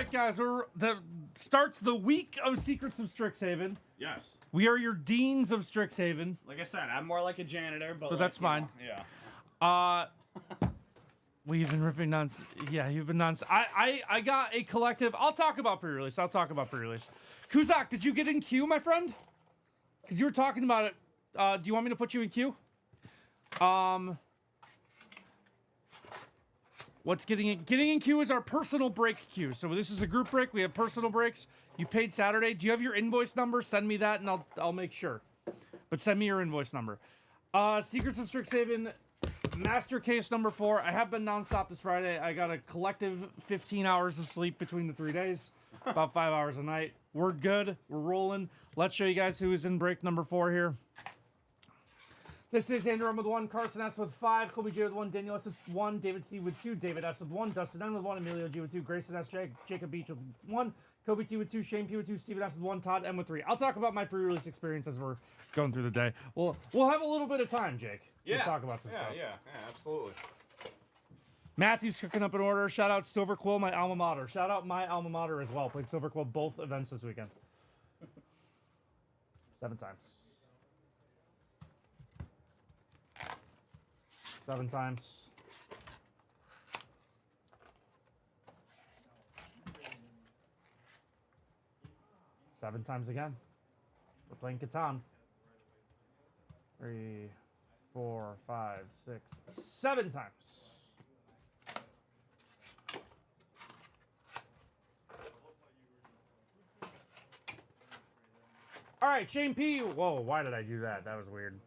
right, guys. Starts the week of Secrets of Strixhaven. Yes. We are your deans of Strixhaven. Like I said, I'm more like a janitor, but So like, that's fine. Yeah. We've been ripping nonsense. Yeah, you've been nonsense. I got a collective. I'll talk about pre-release. Kuzak, did you get in queue, my friend? Because you were talking about it. Do you want me to put you in queue? What's getting in queue is our personal break queue. So this is a group break. We have personal breaks. You paid Saturday. Do you have your invoice number? Send me that, and I'll make sure. But send me your invoice number. Secrets of Strixhaven, Master Case number 4. I have been nonstop this Friday. I got a collective 15 hours of sleep between the 3 days. About 5 hours a night. We're good. We're rolling. Let's show you guys who is in break number 4 here. This is Andrew M with 1, Carson S with 5, Kobe J with 1, Daniel S with 1, David C with 2, David S with 1, Dustin N with 1, Emilio G with 2, Grayson S, Jacob Beach with 1, Kobe T with 2, Shane P with 2, Steven S with 1, Todd M with 3. I'll talk about my pre-release experience as we're going through the day. We'll have a little bit of time, Jake. Yeah. To talk about some stuff. Yeah, absolutely. Matthew's cooking up an order. Shout out Silver Quill, my alma mater. Shout out my alma mater as well. Played Silver Quill both events this weekend. 7 times. 7 times. Seven times again. We're playing Catan. 3, 4, 5, 6, 7 times. All right, Shane P. Whoa, why did I do that? That was weird.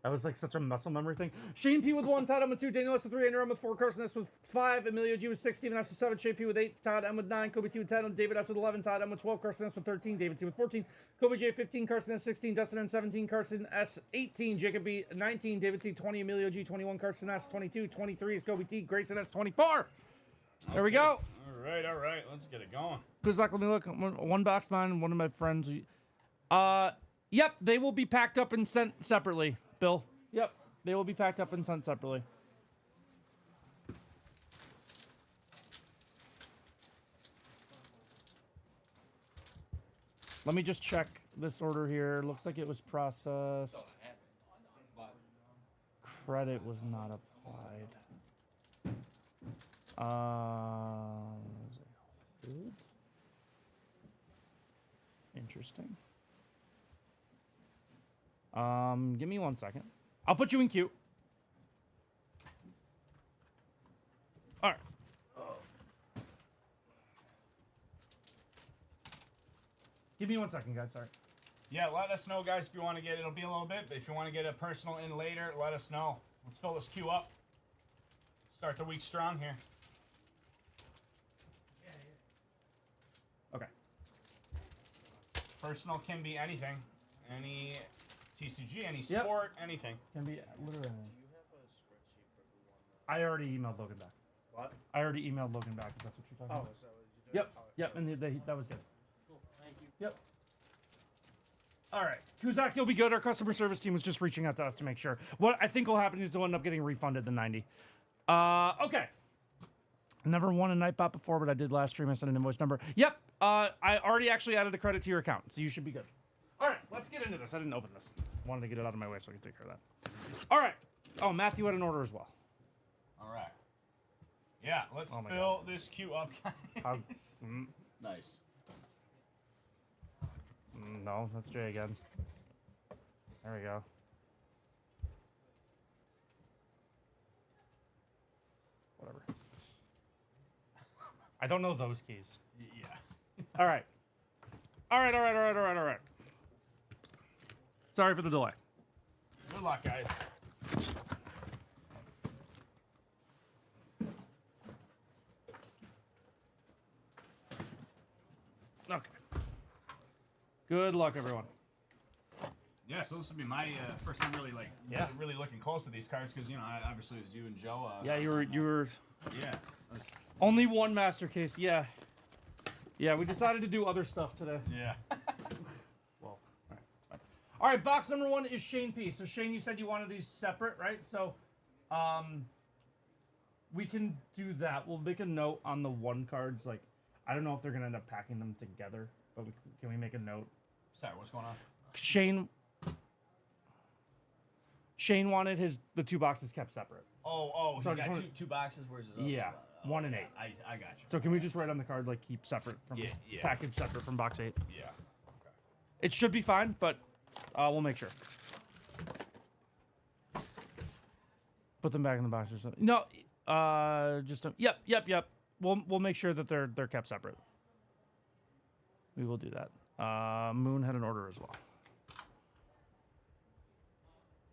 That was like such a muscle memory thing. Shane P with 1, Todd M with 2, Daniel S with 3, Andrew M with 4, Carson S with 5, Emilio G with 6, Steven S with 7, Shane P with 8, Todd M with 9, Kobe T with 10, David S with 11, Todd M with 12, Carson S with 13, David C with 14, Kobe J 15, Carson S 16, Dustin M 17, Carson S 18, Jacob B 19, David C 20, Emilio G 21, Carson S 22, 23 is Kobe T, Grayson S 24. There we go. All right. Let's get it going. Good luck. Let me look. One box mine. One of my friends. Yep. They will be packed up and sent separately. Bill. Yep. They will be packed up and sent separately. Let me just check this order here. Looks like it was processed. Credit was not applied. Hold. Interesting. Give me 1 second. I'll put you in queue. All right. Give me 1 second, guys. Sorry. Yeah, let us know, guys, if you want to get it. It'll be a little bit, but if you want to get a personal in later, let us know. Let's fill this queue up. Start the week strong here. Okay. Personal can be anything. Any TCG, any sport, anything. Can be literally. I already emailed Logan back. What? I already emailed Logan back. If that's what you're talking about. Is that what you did? Yep. And that was good. Cool. Thank you. Yep. All right. Kuzak, you'll be good. Our customer service team was just reaching out to us to make sure. What I think will happen is they'll end up getting refunded the 90. Okay. Never won a Nightbot before, but I did last stream. I sent an invoice number. Yep. I already actually added a credit to your account, so you should be good. All right. Let's get into this. I didn't open this. Wanted to get it out of my way so I can take care of that. All right. Oh, Matthew had an order as well. All right. Yeah, let's Oh my fill this queue up. How, Nice. no, that's Jay again. There we go. Whatever. I don't know those keys. Yeah. All right. All right. Sorry for the delay. Good luck, guys. Okay. Good luck, everyone. Yeah, so this will be my first time really really looking close to these cards because obviously it was you and Joe. Yeah, you were Yeah. only one master case. Yeah. Yeah, we decided to do other stuff today. Yeah. Well, all right, it's fine. All right, box number 1 is Shane P. So Shane, you said you wanted these separate, right? So, We can do that. We'll make a note on the one cards. Like, I don't know if they're gonna end up packing them together, but can we make a note? Sorry, what's going on? Shane wanted the 2 boxes kept separate. Oh, So I he's just got wanna- two boxes. Where's his other Yeah, spot? 1 and 8. I got you. So can we just write on the card like keep separate from Yeah. package separate from box 8? Yeah. It should be fine, but we'll make sure. Put them back in the box or something. No, just yep. We'll make sure that they're kept separate. We will do that. Moon had an order as well.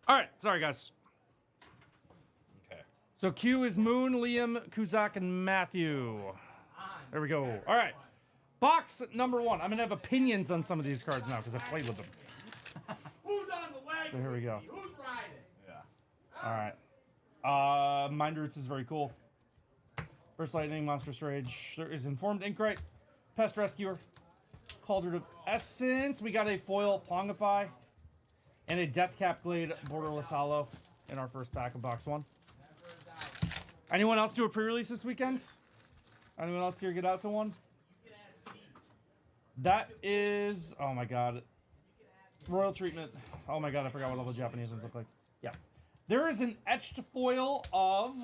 All right, sorry guys. Okay. So Q is Moon, Liam, Kuzak, and Matthew. There we go. All right. Box number 1. I'm gonna have opinions on some of these cards now because I played with them. Who's on the wagon? So here we go. Who's riding? Yeah. All right. Mind Roots is very cool. Burst Lightning, Monstrous Rage. There is Informed Inkright, Pest Rescuer, Cauldron of Essence. We got a foil Pongify and a Depth Cap Glade Borderless Hollow in our first pack of box 1. Anyone else do a pre-release this weekend? Anyone else here get out to one? That is, oh my god, Royal Treatment. Oh my god, I forgot what all the Japanese ones look like. Yeah. There is an etched foil of...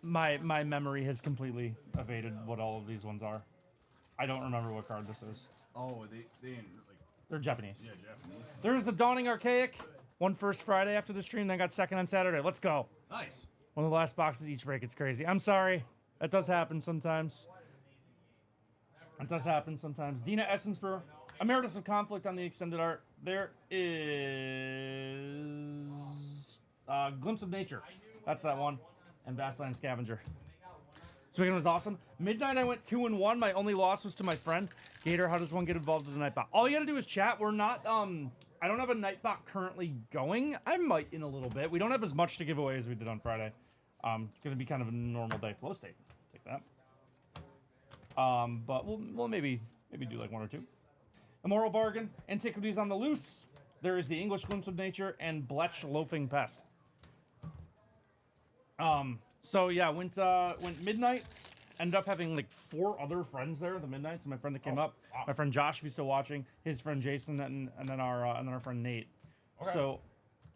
My memory has completely evaded what all of these ones are. I don't remember what card this is. Oh, they ain't like They're Japanese. Japanese. There's the Dawning Archaic. Won first Friday after the stream, then got second on Saturday. Let's go. Nice. One of the last boxes each break. It's crazy. I'm sorry. That does happen sometimes. It does happen sometimes. Dina Essence for Emeritus of Conflict on the extended art. There is Glimpse of Nature. That's that one. And Vastland Scavenger. This weekend was awesome. Midnight, I went 2-1. My only loss was to my friend. Gator, how does one get involved with the Nightbot? All you gotta do is chat. We're not, I don't have a Nightbot currently going. I might in a little bit. We don't have as much to give away as we did on Friday. It's gonna be kind of a normal day. Flow state. Take that. But we'll maybe do like 1 or 2. Immoral Bargain. Antiquities on the Loose. There is the English Glimpse of Nature and Bletch Loafing Pest. So yeah, went Midnight. Ended up having like 4 other friends there. The Midnight. So my friend that came up, wow. my friend Josh, if he's still watching, his friend Jason, and then our friend Nate. Okay. So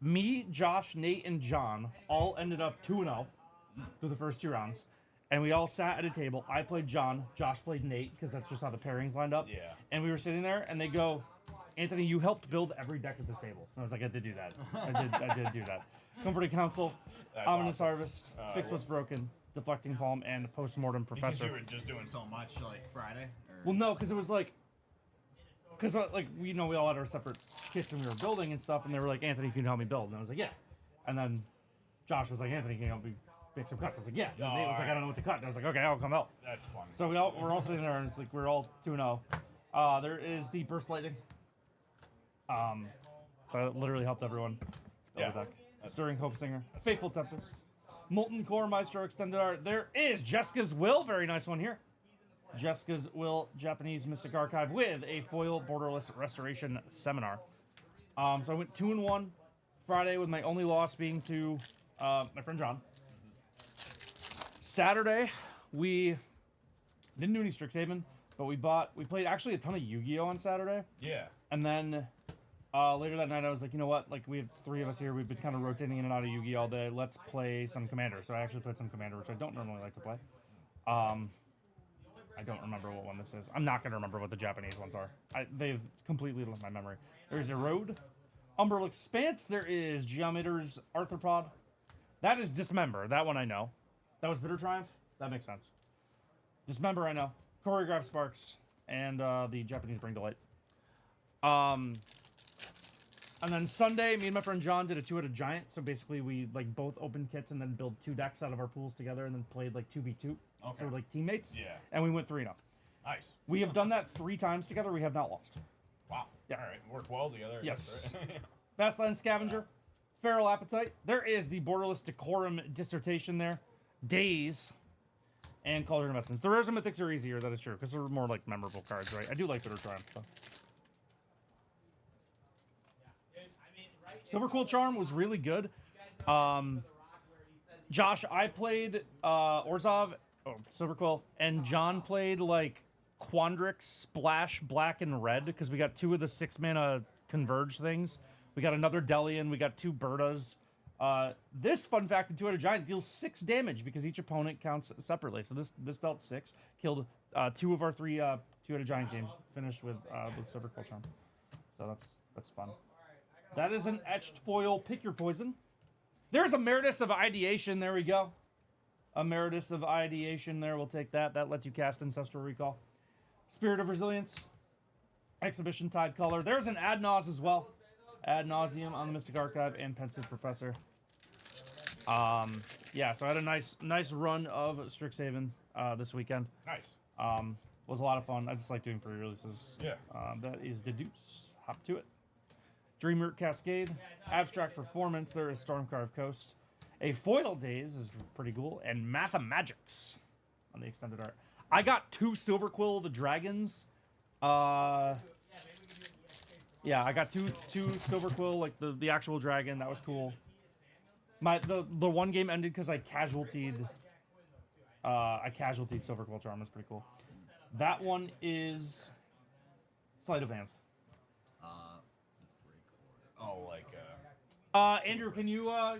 me, Josh, Nate, and John all ended up 2-0 through the first 2 rounds, and we all sat at a table. I played John, Josh played Nate because that's just how the pairings lined up. Yeah. And we were sitting there, and they go, "Anthony, you helped build every deck at this table." And I was like, "I did do that. I did do that." Comforting Counsel, That's Ominous awesome. Harvest, Fix What's Broken, Deflecting Palm, and Postmortem Because Professor. you were just doing so much like Friday. Or... Well, no, because it was like, like we we all had our separate kits and we were building and stuff, and they were like, "Anthony, can you help me build?" And I was like, "Yeah." And then Josh was like, "Anthony, can you help me make some cuts?" I was like, "Yeah." And Nate was like, "I don't know what to cut." And I was like, "Okay, I'll come help." That's funny. So we're all sitting there, and it's like we're all 2-0. There is the Burst Lightning. So I literally helped everyone. Yeah. Deck. Stirring Hope Singer, Fateful Tempest, Molten Core, Maestro Extended Art. There is Jessica's Will, very nice one here. Jessica's Will, Japanese Mystic Archive with a foil borderless restoration seminar. So I went 2-1 Friday with my only loss being to my friend John. Saturday, we didn't do any Strixhaven, but we played actually a ton of Yu-Gi-Oh on Saturday. Yeah. And then later that night, I was like, you know what? Like, we have 3 of us here. We've been kind of rotating in and out of Yu-Gi all day. Let's play some Commander. So I actually played some Commander, which I don't normally like to play. I don't remember what one this is. I'm not going to remember what the Japanese ones are. They've completely left my memory. There's Erode, Umbral Expanse. There is Geometer's Arthropod. That is Dismember. That one I know. That was Bitter Triumph. That makes sense. Dismember I know. Choreographed Sparks. And the Japanese Bring Delight. And then Sunday, me and my friend John did a 2-headed giant. So basically, we like both opened kits and then build 2 decks out of our pools together, and then played like 2v2. Okay. So we're like teammates. Yeah. And we went 3-0. Nice. We have done that 3 times together. We have not lost. Wow. Yeah. All right. Worked well together. Yes. Right? Fastland Scavenger, Feral Appetite. There is the Borderless Decorum Dissertation there. Days. And Cauldron of Essence. The rares and mythics are easier. That is true, because they're more like memorable cards, right? I do like Bitter Triumph, though. Silver Quill Charm was really good. Josh, I played Orzhov, Silver Quill, and John played like Quandrix, Splash, Black, and Red because we got 2 of the 6 mana Converge things. We got another Delian. We got 2 Bertas. This fun fact: in Two-Headed Giant deals 6 damage because each opponent counts separately. So this dealt 6, killed 2 of our 3 Two-Headed Giant games. Finished with Silver Quill Charm. So that's fun. That is an etched foil. Pick your poison. There's a Meritus of Ideation. There we go. A Meritus of Ideation there. We'll take that. That lets you cast Ancestral Recall. Spirit of Resilience. Exhibition Tide Color. There's an Ad Naus as well. Ad Nauseum on the Mystic Archive and Pensive Professor. Yeah, so I had a nice run of Strixhaven this weekend. Nice. Was a lot of fun. I just like doing free releases. Yeah. That is Deduce. Hop to it. Dreamroot Cascade. Abstract Performance. There is Stormcarved Coast. A Foil Days is pretty cool. And Mathemagics on the extended art. I got 2 Silver Quill the Dragons. Yeah, I got two Silver Quill, like the actual dragon. That was cool. The one game ended because I casualtied Silver Quill Charm. That's pretty cool. That one is Sleight of Hand. Oh, like Andrew, can you I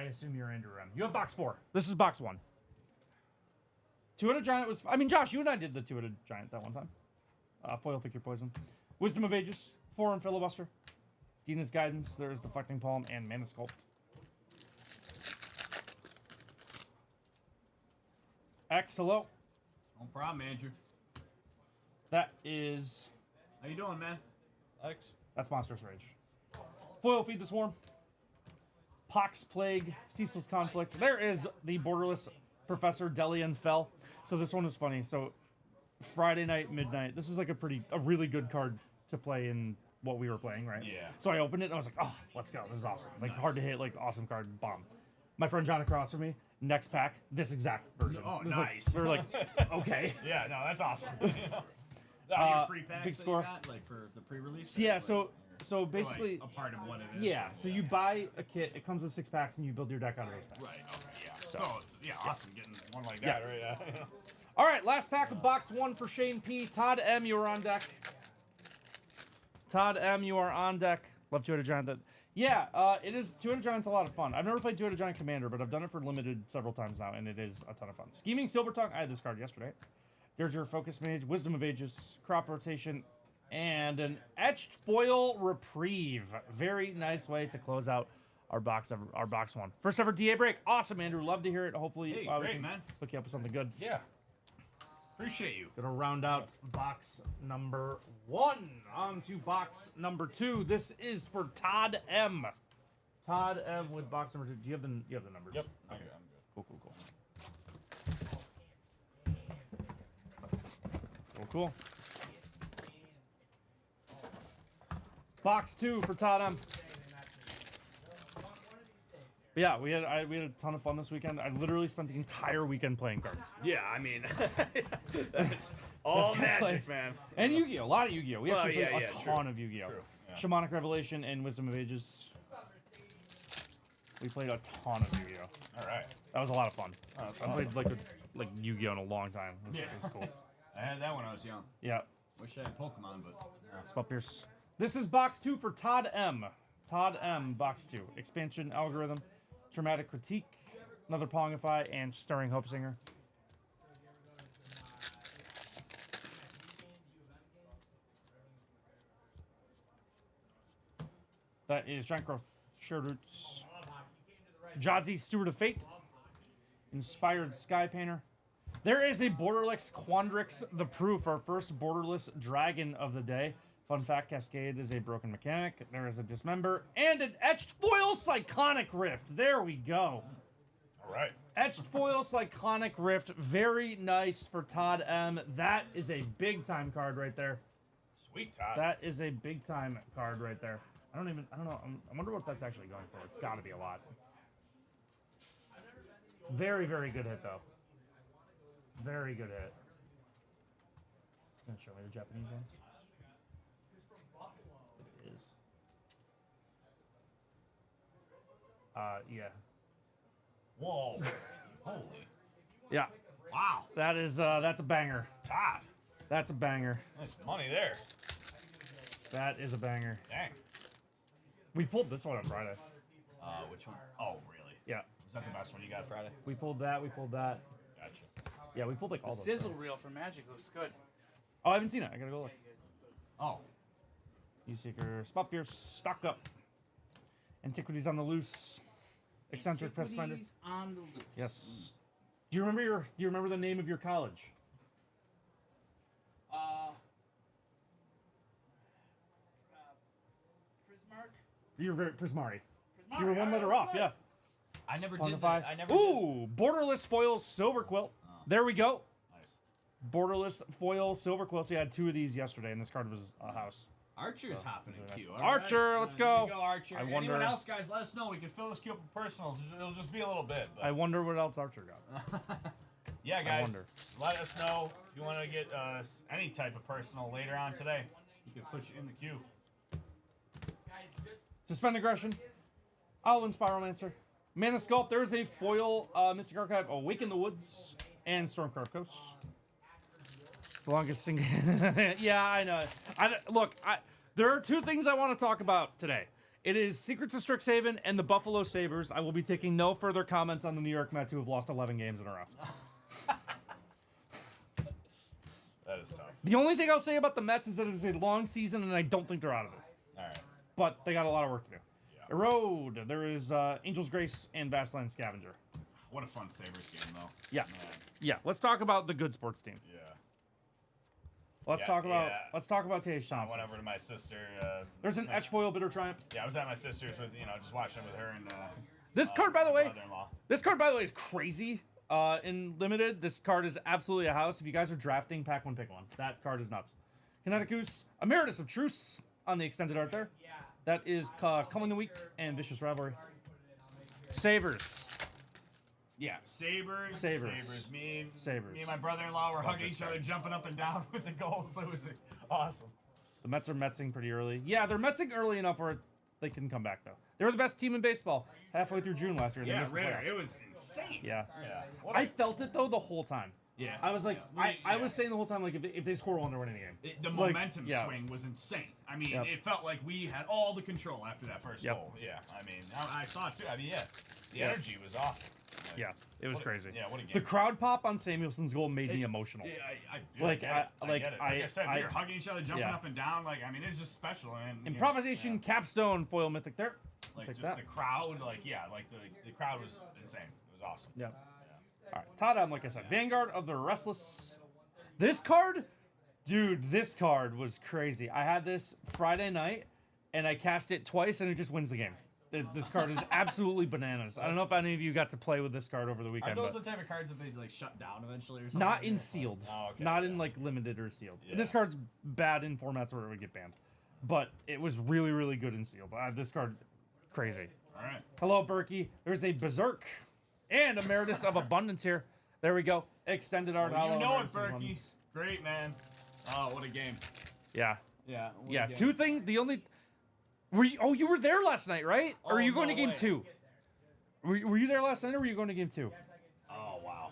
assume you're Andrew M. You have box 4. This is box 1. Two-Headed Giant was, I mean, Josh, you and I did the Two-Headed Giant that one time. Foil, Pick Your Poison. Wisdom of Aegis, Forum Filibuster. Dina's Guidance, there's Deflecting Palm, and Mana Sculpt. X, hello. No problem, Andrew. That is, How you doing, man? X. that's Monstrous Rage. Foil, Feed the Swarm. Pox, Plague, Ceaseless Conflict. There is the Borderless Professor Delian Fell. So this one was funny. So Friday night, midnight. This is like a really good card to play in what we were playing, right? Yeah. So I opened it and I was like, oh, let's go. This is awesome. Like hard to hit, like awesome card, bomb. My friend John across from me, next pack, this exact version. Oh, This is nice. Like, we're like, okay. Yeah, no, that's awesome. Your free packs big that score. You got, like for the pre-release. So, yeah, or, so like, basically, a part of what it is. yeah. So you buy a kit. It comes with 6 packs, and you build your deck out of those packs. Right. Okay. Yeah. So it's awesome getting one like Yeah. that. Right. Yeah. All right, last pack of box 1 for Shane P. Todd M, you are on deck. Todd M, you are on deck. Love Two-Headed Giant. Yeah, it is. Two-Headed Giant's a lot of fun. I've never played Two-Headed Giant Commander, but I've done it for limited several times now, and it is a ton of fun. Scheming Silver Tongue. I had this card yesterday. Dirger, Focus Mage, Wisdom of Aegis, Crop Rotation, and an Etched Foil Reprieve. Very nice way to close out our box 1. First ever DA break. Awesome, Andrew. Love to hear it. Hopefully, Hey, we great, can man. hook you up with something good. Yeah. Appreciate you. Gonna round out box number 1. On to box number 2. This is for Todd M. Todd M with box number 2. Do you have the numbers? Yep. Okay. Okay, I'm good. Cool. Box 2 for Todd M. But yeah, we had a ton of fun this weekend. I literally spent the entire weekend playing cards. Yeah, I mean, that's all That's magic, like- man. And Yu-Gi-Oh! A lot of Yu-Gi-Oh! We Well, actually yeah, played yeah, a true. ton of Yu-Gi-Oh! True, yeah. Shamanic Revelation and Wisdom of Aegis. We played a ton of Yu-Gi-Oh! All right. That was a lot of fun. Oh, that's I played like Yu-Gi-Oh! in a long time. It was cool. I had that when I was young. Yeah. Wish I had Pokemon, but Spell Pierce. This is box 2 for Todd M. Todd M. Box 2. Expansion Algorithm. Dramatic Critique. Another Pongify and Stirring Hope Singer. That is Giant Growth, Shared Roots, Jadzi, Steward of Fate, Inspired Sky Painter. There is a Borderless Quandrix the Proof, our first Borderless Dragon of the day. Fun fact, Cascade is a broken mechanic. There is a Dismember and an Etched Foil Cyclonic Rift. There we go. All right. Etched Foil Cyclonic Rift. Very nice for Todd M. That is a big time card right there. Sweet, Todd. That is a big time card right there. I don't know. I wonder what that's actually going for. It's got to be a lot. Very, very good hit, though. Very good hit. Gonna show me the Japanese ones. It is. Yeah. Whoa. Holy. Yeah, Wow. that's a banger. God. That's a banger. Nice money there. That is a banger. Dang. We pulled this one on Friday. Which one? Oh, really? Yeah, Was that the best one you got Friday? we pulled that. We pulled that. Gotcha. Yeah, we pulled like all The those. sizzle reel for Magic looks good. Oh, I haven't seen it. I gotta go look. Oh. E-Seeker, Spot Beer, stock up. Antiquities on the loose. Eccentric Press Finder. Antiquities on the loose. Yes. Do you remember the name of your college? Prismark? You're very Prismari. Prismark. You were one letter off, yeah. I never On did the that. five. I never Ooh, borderless foil silver quilt. There we go. Nice. Borderless foil silver quilt. So you had 2 of these yesterday, and this card was a house. Archer's So, hopping those are in nice. queue. All Archer, right. let's There go. you go, Archer. I Anyone wonder- else, guys, let us know. We can fill this queue up with personals. It'll just be a little bit. But I wonder what else Archer got. yeah, guys, wonder. let us know if you want to get any type of personal later on today. You can put you in the queue. Suspend Aggression. Owlin Spiralmancer. Mana Sculpt. There's a foil Mystic Archive, Awaken the Woods, and Stormcrow Coast. The longest single. Yeah, I know. Look, there are 2 things I want to talk about today. It is Secrets of Strixhaven and the Buffalo Sabres. I will be taking no further comments on the New York Mets, who have lost 11 games in a row. That is tough. The only thing I'll say about the Mets is that it is a long season, and I don't think they're out of it. All right. But they got a lot of work to do. Yeah. Erode. There is Angel's Grace and Bassland Scavenger. What a fun Sabres game, though. Yeah. Man. Yeah, let's talk about the good sports team. Yeah. Let's Yeah, talk about Tage I Thompson. went over to my sister. There's an Etch Foil Bitter Triumph. Yeah, I was at my sister's with just watching with her and. This card, by the way, brother-in-law. is crazy. In limited, this card is absolutely a house. If you guys are drafting, pack one, pick one. That card is nuts. Kinetic Goose, Emeritus of Truce on the extended art there. That is Culling the Week and Vicious Rivalry. Sabres. Yeah, Sabres. Sabres. Me Sabres. and my brother-in-law were hugging this each other, guy. jumping up and down with the goals. It was awesome. The Mets are Metsing pretty early. Yeah, they're Metsing early enough where they can come back, though. They were the best team in baseball halfway through June last year. They Yeah, missed the Ritter. playoffs. It was insane. Yeah. Yeah. What I felt it, though, the whole time. yeah. I was like, Yeah. I was saying the whole time, like, if they score one, they're winning the game. The like, momentum yeah. swing was insane. I mean, Yep. it felt like we had all the control after that first Yep. goal. Yeah. I mean, I saw it too. I mean, yeah. The Yeah. energy was awesome. Like, Yeah, it was what a- crazy. Yeah, what a game. The crowd pop on Samuelson's goal made me emotional. Yeah, Like, get it. I- like, get it. I- I said, I- we were hugging each other, jumping yeah. up and down. Like, I mean, it's just special. And you know, Improvisation Capstone Foil Mythic there. like Take just that. the crowd, like the crowd was insane. It was awesome. Yeah. All right, Tadam, like I said, Vanguard of the Restless. This card, dude, this card was crazy. I had this Friday night, and I cast it twice, and it just wins the game. This card is absolutely bananas. I don't know if any of you got to play with this card over the Are weekend, those but the type of cards that they like shut down eventually or something? not in sealed. Oh, okay, Not yeah. in like limited or sealed. Yeah. This card's bad in formats where it would get banned, but it was really, really good in sealed. This card, crazy. All right. Hello, Berkey. There's a Berserk and Emeritus of Abundance here. There we go. Extended art. Well, you hollow know it, Emeritus of Berkey. Abundance. Great, man. Oh, what a game. Yeah. Yeah. Yeah. 2 things. The only. You were there last night, right? Or are Oh, you going no to game way. 2? Were you there last night, or were you going to game 2? Oh, wow.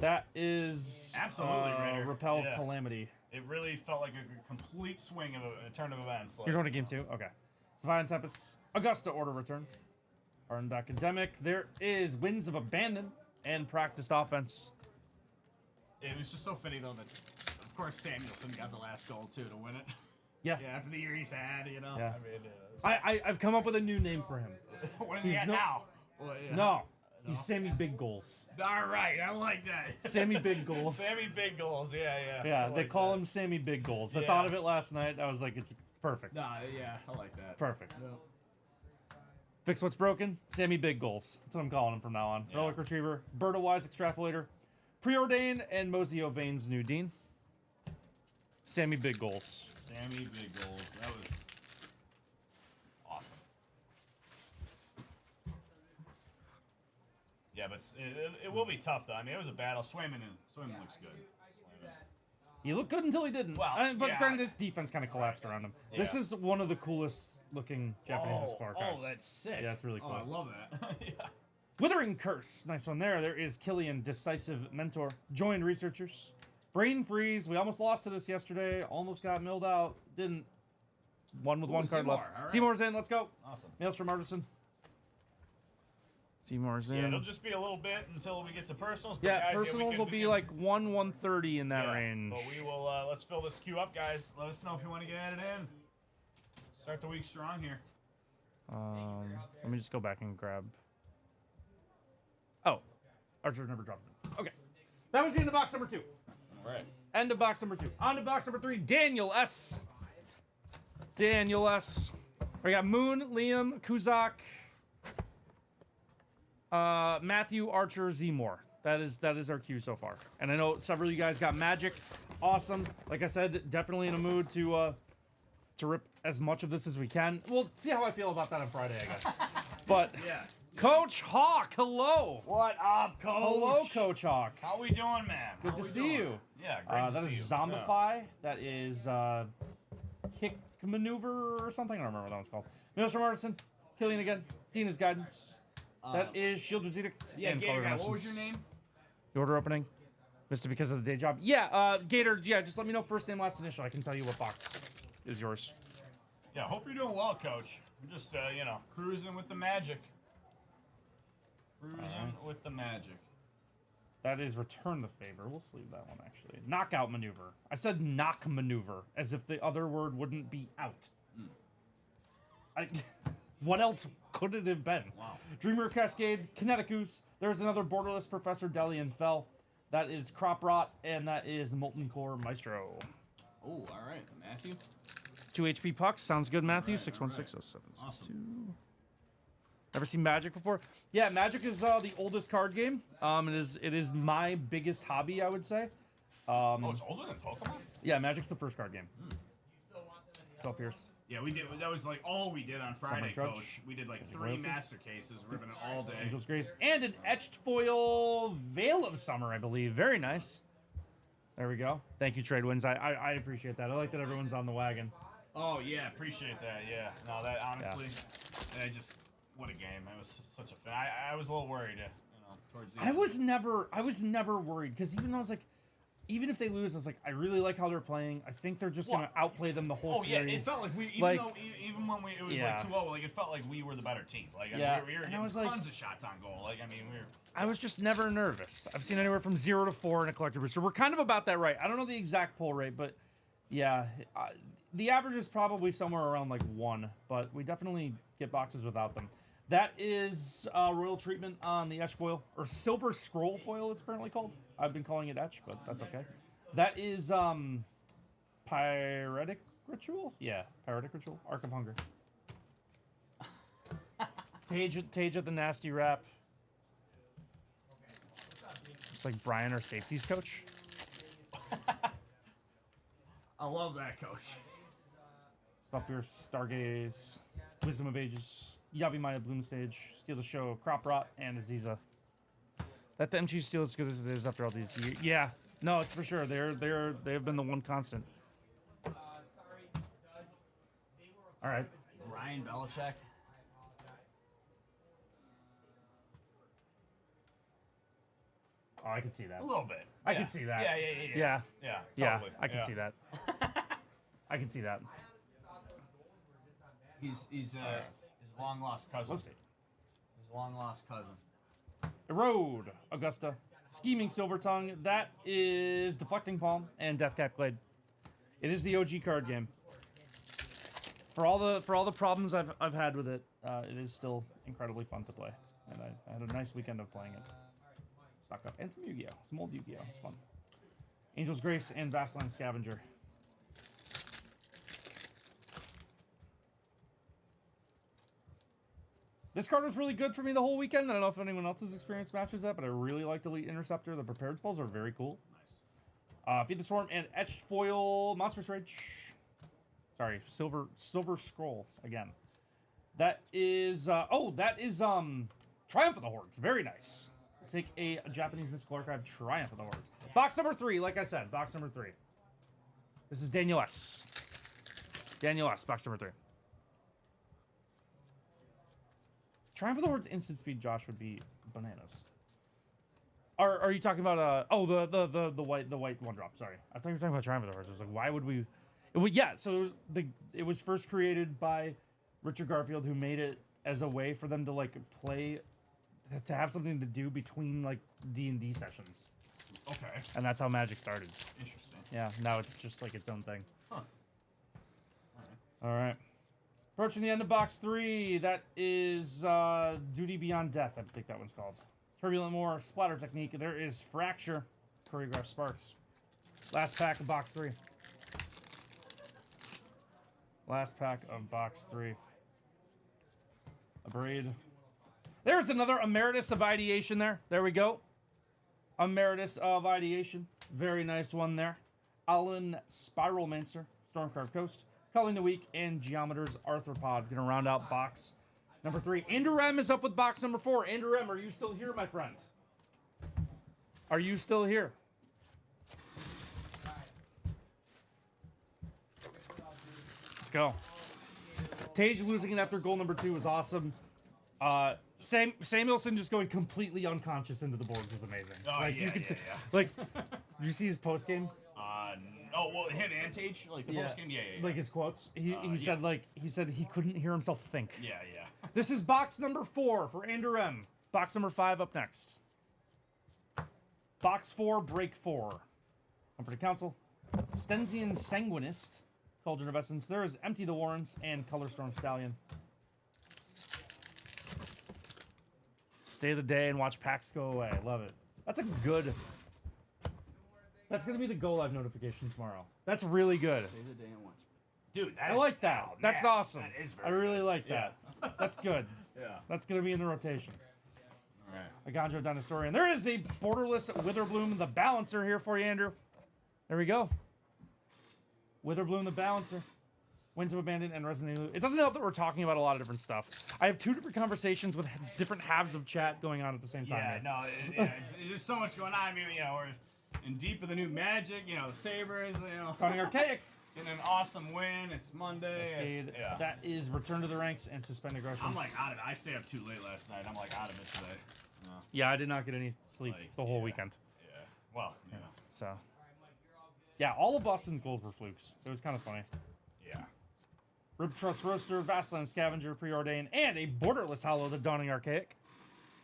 That is Absolutely, Ritter. Repel Yeah. Calamity. It really felt like a complete swing of a turn of events. Like, You're going to game 2? Okay. Savine Tempest, Augusta Order Return. Ardent Academic. There is Winds of Abandon and Practiced Offense. It was just so fitting though that, of course, Samuelson got the last goal too to win it. Yeah. Yeah, after the year he's had, you know. Yeah. I mean, I've come up with a new name for him. what is he He's at no- now? Well, yeah. No. He's Sammy Big Goals. All right, I like that. Sammy Big Goals. Sammy Big Goals, yeah. Yeah, I they like call that. him Sammy Big Goals. I Yeah. thought of it last night. I was like, it's perfect. Nah, yeah, I like that. Perfect. Yeah. Fix what's broken. Sammy Big Goals. That's what I'm calling him from now on. Yeah. Relic Retriever, Berta Wise Extrapolator, Preordain, and Mosey O'Vane's New Dean. Sammy Big Goals. Sammy Big Goals. That was awesome. Yeah, but it will be tough though. I mean, it was a battle. Swayman looks good. He looked good until he didn't. Well, But yeah. granted, his defense kind of collapsed around him. This Yeah. is one of the coolest looking Japanese archives. Oh, that's sick. Yeah, it's really cool. Oh, I love that. yeah. Withering Curse. Nice one there. There is Killian, Decisive Mentor. Joined Researchers. Brain Freeze. We almost lost to this yesterday. Almost got milled out. Didn't. One with one card Seymour, left. all right. Seymour's in. Let's go. Awesome. Maelstrom Artisan. Seymour's in. Yeah, it'll just be a little bit until we get to personals. But Yeah, guys, personals will we be can- like 130 in that yeah, range. But we will. Let's fill this queue up, guys. Let us know if you want to get added in. Start the week strong here. Let me just go back and grab. Oh, Archer never dropped it. Okay, that was the end of box number 2. All right. End of box number 2. On to box number 3. Daniel S. Daniel S. We got Moon, Liam, Kuzak, Matthew, Archer, Zemore. That is our queue so far. And I know several of you guys got Magic. Awesome. Like I said, definitely in a mood to rip as much of this as we can. We'll see how I feel about that on Friday, I guess. But Yeah. Coach Hawk, hello. What up, Coach? Hello, Coach Hawk. How we doing, man? Good How to we see doing? you. Yeah, great to That see is you. Zombify. That is Kick Maneuver or something. I don't remember what that one's called. Maelstrom Artisan, Killian again. Dina's Guidance. That is Shieldred's Edict. Yeah, and Gator Color guy, what was Renaissance. your name? The order opening. Missed it because of the day job. Yeah, Gator, yeah, just let me know first name, last initial. I can tell you what box is yours. Yeah, hope you're doing well, Coach. I'm just, cruising with the magic. Cruising with the magic. That is Return the Favor. We'll sleeve that one, actually. Knockout Maneuver. I said knock maneuver, as if the other word wouldn't be out. What else could it have been? Wow. Dreamer Cascade, Kinetic Goose. There's another Borderless Professor Delian Fell. That is Crop Rot, and that is Molten Core Maestro. Oh, all right, Matthew. 2 HP pucks. Sounds good, Matthew. All right, 6160762. Awesome. Ever seen Magic before? Yeah, Magic is the oldest card game. It is my biggest hobby, I would say. Oh, it's older than Pokemon? Yeah, Magic's the first card game. Spell Pierce. Yeah, we did. That was like all we did on Friday, Trudge. Coach. We did like Trudge 3 Royalty. master cases, ripping it all day. Angel's Grace, and an etched foil Veil of Summer, I believe. Very nice. There we go. Thank you, Trade Winds. I appreciate that. I like that everyone's on the wagon. Oh yeah, appreciate that. Yeah, no, that honestly, what a game. It was such a fan. I was a little worried, towards the I end. was never worried because even if they lose, I was like, I really like how they're playing. I think they're just gonna outplay them the whole Oh yeah, series. it felt like we Like- even when it was Yeah. like 2-0, like it felt like we were the better team. Like Yeah, we were and I getting was like- tons of shots on goal. Like we were. I was just never nervous. I've seen anywhere from 0 to 4 in a collector booster. We're kind of about that right. I don't know the exact pull rate, but yeah, the average is probably somewhere around like 1. But we definitely get boxes without them. That is Royal Treatment on the Etch foil, or Silver Scroll foil. It's apparently called. I've been calling it Etch, but that's okay. That is Pyretic Ritual. Yeah, Pyretic Ritual. Arc of Hunger. Tage at the Nasty Rap. It's like Brian, our safeties coach. I love that, Coach. Spellpierce, Stargaze, Wisdom of Ages, Yavimaya Bloomstage, Steal the Show, Crop Rot, and Aziza. Let the MG steal as good as it is after all these years. Yeah, no, it's for sure. They've been the one constant. All right. Ryan Belichick. Oh, I can see that. A little bit. I Yeah. can see that. Yeah. Yeah, Yeah. Totally. I can see that. I can see that. He's his long lost cousin. Low state. His long lost cousin. Erode, Augusta, Scheming Silver Tongue. That is Deflecting Palm and Deathcap Glade. It is the OG card game. For all the problems I've had with it, it is still incredibly fun to play, and I had a nice weekend of playing it. Stock up and some Yu-Gi-Oh, some old Yu-Gi-Oh. It's fun. Angel's Grace and Vastline Scavenger. This card was really good for me the whole weekend. I don't know if anyone else's experience matches that, but I really liked Elite Interceptor. The prepared spells are very cool. Nice. Feed the Swarm and Etched Foil Monstrous Rage. Sorry, Silver Scroll again. That is Triumph of the Hordes. Very nice. Take a Japanese Mystical Archive Triumph of the Hordes. Box number 3, like I said, box number 3. This is Daniel S. Daniel S, box number 3. Triumph of the Hordes instant speed, Josh, would be bananas. Are you talking about the white one drop? Sorry, I thought you were talking about Triumph of the Hordes. I was like, why would we? So it was first created by Richard Garfield, who made it as a way for them to like play, to have something to do between like D&D sessions, Okay. and that's how Magic started. Interesting. Yeah, now it's just like its own thing. Huh. All right. Approaching the end of box 3. That is Duty Beyond Death, I think that one's called. Turbulent War, Splatter Technique. There is Fracture, Choreographed Sparks. Last pack of box 3. Last pack of box 3. A braid. There's another Emeritus of Ideation there. There we go. Emeritus of Ideation. Very nice one there. Alan Spiralmancer, Stormcarved Coast. Culling the Week, and Geometer's Arthropod. Gonna round out box number 3. Andrew M is up with box number 4. Andrew M, are you still here, my friend? Are you still here? Let's go. Tage losing it after goal number 2 was awesome. Samuelson just going completely unconscious into the boards was amazing. Oh, like, yeah, you could yeah, see, yeah. like, did you see his post game? Oh, well, him and Tage? Like the post game? Yeah. Like his quotes. He yeah. said he couldn't hear himself think. Yeah. This is box number 4 for Andrew M. Box number 5 up next. Box 4, break 4. Comforted Council. Stensian Sanguinist. Cauldron of Essence. There is Empty the Warrens and Colorstorm Stallion. Stay the day and watch packs go away. Love it. That's a good... That's going to be the Go Live notification tomorrow. That's really good. Stay the day and watch. Dude, I like that. oh, That's man, awesome. That is I very really good. like that. That's good. Yeah. That's going to be in the rotation. All right. A Ganjo Dinosaurian. There is a Borderless Witherbloom, the Balancer here for you, Andrew. There we go. Witherbloom, the Balancer. Winds of Abandon and Resident Evil. It doesn't help that we're talking about a lot of different stuff. I have 2 different conversations with different halves of chat going on at the same time. Yeah, here. no, there's so much going on. I mean, we're in deep of the new Magic. The Sabres. Talking Archaic. Getting an awesome win. It's Monday. Cascade. Yeah. That is Return to the Ranks and Suspend Aggression. I'm like out of it. I stayed up too late last night. I'm like out of it today. Yeah, I did not get any sleep Like, the whole yeah. weekend. Yeah. Well, So, yeah, all of Boston's goals were flukes. It was kind of funny. Yeah. Rib Trust Roaster, Vaseline Scavenger, Preordain, and a Borderless Hollow, the Dawning Archaic.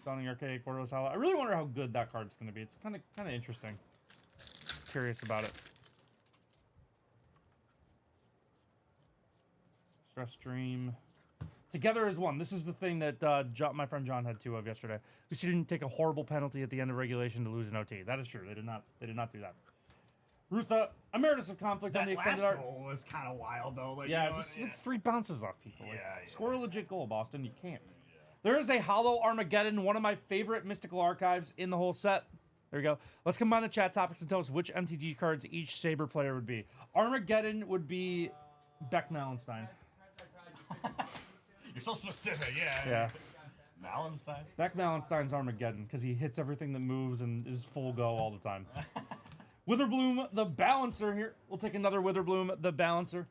Dawning Archaic, Borderless Hollow. I really wonder how good that card's going to be. It's kind of interesting. Curious about it. Stress Dream. Together as one. This is the thing that my friend John had 2 of yesterday. She didn't take a horrible penalty at the end of regulation to lose an OT. That is true. They did not do that. Rutha, Emeritus of Conflict on That the extended last art. goal was kind of wild though. Like, Yeah, just with 3 bounces off people. Like, Yeah, yeah. score a legit goal, Boston. You can't. There is a Hollow Armageddon, one of my favorite mystical archives in the whole set. There we go. Let's combine the chat topics and tell us which MTG cards each Saber player would be. Armageddon would be Beck Malenstein. You're so specific. Yeah. Yeah. Malenstein. Beck Malenstein's Armageddon because he hits everything that moves and is full go all the time. Witherbloom, the Balancer here. We'll take another Witherbloom, the Balancer.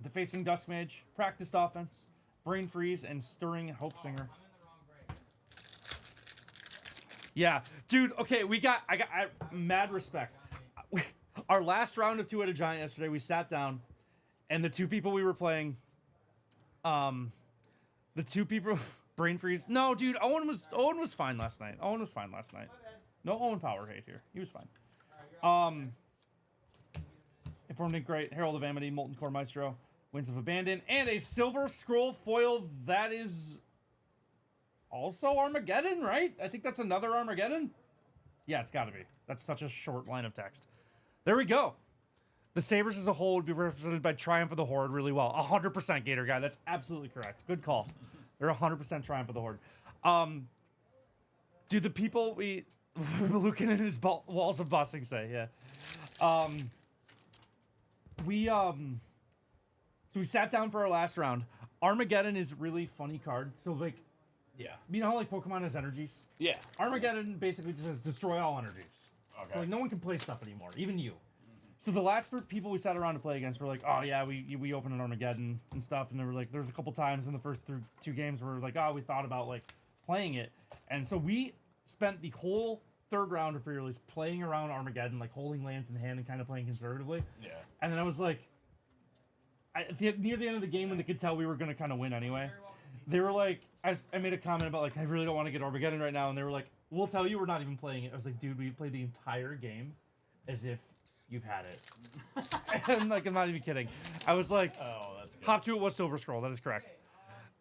Defacing Duskmage, Practiced Offense, Brain Freeze, and Stirring Hope Singer. Yeah, dude. Okay, I got mad respect. Our last round of 2-Headed Giant yesterday, we sat down, and the 2 people we were playing, the 2 people, Brain Freeze. No, dude, Owen was fine last night. No Owen Power hate here. He was fine. Informed Ink Great, Herald of Amity, Molten Core Maestro, Winds of Abandon, and a Silver Scroll foil that is also Armageddon, right? I think that's another Armageddon. Yeah, it's got to be. That's such a short line of text. There we go. The Sabres as a whole would be represented by Triumph of the Horde really well. 100% Gator Guy. That's absolutely correct. Good call. They're 100% Triumph of the Horde. Do the people Lucan and his walls of bossing say, yeah. So we sat down for our last round. Armageddon is a really funny card. So like, Yeah. you know how like Pokemon has energies? Yeah. Armageddon basically just says destroy all energies. Okay. So like no one can play stuff anymore, even you. So the last group people we sat around to play against were like, oh yeah, we opened an Armageddon and stuff, and there were like there's a couple times in the first 2 games where like, oh, we thought about like playing it, and so we spent the whole third round of pre-release playing around Armageddon, like holding lands in hand and kind of playing conservatively. Yeah. And then I was like, near the end of the game when they could tell we were going to kind of win anyway, they were like, I made a comment about like, I really don't want to get Armageddon right now, and they were like, we'll tell you we're not even playing it. I was like, dude, we've played the entire game as if you've had it. And like, I'm not even kidding. I was like, Oh, that's good. Hop to it was Silver Scroll. That is correct.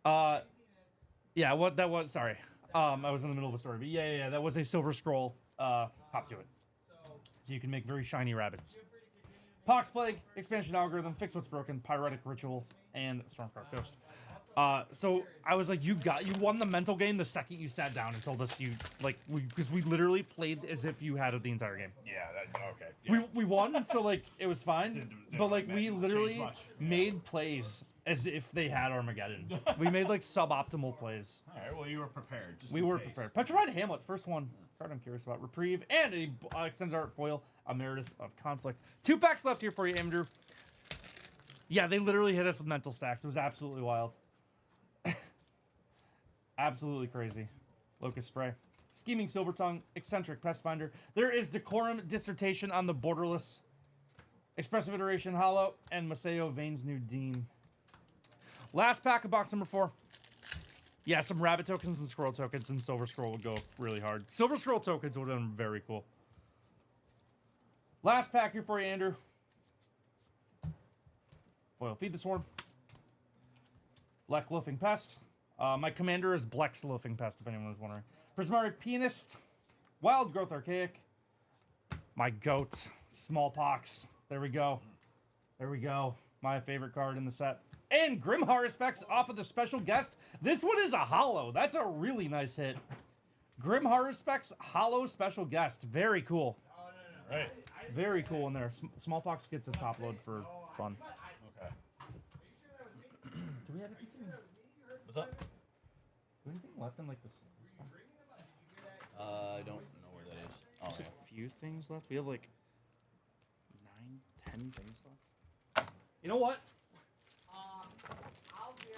Yeah, what that was. Sorry, I was in the middle of a story, but yeah, that was a Silver Scroll. Hop to it. So you can make very shiny rabbits. Pox Plague, Expansion Algorithm, Fix What's Broken, Pyretic Ritual, and Stormcroft Ghost. So I was like, you won the mental game the second you sat down and told us because we literally played as if you had it the entire game. Yeah. Okay. Yeah. We won, so like it was fine. Didn't But like really we change literally much. made plays as if they had Armageddon. We made like suboptimal plays. All right. Well, you were prepared. Just We in were case. prepared. Petrified Hamlet, first one. Card I'm curious about. Reprieve and a extended art foil, Emeritus of Conflict. 2 packs left here for you, Andrew. Yeah, they literally hit us with mental stacks. It was absolutely wild. Absolutely crazy. Locust Spray. Scheming Silvertongue, Eccentric Pestfinder. There is Decorum Dissertation on the Borderless, Expressive Iteration Hollow, and Maseo Vane's New Dean. Last pack of box number 4. Yeah, some rabbit tokens and scroll tokens and Silver Scroll would go really hard. Silver Scroll tokens would have been very cool. Last pack here for you, Andrew. Foil Feed the Swarm. Black Loafing Pest. My commander is Blex Loafing Pest, if anyone was wondering. Prismatic Pianist. Wild Growth Archaic. My goat. Smallpox. There we go. There we go. My favorite card in the set. And Grimhar Specs off of the special guest. This one is a hollow. That's a really nice hit. Grimhar Specs hollow special guest. Very cool. Right. Very cool in there. Smallpox gets a top load for fun. Okay. Do we have anything? What's up? Do we have anything left in like this? I don't know where that is. Oh, There's yeah. a few things left. We have like 9, 10 things left. You know what?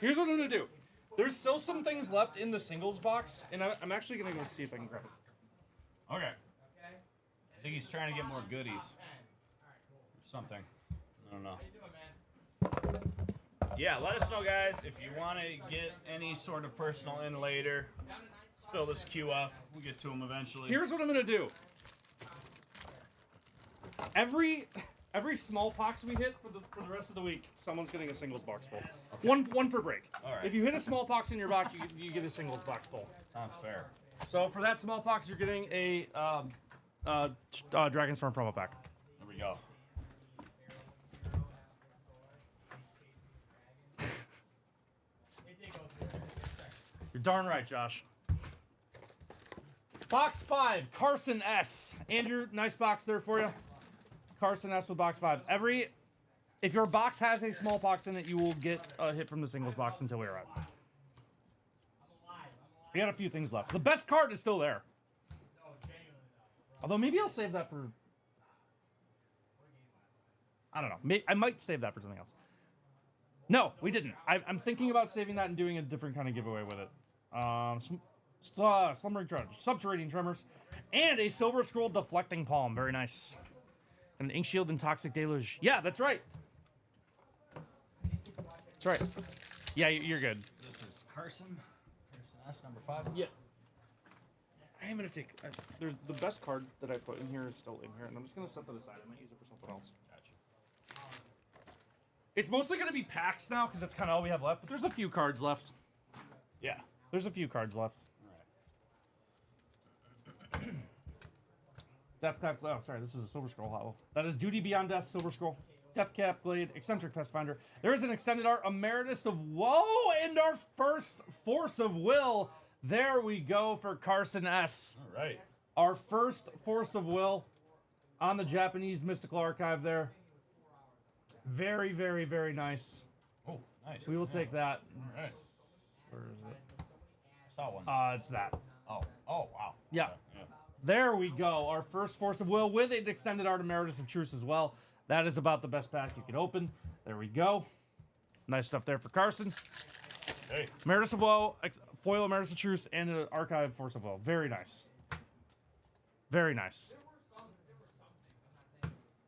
Here's what I'm gonna do. There's still some things left in the singles box, and I'm actually gonna go see if I can grab it. Okay. I think he's trying to get more goodies. Or something. I don't know. Yeah, let us know, guys, if you want to get any sort of personal in later. Let's fill this queue up. We'll get to them eventually. Here's what I'm gonna do. Every smallpox we hit for the rest of the week, someone's getting a singles box pull. Okay. One per break. All right. If you hit a smallpox in your box, you get a singles box pull. Sounds fair. So for that smallpox, you're getting a Dragonstorm promo pack. There we go. You're darn right, Josh. Box 5, Carson S. Andrew, nice box there for you. Carson S with box 5. If your box has a smallpox in it, you will get a hit from the singles box until we are out. We got a few things left. The best card is still there. Although maybe I'll save that for... I don't know. I might save that for something else. No, we didn't. I'm thinking about saving that and doing a different kind of giveaway with it. Slumbering Trudge, Subterranean Tremors, and a Silver Scroll Deflecting Palm. Very nice. And Ink Shield and Toxic Deluge. Yeah, that's right. That's right. Yeah, you're good. This is Carson. Carson S, number 5. Yeah. I am going to take... there's the best card that I put in here is still in here, and I'm just going to set that aside. I might use it for something else. Gotcha. It's mostly going to be packs now, because that's kind of all we have left, but there's a few cards left. Yeah. There's a few cards left. All right. Death Cap... Oh, sorry, this is a Silver Scroll Hollow. That is Duty Beyond Death, Silver Scroll. Death Cap Blade, Eccentric Pestfinder. There is an extended art, Emeritus of Woe, and our first Force of Will. There we go for Carson S. All right. Our first Force of Will on the Japanese Mystical Archive there. Very, very, very nice. Oh, nice. We will take that. All right. Where is it? Saw one. It's that. Oh, wow. Yeah. Yeah. There we go. Our first Force of Will with an extended art Emeritus of Truce as well. That is about the best pack you can open. There we go. Nice stuff there for Carson. Hey. Emeritus of Woe, foil Emeritus of Truce and an Archive Force of Will. Very nice. Very nice.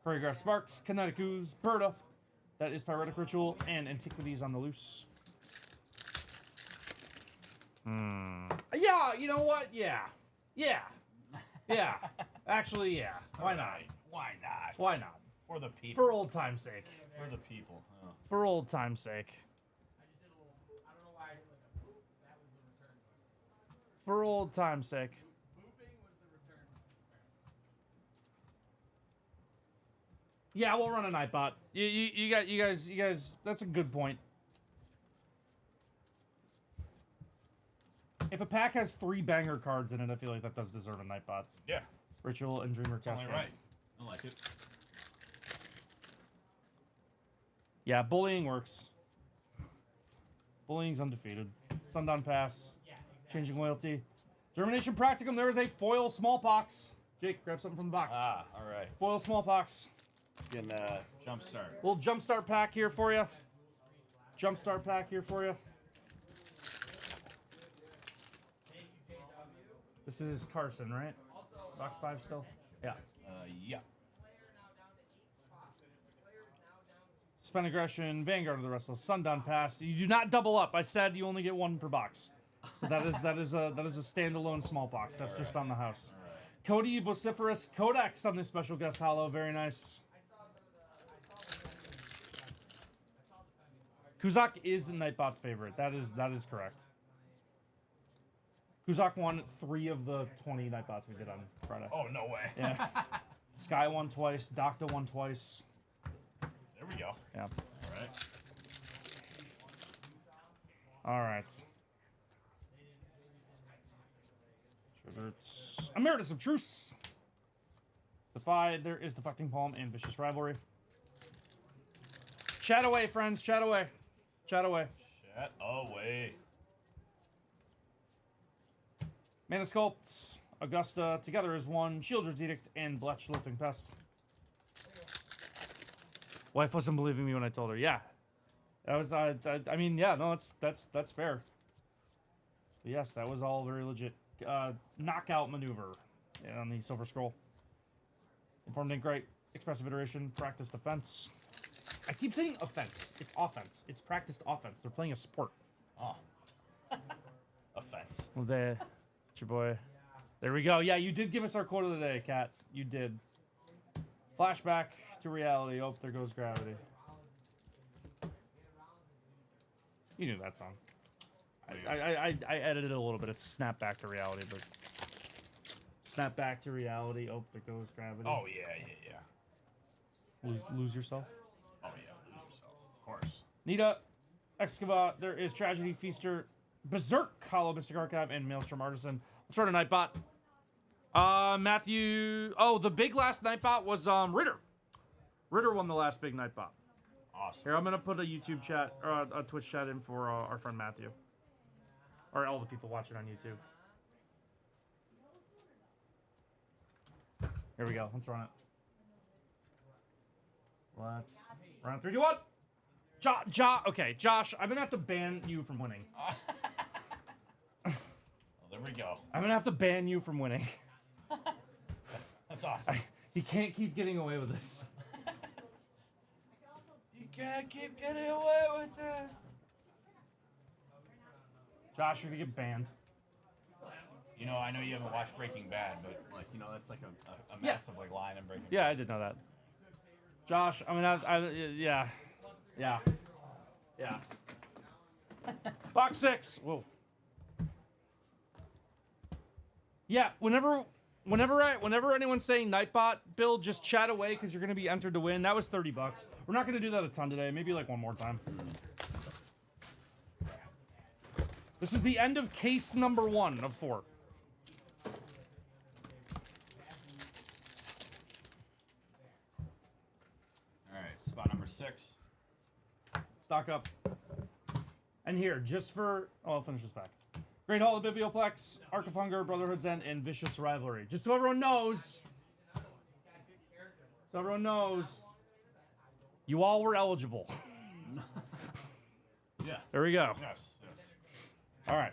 Choreograph Sparks, Kinetic Ooze, Berta. That is Pyretic Ritual and Antiquities on the Loose. Yeah, you know what? Yeah. Yeah. Yeah. Actually, yeah. Why not? Why not? Why not? For the people. For old time's sake. For the people. Oh. For old time's sake. For old time's sake. Yeah, we'll run a Nightbot. You guys. That's a good point. If a pack has 3 banger cards in it, I feel like that does deserve a Nightbot. Yeah. Ritual and Dreamer That's Cascade. only right. I like it. Yeah, bullying works. Bullying's undefeated. Sundown Pass. Changing Loyalty. Germination Practicum. There is a foil Smallpox. Jake, grab something from the box. Ah, all right. Foil Smallpox. Getting jump start. Little Jumpstart pack here for you. Jumpstart pack here for you. This is Carson, right? Box 5 still? Yeah. Yeah. Spend Aggression, Vanguard of the Restless, Sundown Pass. You do not double up. I said you only get 1 per box. So that is a standalone small box. That's just on the house. Cody Vociferous Codex on this special guest hollow. Very nice. Kuzak is Nightbot's favorite. That is correct. Kuzak won 3 of the 20 Nightbots we did on Friday. Oh, no way. Yeah. Sky won twice. Docta won twice. There we go. Yeah. All right. All right. Triggers. Emeritus of Truce. Sapphire. There is Deflecting Palm and Vicious Rivalry. Chat away, friends. Chat away. Chat away. Chat away. Mana Sculpt. Augusta. Together as one. Shieldred's Edict and Bletch Loathing Pest. Wife wasn't believing me when I told her. Yeah. That was, I mean, yeah, no, that's fair. But yes, that was all very legit. Knockout maneuver on the Silver Scroll. Informed Ink Right. Expressive Iteration. Practiced Defense. I keep saying offense. It's offense. It's practiced offense. They're playing a sport. Oh. Offense. Well, there. It's your boy. There we go. Yeah, you did give us our quote of the day, Kat. You did. Flashback to reality. Oh, there goes gravity. You knew that song. I edited it a little bit. It's Snap Back to Reality, but Snap Back to Reality. Oh, there goes gravity. Oh, yeah. Lose yourself. Oh, yeah. Lose yourself. Of course. Nita, Excava. There is Tragedy, Feaster, Berserk, Hollow Mystic Archive, and Maelstrom Artisan. Let's run a Nightbot. Matthew. Oh, the big last Nightbot was Ritter. Ritter won the last big Nightbot. Awesome. Here, I'm gonna put a YouTube chat or a Twitch chat in for our friend Matthew, or all the people watching on YouTube. Here we go. Let's run it. Let's run 3, 2, 1. Okay, Josh, I'm gonna have to ban you from winning. Well, there we go. I'm gonna have to ban you from winning. That's awesome. You can't keep getting away with this. You can't keep getting away with this. Josh, you're gonna get banned. You know, I know you haven't watched Breaking Bad, but like, you know, that's like a massive like line in Breaking Bad. Yeah, I did know that. Josh, I'm gonna have, yeah. Box 6. Whoa. Yeah, whenever anyone's saying Nightbot, Bill, just chat away because you're gonna be entered to win. That was $30. We're not gonna do that a ton today. Maybe like one more time. This is the end of case number 1 of 4. All right, spot number 6. Stock up. And here, just for... Oh, I'll finish this back. Great Hall of Biblioplex, Arc of Hunger, Brotherhood's End, and Vicious Rivalry. Just so everyone knows... You all were eligible. Yeah. There we go. Yes. All right.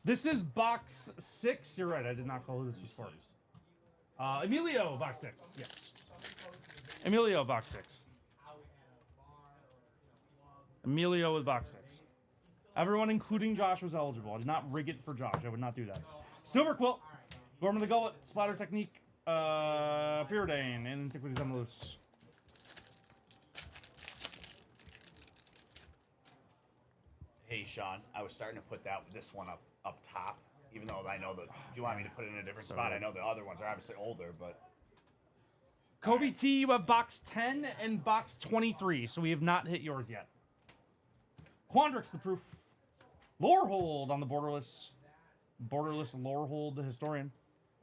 This is box 6. You're right. I did not call who this was for. Emilio, box 6. Yes. Emilio, box 6. Emilio with box 6. Everyone, including Josh, was eligible. I did not rig it for Josh. I would not do that. Silver Quilt. Gorman the Gullet. Splatter Technique. Pyridane. And Antiquities Emulous. Hey, Sean, I was starting to put this one up top, even though I know that. Do you want me to put it in a different spot? I know the other ones are obviously older, but Kobe T, you have box 10 and box 23, so we have not hit yours yet. Quandrix, the proof. Lorehold on the borderless. Borderless Lorehold, the historian.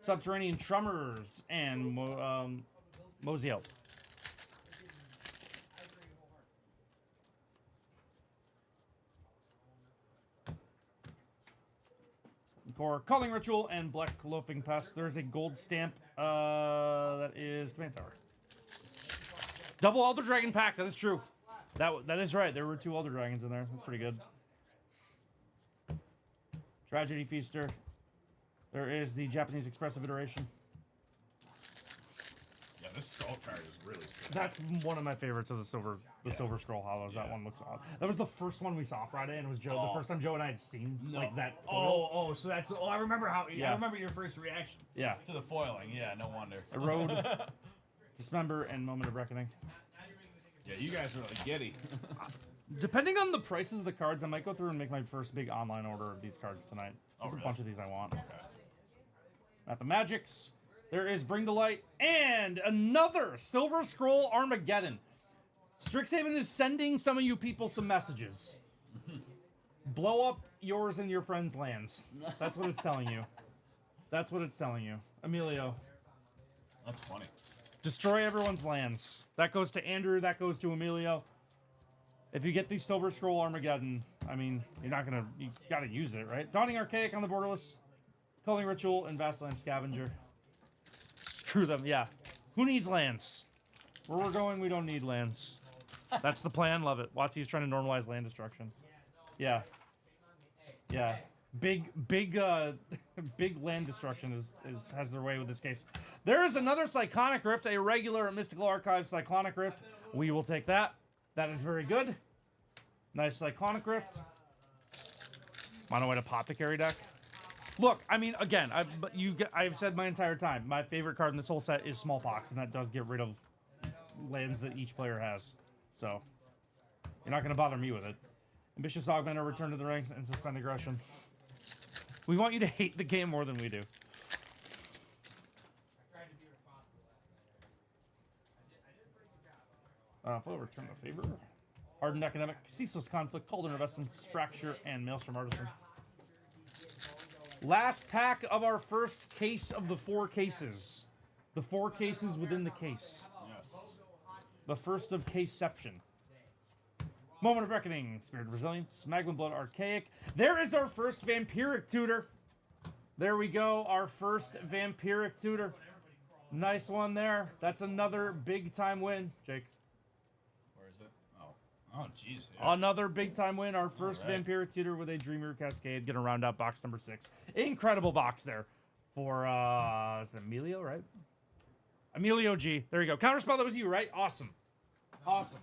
Subterranean Tremors and Mozio. For Calling Ritual and Black Loafing Pest, there's a gold stamp that is Command Tower. Double Elder Dragon pack, that is true. That is right, there were 2 Elder Dragons in there. That's pretty good. Tragedy Feaster. There is the Japanese Expressive Iteration. Yeah, this skull card is really sick. That's one of my favorites of the Silver Scroll Hollows. That one looks odd. That was the first one we saw Friday, and it was Joe. The first time Joe and I had seen like that. Foil. So that's. Oh, I remember how. Yeah. I remember your first reaction. Yeah. To the foiling. Yeah, no wonder. Erode, Dismember, and Moment of Reckoning. Yeah, you guys are really giddy. Depending on the prices of the cards, I might go through and make my first big online order of these cards tonight. There's a bunch of these I want. Okay. Mathemagics. There is Bring to Light and another Silver Scroll Armageddon. Strixhaven is sending some of you people some messages. Blow up yours and your friends' lands. That's what it's telling you. That's what it's telling you. Emilio. That's funny. Destroy everyone's lands. That goes to Andrew. That goes to Emilio. If you get the Silver Scroll Armageddon, I mean, you gotta use it, right? Dawning Archaic on the borderless. Culling Ritual and Vaseline Scavenger. Screw them, yeah. Who needs lands? Where we're going, we don't need lands. That's the plan, love it. WotC's trying to normalize land destruction. Yeah. Yeah. Big land destruction has their way with this case. There is another Cyclonic Rift, a regular Mystical Archive Cyclonic Rift. We will take that. That is very good. Nice Cyclonic Rift. Mono-White Apothecary deck. Look, I mean, again, I've said my entire time, my favorite card in this whole set is Smallpox, and that does get rid of lands that each player has. So, you're not going to bother me with it. Ambitious Augmenter, Return to the Ranks, and Suspend Aggression. We want you to hate the game more than we do. Full Return of Favor. Hardened Academic, Ceaseless Conflict, Cauldron of Essence, Fracture, and Maelstrom Artisan. Last pack of our first case of the 4 cases. The 4 cases within the case. Yes. The first of Caseception. Moment of Reckoning, Spirit of Resilience, Magma Blood Archaic. There is our first Vampiric Tutor. There we go, our first Vampiric Tutor. Nice one there. That's another big time win, Jake. Where is it? Oh, jeez. Yeah. Another big time win. Our first Vampiric Tutor with a Dreamer Cascade. Gonna round out box number 6. Incredible box there for is it Emilio, right? Emilio G. There you go. Counterspell, that was you, right? Awesome. Awesome.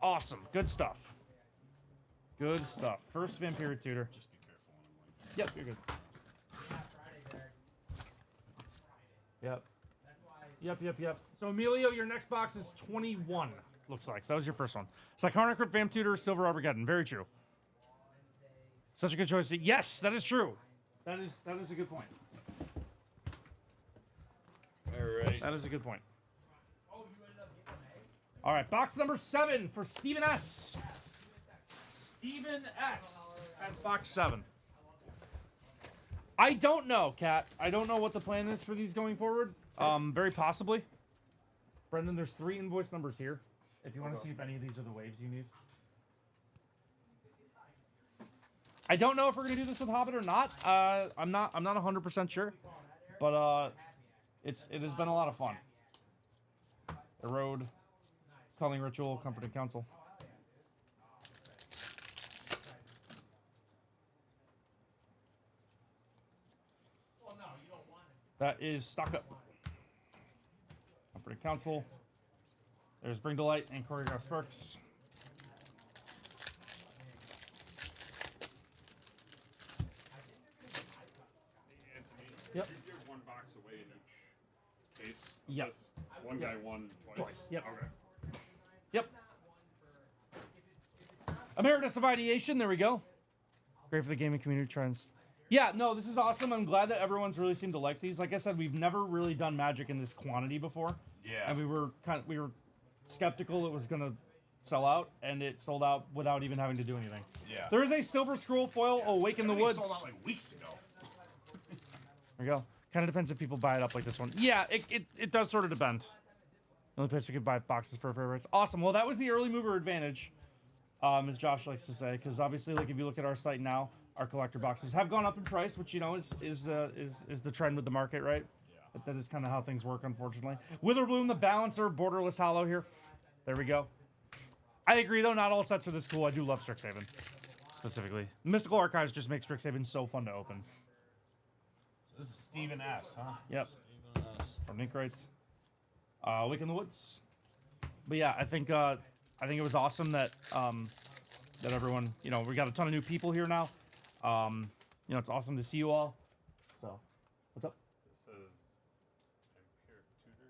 Awesome. Good stuff. Good stuff. First Vampiric Tutor. Just be careful when I'm like. Yep, you're good. Yep. So, Emilio, your next box is 21, looks like. So that was your first one. Cyclonic Rift, Vamp Tutor, Silver Armageddon. Very true. Such a good choice. Yes, that is true. That is a good point. all right. That is a good point. All right, box number 7 for Stephen S. Stephen S. has box 7. I don't know, Kat. I don't know what the plan is for these going forward. Very possibly. Brendan, there's 3 invoice numbers here. If you want to see if any of these are the waves you need. I don't know if we're gonna do this with Hobbit or not. I'm not 100% sure, but it has been a lot of fun. Erode, Culling Ritual, Comforting Council. That is Stock Up. Operating Council. There's Bring to Light and Choreograph Sparks. Yep. You're 1 box away in each case. Yes. One guy won twice. Yep. Okay. Yep. Emeritus of Ideation. There we go. Great for the gaming community trends. Yeah, no, this is awesome. I'm glad that everyone's really seemed to like these. Like I said, we've never really done Magic in this quantity before. Yeah. And we were skeptical it was gonna sell out, and it sold out without even having to do anything. Yeah. There is a Silver Scroll foil, Awake in the I think it Woods. sold out like weeks ago. There we go. Kind of depends if people buy it up like this one. Yeah, it does sort of depend. The only place we could buy boxes for favorites. Awesome. Well, that was the early mover advantage, as Josh likes to say, because obviously, like if you look at our site now, our collector boxes have gone up in price, which you know is the trend with the market, right? Yeah. But that is kind of how things work, unfortunately. Witherbloom, the Balancer, Borderless Hollow here. There we go. I agree, though. Not all sets are this cool. I do love Strixhaven, specifically. Mystical Archives just makes Strixhaven so fun to open. So this is Stephen S, huh? Yep. Stephen S. From Nick Wrights. Wake in the Woods. But yeah, I think it was awesome that that everyone, you know, we got a ton of new people here now. You know, it's awesome to see you all. So, what's up? This says Empiric Tutor.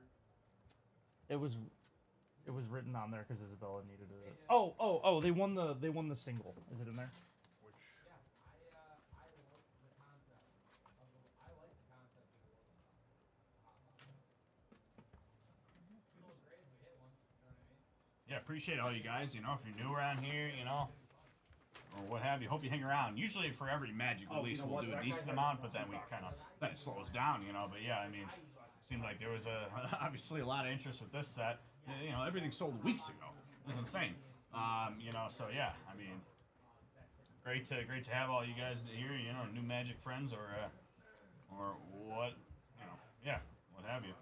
It was written on there because Isabella needed it. Oh, they won the single. Is it in there? Which Yeah, appreciate all you guys. You know, if you're new around here, you know, or what have you, hope you hang around. Usually for every Magic release, we'll do a decent amount, but then we then it slows down, you know. But yeah, I mean, it seemed like there was obviously a lot of interest with this set. You know, everything sold weeks ago. It was insane. You know, so yeah, I mean, great to have all you guys here. You know, new Magic friends or what, you know, yeah, what have you.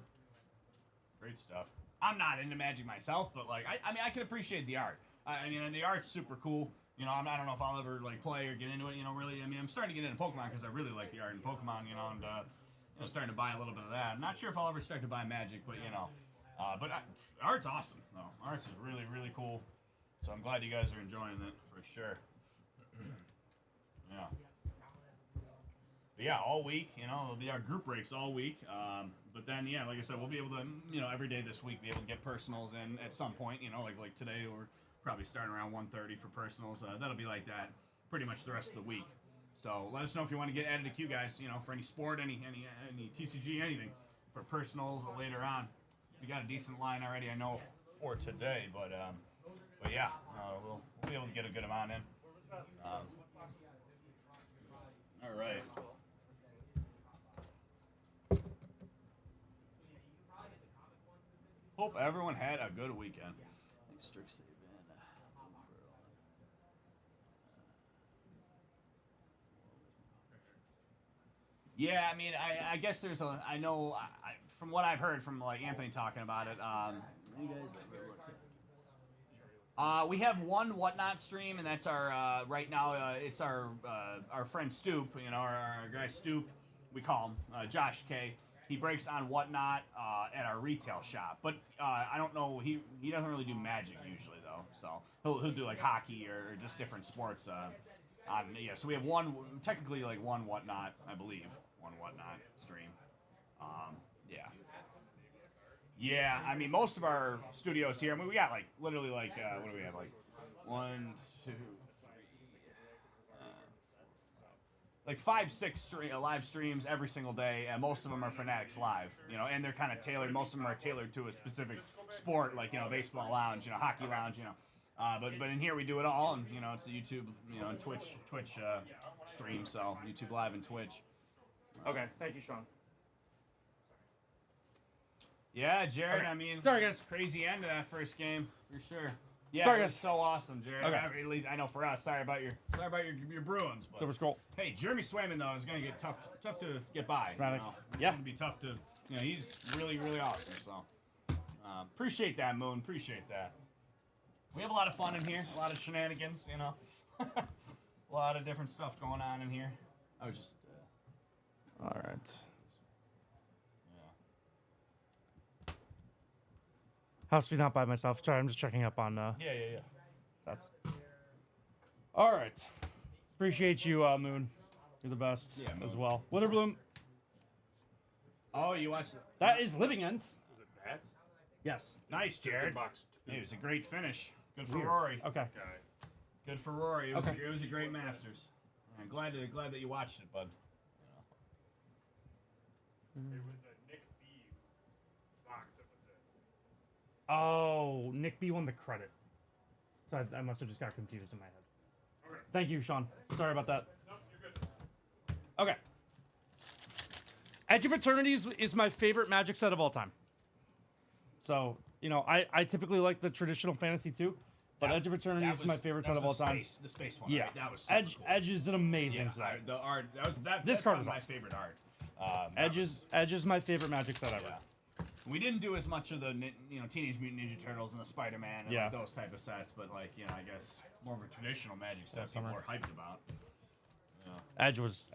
Great stuff. I'm not into Magic myself, but like I mean I can appreciate the art. I mean the art's super cool. You know, I don't know if I'll ever like play or get into it. You know, really. I mean, I'm starting to get into Pokemon because I really like the art in Pokemon. You know, and you know, starting to buy a little bit of that. I'm not sure if I'll ever start to buy Magic, but you know, art's awesome. No, art's really really cool. So I'm glad you guys are enjoying it for sure. Yeah. But yeah, all week, you know, it'll be our group breaks all week. But then, yeah, like I said, we'll be able to, you know, every day this week, be able to get personals in at some point. You know, like today, we're probably starting around 1:30 for personals. That'll be like that pretty much the rest of the week. So let us know if you want to get added to queue, guys. You know, for any sport, any TCG, anything for personals later on. We got a decent line already, I know, for today. But yeah, we'll be able to get a good amount in. All right. Hope everyone had a good weekend. Yeah, I mean, I guess there's I know, from what I've heard from like Anthony talking about it, you guys we have one Whatnot stream, and that's our right now. It's our friend Stoop. You know, our guy Stoop. We call him Josh K. He breaks on Whatnot at our retail shop, but I don't know. He doesn't really do Magic usually though, so he'll do like hockey or just different sports. Yeah, so we have technically like one Whatnot, I believe, one Whatnot stream. Yeah. Yeah, I mean, most of our studios here, I mean, we got, like, literally, like, what do we have, like, 1, 2, 3, like 5, 6 live streams every single day, and most of them are Fanatics Live, you know, and they're kind of tailored, most of them are tailored to a specific sport, like, you know, baseball lounge, you know, hockey lounge, you know, but in here we do it all, and, you know, it's a YouTube, you know, and Twitch stream, so YouTube Live and Twitch. Okay, thank you, Sean. Yeah, Jared, Okay. I mean, Sorry, guys. crazy end to that first game, for sure. Yeah, Sorry, it was guys. so awesome, Jared. Okay. At least I know for us. Sorry about your Bruins. But Silver Scroll. hey, Jeremy Swayman though is gonna get tough to get by. Smatic. You know? It's Yeah. gonna be tough to. You know, he's really really awesome. So appreciate that, Moon. Appreciate that. We have a lot of fun in here. A lot of shenanigans. You know, a lot of different stuff going on in here. I was just. All right. House be not by myself. Sorry, I'm just checking up on Yeah. that's. All right. Appreciate you, Moon. You're the best as Moon. well. Witherbloom. Oh, you watched? That is Living End. Is it that? Yes. Nice, It's in Jared. box two. It was a great finish. Good for Weird. Rory. Okay. Guy. Good for Rory. It was, Okay. it was a great Masters. I'm glad that you watched it, bud. It was a Nick B box that was it. Oh, Nick B won the credit. So I must have just got confused in my head. Okay. Thank you, Sean. Sorry about that. No, you're good. Okay. Edge of Eternity is my favorite Magic set of all time. So, you know, I typically like the traditional fantasy too, but That- Edge of Eternity that is my was- favorite that set was of all the time. The space one. Yeah. Right? That was super Edge cool. Edge is an amazing Yeah, set. the art. This This card is my awesome. favorite art. Edge is my favorite Magic set ever. Yeah. We didn't do as much of the Teenage Mutant Ninja Turtles and the Spider-Man and Yeah. like those type of sets, but like I guess more of a traditional Magic set people summer. are hyped about. Edge is.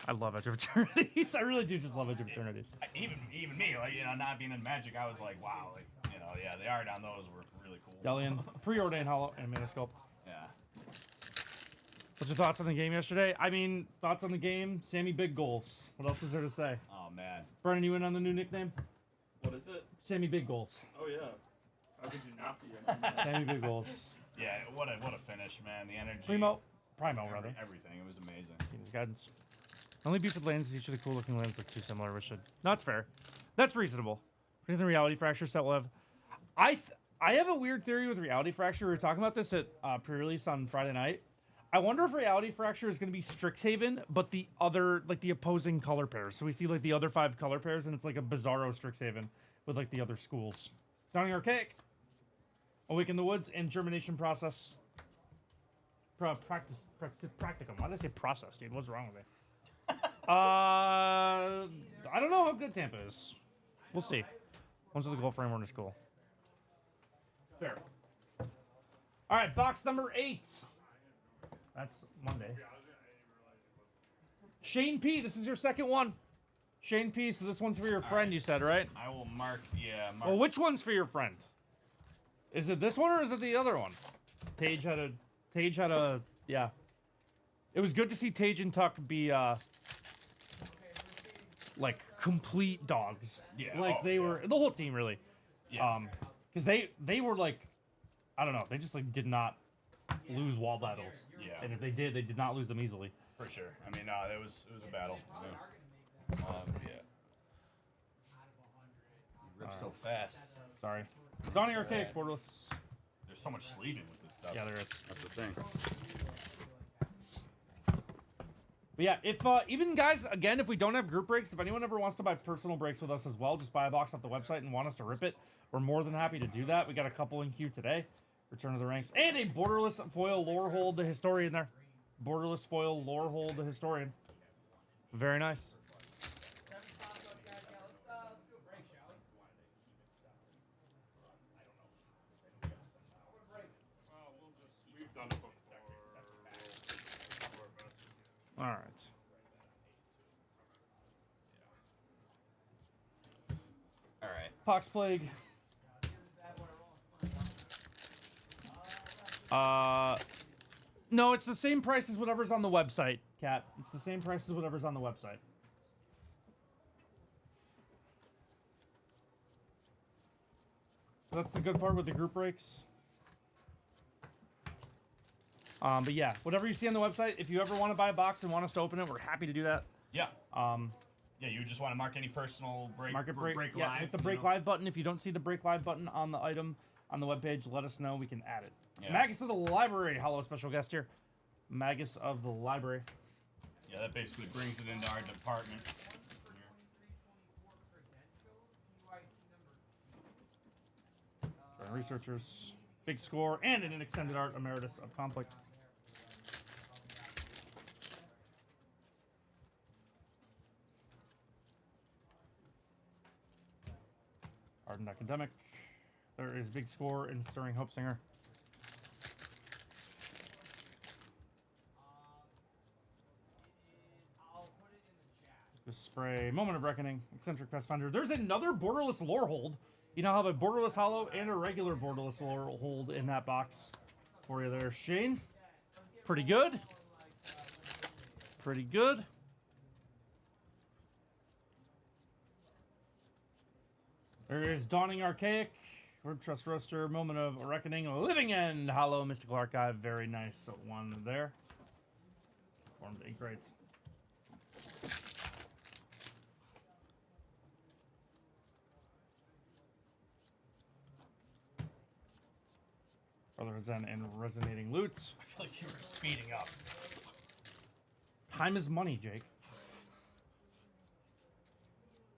I love Edge of Eternities. I really do just love Edge of Eternities. Even me, like not being in Magic, I was like, wow, like yeah, the art on those were really cool. Delian, pre-ordained hollow and Mana Sculpt. Yeah. What's your thoughts on the game yesterday? I mean, thoughts on the game? Sammy Big Goals. What else is there to say? Oh man. Brennan, you in on the new nickname? What is it? Sammy Big Goals. Oh yeah. How could you not be in? Sammy Big Goals. Yeah, what a finish, man. The energy. Primo rather. Everything. It was amazing. Team's guidance. Only beef with lands is each of the cool looking lands look too similar, which should. No, that's fair. That's reasonable. I think the Reality Fracture set will have. I have a weird theory with Reality Fracture. We were talking about this at pre-release on Friday night. I wonder if Reality Fracture is going to be Strixhaven, but the other, like the opposing color pairs. So we see like the other 5 color pairs, and it's like a Bizarro Strixhaven with like the other schools. Dawning Archaic, Awaken the Woods, and Germination Process. Practicum. Why did I say process, dude? What's wrong with me? I don't know how good Tampa is. We'll see. Once with the goal frame, we're in school. Fair. All right, box number 8. That's Monday. Shane P, this is your second one. Shane P, so this one's for your friend, you said, right? I will mark. Yeah. Mark. Well, which one's for your friend? Is it this one or is it the other one? Tage had a, yeah. It was good to see Tage and Tuck be, like, complete dogs. Yeah, Like, oh, they were, the whole team, really. Yeah. Because they were, like, I don't know, they just, like, did not lose wall battles. Yeah. And if they did not lose them easily. For sure. I mean, it was a battle. Yeah. You rip so fast. Sorry. Donnie Archaic, Borderless. There's so much sleeving with this stuff. Yeah, there is. That's the thing. But yeah, if even guys, again, if we don't have group breaks, if anyone ever wants to buy personal breaks with us as well, just buy a box off the website and want us to rip it, we're more than happy to do that. We got a couple in queue today. Return to the ranks. And a Borderless Foil Lorehold the Historian there. Borderless Foil Lorehold the Historian. Very nice. Well, we've done it before. We'll do our best. All right. All right. Pox Plague. No, it's the same price as whatever's on the website, Kat. It's the same price as whatever's on the website. So that's the good part with the group breaks. But yeah, whatever you see on the website, if you ever want to buy a box and want us to open it, we're happy to do that. Yeah. Yeah, you just want to mark any personal break. Market break, live. yeah, hit the break live button. If you don't see the break live button on the item on the webpage, let us know. We can add it. Yeah. Magus of the Library, hello, special guest here. Magus of the Library. Yeah, that basically brings it into our department. Join researchers, big score, and an extended art emeritus of conflict. Ardent Academic. There is big score in Stirring Hope Singer. The spray, Moment of Reckoning, Eccentric Pest Finder. There's another Borderless Lorehold You now have a borderless hollow and a regular borderless hold in that box for you there, Shane. Pretty good. Pretty good. There is Dawning Archaic, Word Trust Roaster, Moment of Reckoning, Living End, Hollow, Mystical Archive. Very nice one there. Formed 8 grades. Brotherhood Zen and Resonating Loots. I feel like you were speeding up. Time is money, Jake.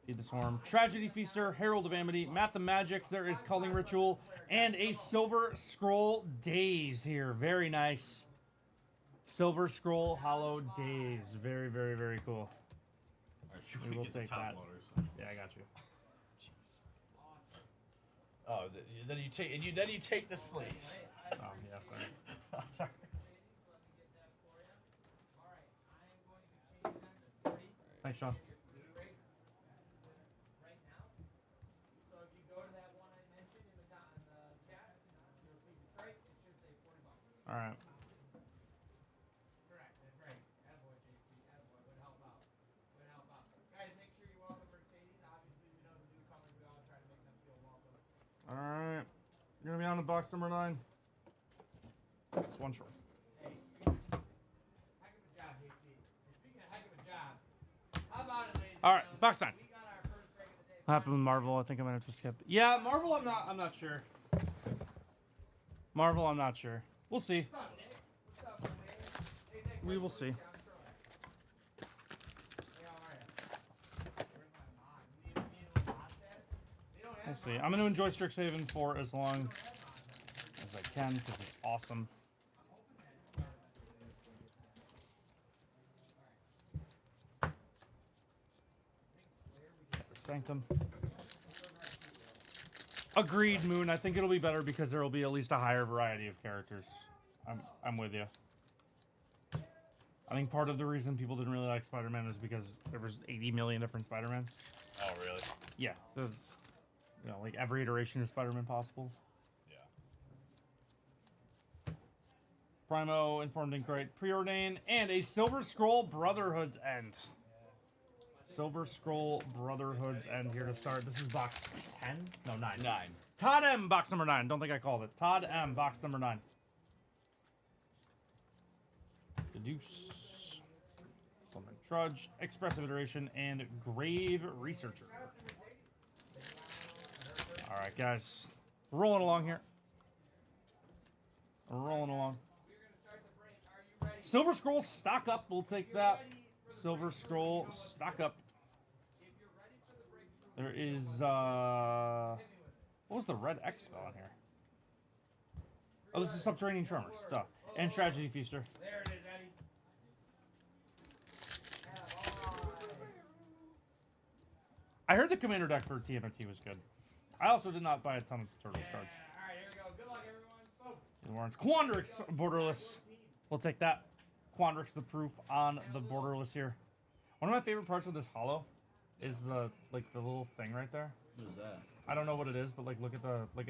Feed the Swarm, Tragedy Feaster, Herald of Amity, Math the Magics, there is Culling Ritual, and a Silver Scroll Days here. Very nice. Silver Scroll Hollow Days. Very, very, very cool. Alright, if you We wanna will get the take top that. loaders. Yeah, I got you. Oh, then you take the sleeves. Oh, yeah, sorry. Sorry. Thanks, Sean. All right. All right. You're gonna be on the box number 9. It's one short. All right, box 9. What happened with Marvel? I think I'm gonna have to skip. Yeah, Marvel. I'm not sure. Marvel. I'm not sure. We'll see. We will see. We'll see. I'm gonna enjoy Strixhaven for as long as I can because it's awesome. Sanctum. Agreed, Moon. I think it'll be better because there will be at least a higher variety of characters. I'm with you. I think part of the reason people didn't really like Spider-Man is because there was 80 million different Spider-Mans. Oh, really? Yeah, there's, you know, like every iteration of Spider-Man possible. Yeah. Primo, Informed Incorrect, Preordain, and a Silver Scroll Brotherhood's End. Silver Scroll Brotherhood's End here to start. This is box 10? No, 9. 9. Todd M, box number 9. Don't think I called it. Todd M, box number 9. The Deuce. Something Trudge, Expressive Iteration, and Grave Researcher. Alright, guys. Rolling along here. Rolling along. Silver Scroll, stock up. We'll take that. Silver Scroll, stock up. There is, what was the red X spell on here? Oh, this is Subterranean Tremors. Duh. And Tragedy Feaster. There it is, Eddie. I heard the Commander deck for TMNT was good. I also did not buy a ton of Turtles cards. All right, here we go. Good luck, everyone. Boom. Lawrence Quandrix, Borderless. We'll take that. Quandrix, the proof on the Borderless here. One of my favorite parts of this holo is the little thing right there. What is that? I don't know what it is, but like look at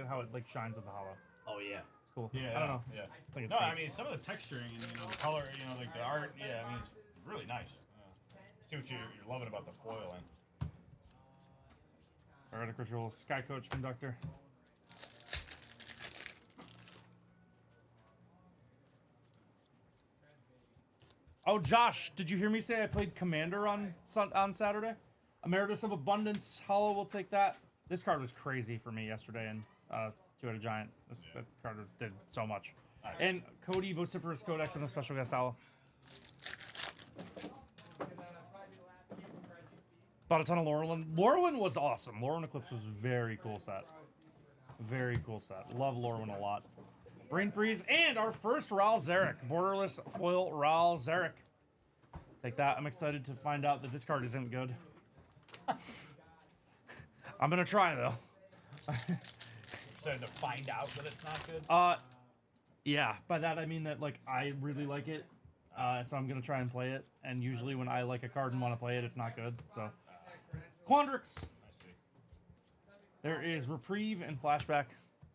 how it like shines with the holo. Oh, yeah. It's cool. Yeah, I don't know. Yeah. I think it's No, neat. I mean some of the texturing and the color, like the art. Yeah, I mean it's really nice. See what you're loving about the foiling. Heretic Ritual, Sky Coach Conductor. Oh, Josh, did you hear me say I played Commander on Saturday? Emeritus of Abundance, Hollow, we'll take that. This card was crazy for me yesterday in Two-Headed Giant. That card did so much. Nice. And Cody, Vociferous Codex, and the special guest Hollow. Bought a ton of Lorwyn. Lorwyn was awesome. Lorwyn Eclipse was a very cool set. Very cool set. Love Lorwyn a lot. Brain Freeze, and our first Ral Zarek. Borderless foil Ral Zarek. Take that. I'm excited to find out that this card isn't good. I'm gonna try though. Excited to find out that it's not good? Yeah. By that I mean that like I really like it. So I'm gonna try and play it. And usually when I like a card and want to play it, it's not good. So Quandrix. I see. There is Reprieve and Flashback.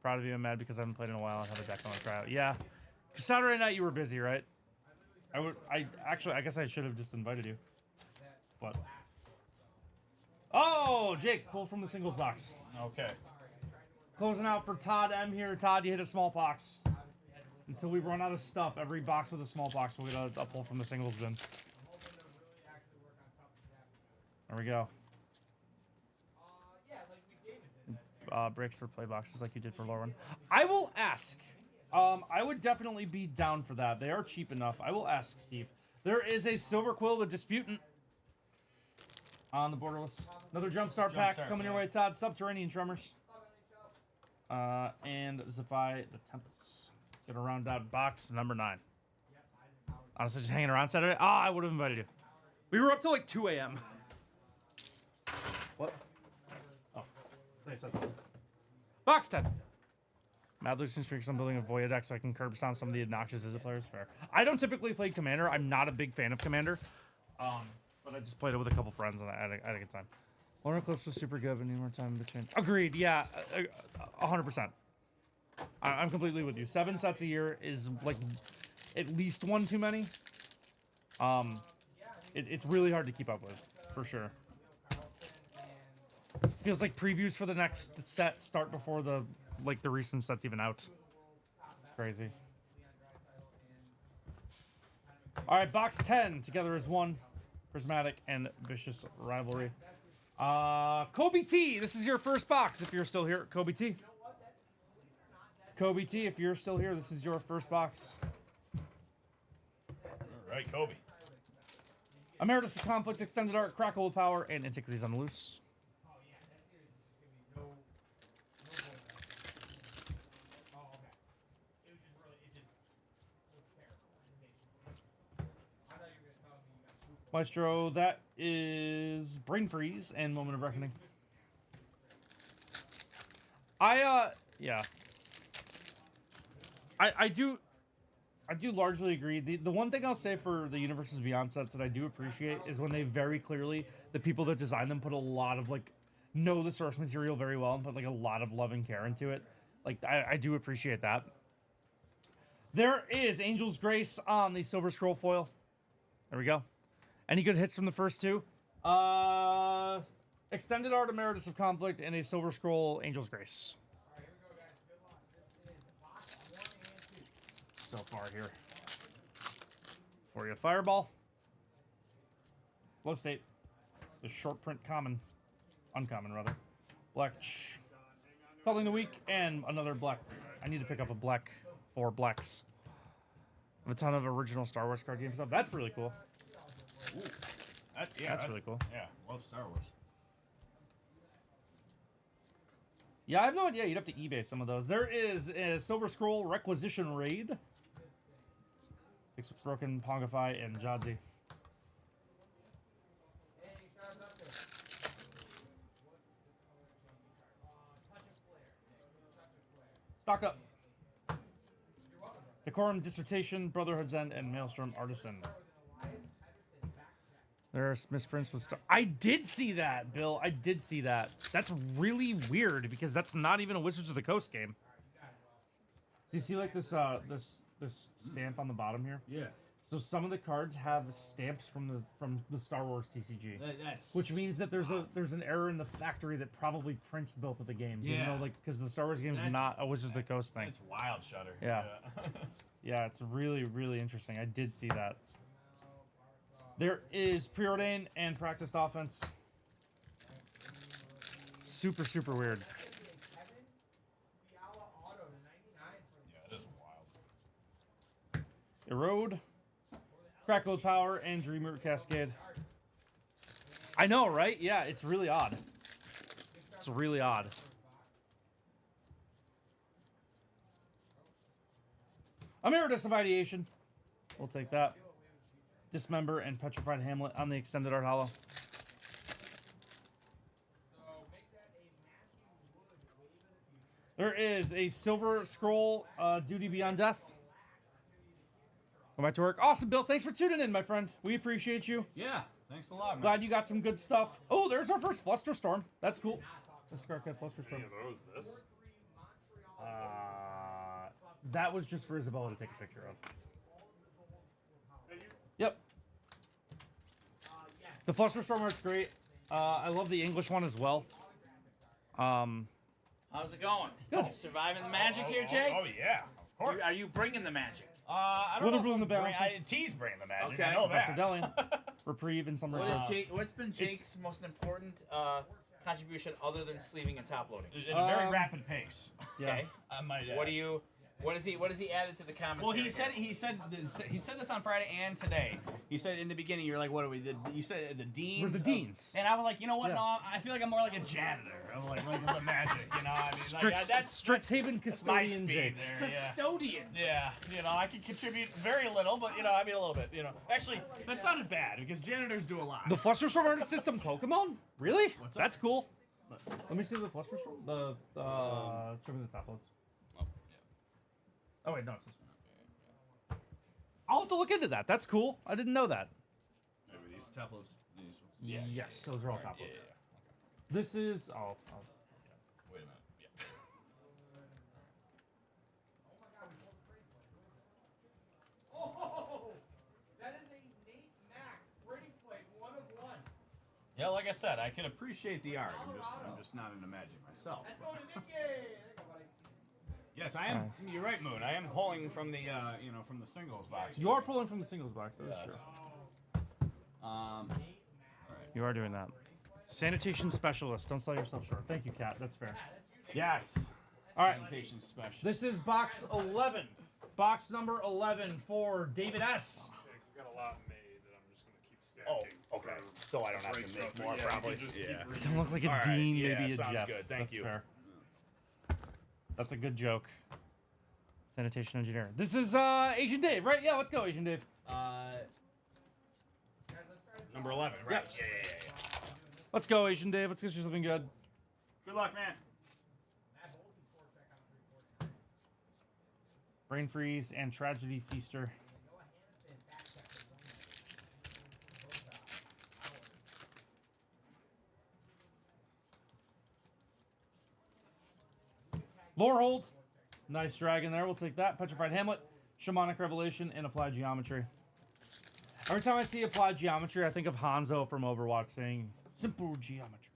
Proud of you. I'm mad because I haven't played in a while. I have a deck I want to try out. Yeah. 'Cause Saturday night you were busy, right? I guess I should have just invited you. But. Oh, Jake, pull from the singles box. Okay. Closing out for Todd M here. Todd, you hit a small box. Until we run out of stuff, every box with a small box, we'll get a pull from the singles bin. There we go. Breaks for play boxes like you did for Lauren. I will ask. I would definitely be down for that. They are cheap enough. I will ask, Steve. There is a Silver Quill, the Disputant, on the borderless. Another Jumpstart pack coming your way, Todd. Subterranean Tremors. And Zephi the Tempest. Gonna round out box number 9. Honestly, just hanging around Saturday. Ah, I would have invited you. We were up till like 2 a.m. What? Oh, they said something. Box 10. Mad Lucian streaks on building a Voya deck so I can curb stomp some of the obnoxious Izzet players. Fair. I don't typically play Commander. I'm not a big fan of Commander. But I just played it with a couple friends and I had a good time. Lunar Eclipse was super good, but need more time to change. Agreed. Yeah, 100%. I'm completely with you. 7 sets a year is like at least one too many. It's really hard to keep up with, for sure. It feels like previews for the next set start before the recent set's even out. It's crazy. All right, box 10 together as one. Prismatic and Vicious Rivalry. Kobe T, this is your first box if you're still here. Kobe T. Kobe T, if you're still here, this is your first box. All right, Kobe. Emeritus of Conflict, Extended Art, Crackle with Power, and Antiquities on the Loose. Maestro, that is Brain Freeze and Moment of Reckoning. Yeah. I do largely agree. The one thing I'll say for the Universes Beyond sets that I do appreciate is when they very clearly, the people that design them put a lot of know the source material very well and put a lot of love and care into it. I do appreciate that. There is Angel's Grace on the Silver Scroll foil. There we go. Any good hits from the first two? Extended Art, Emeritus of Conflict, and a Silver Scroll, Angel's Grace. So far here. For you, Fireball. Flow State. The short print common. Uncommon, rather. Black. Calling the Weak, and another black. I need to pick up a black for blacks. I have a ton of original Star Wars card game stuff. That's really cool. Ooh. That's really cool. Yeah, love Star Wars. Yeah, I have no idea. You'd have to eBay some of those. There is a Silver Scroll Requisition Raid. Mixed with Broken, Pongify, and Jadzi. Stock up. Decorum Dissertation, Brotherhood's End, and Maelstrom Artisan. There's Misprints with stuff. I did see that, Bill. I did see that. That's really weird because that's not even a Wizards of the Coast game. Do you see this this stamp on the bottom here? Yeah. So some of the cards have stamps from the Star Wars TCG. That's Which means that there's an error in the factory that probably prints both of the games. Yeah. Even though because the Star Wars game is not a Wizards of the Coast thing. It's wild, Shutter. Yeah. Yeah, it's really, really interesting. I did see that. There is Preordain and Practiced Offense. Super, super weird. Yeah, it is wild. Erode, Crackle with Power, and Dreamroot Cascade. I know, right? Yeah, it's really odd. It's really odd. Emeritus of Ideation. We'll take that. Dismember and Petrified Hamlet on the Extended Art Hollow. There is a Silver Scroll Duty Beyond Death. Go back to work. Awesome, Bill. Thanks for tuning in, my friend. We appreciate you. yeah. Thanks a lot, man. Glad you got some good stuff. Oh, there's our first Flusterstorm. That's cool. The Scarcat Fluster Any Storm. of those this? That was just for Isabella to take a picture of. Thank you. Yep. The Fluster Storm art's great. I love the English one as well. How's it going? Good. You surviving the magic here, Jake? Oh yeah, of course. Are you bringing the magic? I don't Little know. Blue in the balance. T's bringing the magic. Okay. I know Professor that. Delian. Reprieve and Summer. What's been Jake's most important contribution other than sleeving and top loading? At a very rapid pace. Yeah. Okay. I might add. What has he added to the commentary? Well, he here? said this on Friday and today. He said in the beginning, you're like, what are we? You said the deans. We're the deans. And I was like, you know what? Yeah. No, I feel like I'm more like a janitor. I'm like the magic, you know. I mean, that's Strixhaven my Custodian speed Jake. there. Yeah. Custodian. Yeah, you know, I can contribute very little, but you know, I mean a little bit. You know, actually, that sounded bad because janitors do a lot. The Fluster Storm artist did some Pokemon? Really? That's cool. Let me see the Fluster Storm. Show me the top loads. Oh wait, no, it's this one. I'll have to look into that. That's cool. I didn't know that. Maybe these top loads. These ones. Yes, those are all top loads. Yeah. This is Wait a minute. Yeah. Oh, that is a Nate Mack pretty plate, 1 of 1. Yeah, like I said, I can appreciate the art. I'm just not into magic myself. That's going to Nicky. There you go, buddy. Yes, I am. You're right, Moon. I am pulling from the from the singles box. You are pulling from the singles box. That is Yes. true. You You are doing that. Sanitation specialist. Don't sell yourself short. Thank you, Kat. That's fair. Yes. All right. Sanitation special. This is box 11. Box number 11 for David S. Jake, we got a lot made that I'm just gonna keep Oh, stacking. okay. So I don't have to make more, Yeah, probably. you can just keep Yeah. reading. Don't look like a All right, Dean, yeah, maybe a sounds Jeff. good. Thank That's you. fair. That's a good joke. Sanitation engineer. This is Asian Dave, right? Yeah, let's go, Asian Dave. Number 11, right? Yep. Yeah. Let's go, Asian Dave. Let's get you something good. Good luck, man. Brain Freeze and Tragedy Feaster. Lorehold. Nice dragon there. We'll take that. Petrified Hamlet. Shamanic Revelation and Applied Geometry. Every time I see Applied Geometry, I think of Hanzo from Overwatch saying, simple geometry.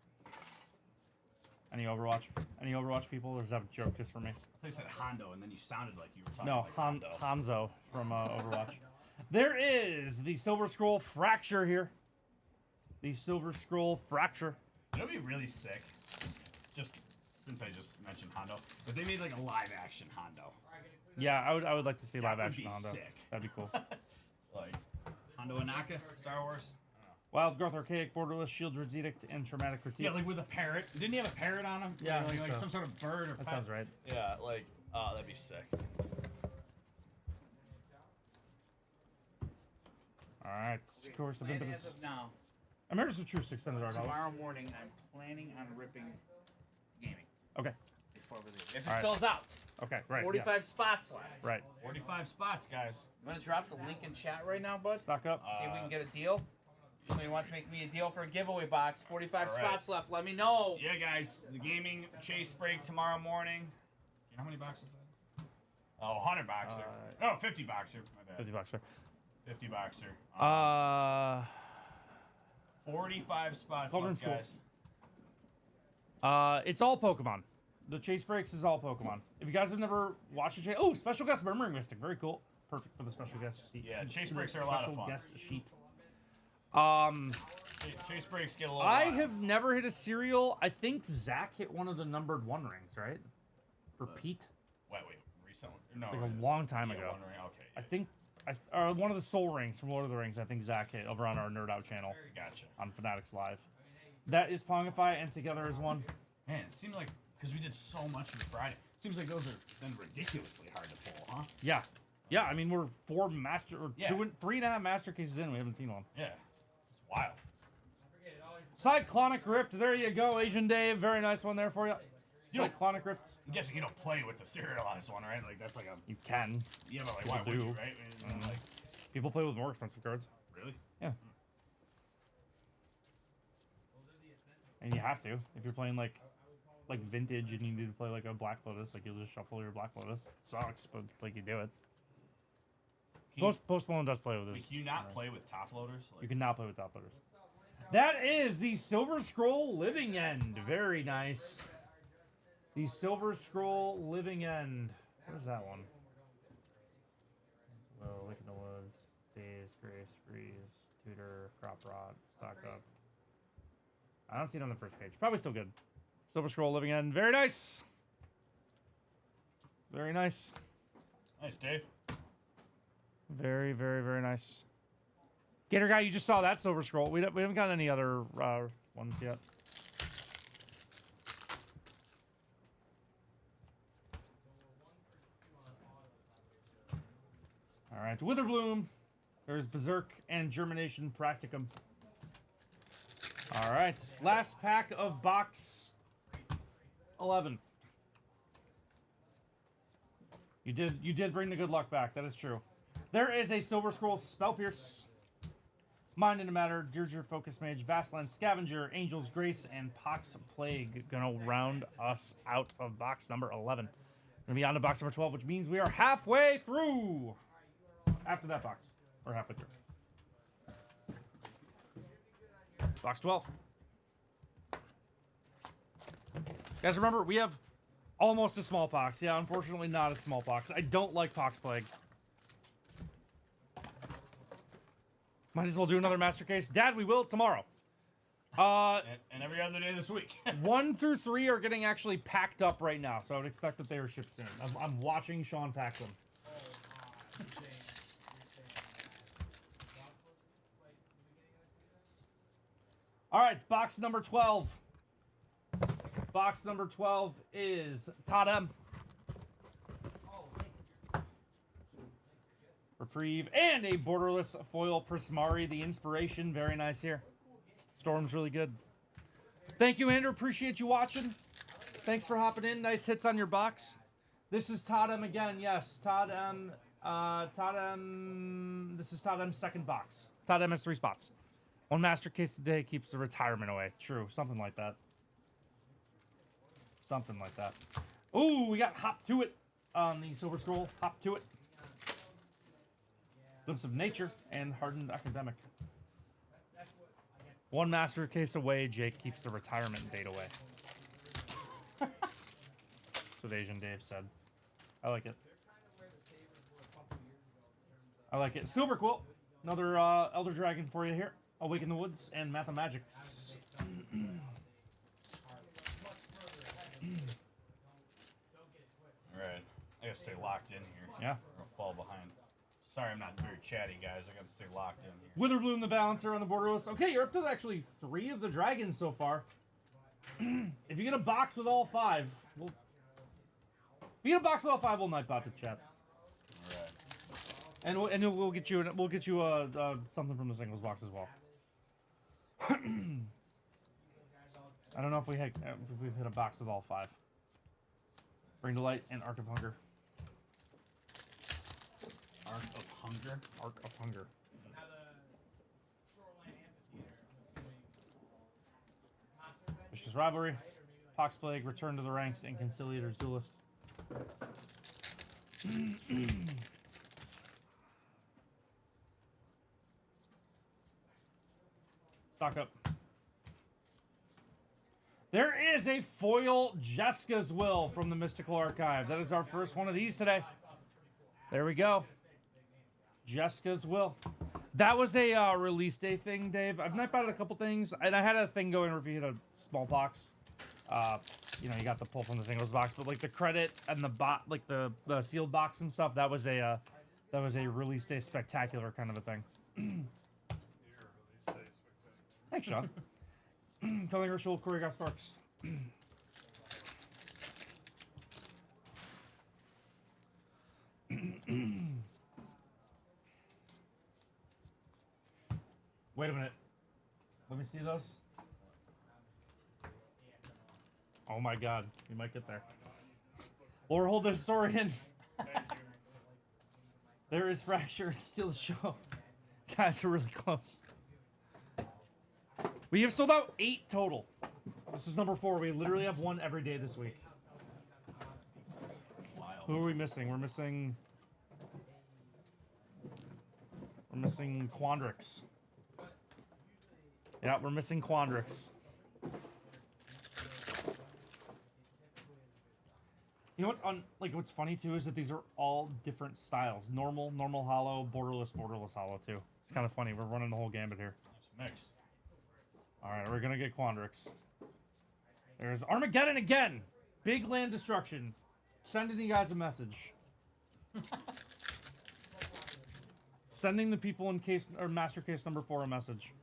Any Overwatch people, or is that a joke just for me? I thought you said Hondo, and then you sounded like you were talking No, like Hondo. Hanzo from Overwatch. There is the Silver Scroll Fracture here. The Silver Scroll Fracture. You know, it'd be really sick. Just since I just mentioned Hondo, but they made like a live action Hondo. Yeah, I would like to see live would action be Hondo. sick. That'd be cool. Like Hondo Anaka, Star Wars. Wild Growth Archaic, Borderless, Shieldred's Edict, and Traumatic Critique. Yeah, like with a parrot. Didn't he have a parrot on him? Yeah, I like, think like so. some sort of bird or That pet. sounds right. Yeah, like that'd be sick. All right, Course of And as Impetus. of now, Emeritus of Truth, extended art. tomorrow morning, I'm planning on ripping gaming Okay, before we leave. If it All right. sells out, okay, right. 45 spots left. Yeah, right. 45 spots, guys. You want to drop the link in chat right now, bud? Stock up. See if we can get a deal. Somebody wants to make me a deal for a giveaway box. 45 All right. spots left. Let me know. Yeah, guys, the gaming chase break tomorrow morning. You know how many boxes that is? Oh, 100 boxer. Oh, 50 boxer. My bad. 50 bucks, sir. 50 boxer. 45 spots Cauldron left, School. guys. It's all Pokemon. The Chase Breaks is all Pokemon. If you guys have never watched a Chase... Oh, special guest Murmuring Mystic. Very cool. Perfect for the special guest sheet. Yeah, Chase Breaks are a lot of Special fun. guest sheet. Chase breaks get a little I wild. have never hit a serial. I think Zach hit one of the numbered one rings, right? For Pete, Wait, recently? No. like a long time yeah, ago. one ring, okay. I think, one of the Soul Rings from Lord of the Rings. I think Zach hit over on our Nerd Out channel Gotcha. on Fanatics Live. That is Pongify and Together as one. Man, it seemed like because we did so much on Friday, it seems like those are then ridiculously hard to pull, huh? Yeah, yeah. I mean, we're Yeah. 3.5 master cases in. We haven't seen one. Yeah, it's wild. Cyclonic Rift. There you go, Asian Dave. Very nice one there for you. You know- Cyclonic Rift. I'm guessing you don't play with the serialized one, right? Like that's like a You can. yeah, but like People why would you, do. right? I mean, like People play with more expensive cards. really? Yeah. And you have to if you're playing like like vintage and you need to play like a Black Lotus, like you'll just shuffle your Black Lotus. It sucks, but like you do it. Post Malone does play with this. Can you not play with top loaders? You can now play with top loaders. That is the Silver Scroll Living End. Very nice. The Silver Scroll Living End. What is that one? Well, Lick in the Woods, Daze, Grace, Freeze, Tutor, Crop Rot, Stock Up. I don't see it on the first page. Probably still good. Silver Scroll Living End. Very nice. Very nice. Nice, Dave. Very, very, very nice. Gator Guy, you just saw that Silver Scroll. We haven't got any other ones yet. All right, Witherbloom. There's Berserk and Germination Practicum. All right, last pack of box 11. You did bring the good luck back. That is true. There is a Silver Scroll Spell Pierce, Mind in a Matter, Deirdre Focus Mage, Vastland Scavenger, Angel's Grace, and Pox Plague. Gonna round us out of box number 11. Gonna be on to box number 12, which means we are halfway through. After that box, we're halfway through. Box 12. Guys, remember, we have almost a smallpox. Yeah, unfortunately not a smallpox. I don't like Pox Plague. Might as well do another master case. Dad, we will tomorrow. And every other day this week. 1 through 3 are getting actually packed up right now, so I would expect that they are shipped soon. I'm watching Sean pack them. All right, box number 12. Box number 12 is Totem. Reprieve, and a borderless foil Prismari, the inspiration. Very nice here. Storm's really good. Thank you, Andrew. Appreciate you watching. Thanks for hopping in. Nice hits on your box. This is Totem again. Yes, Totem. This is Totem's second box. Totem has 3 spots. 1 master case a day keeps the retirement away. True. Something like that. Something like that. Ooh, we got Hop to It on the Silver Scroll. Hop to It. Glimpse of Nature and Hardened Academic. 1 master case away, Jake keeps the retirement date away. That's what Asian Dave said. I like it. I like it. Silver Quilt. Another Elder Dragon for you here. Awaken the Woods and Mathemagics. Alright. I gotta stay locked in here. Yeah. Or I'll fall behind. Sorry I'm not very chatty, guys. I gotta stay locked in here. Witherbloom the Balancer on the borderless. Okay, you're up to actually 3 of the dragons so far. If you get a box with all 5, we'll... If you get a box with all 5, we'll nightbot the chat. Alright. And we'll get you something from the singles box as well. I don't know if we've hit a box with all 5. Bring to Light and Arc of Hunger. Arc of Hunger? Arc of Hunger. Vicious Rivalry, Pox Plague, Return to the Ranks, and Conciliator's Duelist. Stock up. There is a foil Jeska's Will from the Mystical Archive. That is our first one of these today. There we go. Jeska's Will. That was a release day thing, Dave. I've nightbotted a couple things, and I had a thing going where if you hit a small box, you know, you got the pull from the singles box, but like the credit and the like the sealed box and stuff, that was a release day spectacular kind of a thing. Thanks, Sean. Coming Ritual, Choreograph Sparks. Wait a minute. Let me see those. Oh my god, you might get there. Lore Hold the Historian. There is Fracture. Steal the Show. Guys, we're really close. We have sold out 8 total. This is number 4. We literally have one every day this week. Wild. Who are we missing? We're missing Quandrix. Yeah, we're missing Quandrix. You know what's funny too is that these are all different styles. Normal hollow, borderless hollow too. It's kind of funny. We're running the whole gambit here. Nice mix. All right, we're gonna get Quandrix. There's Armageddon again. Big land destruction. Sending you guys a message. Sending the people in case or master case number 4 a message.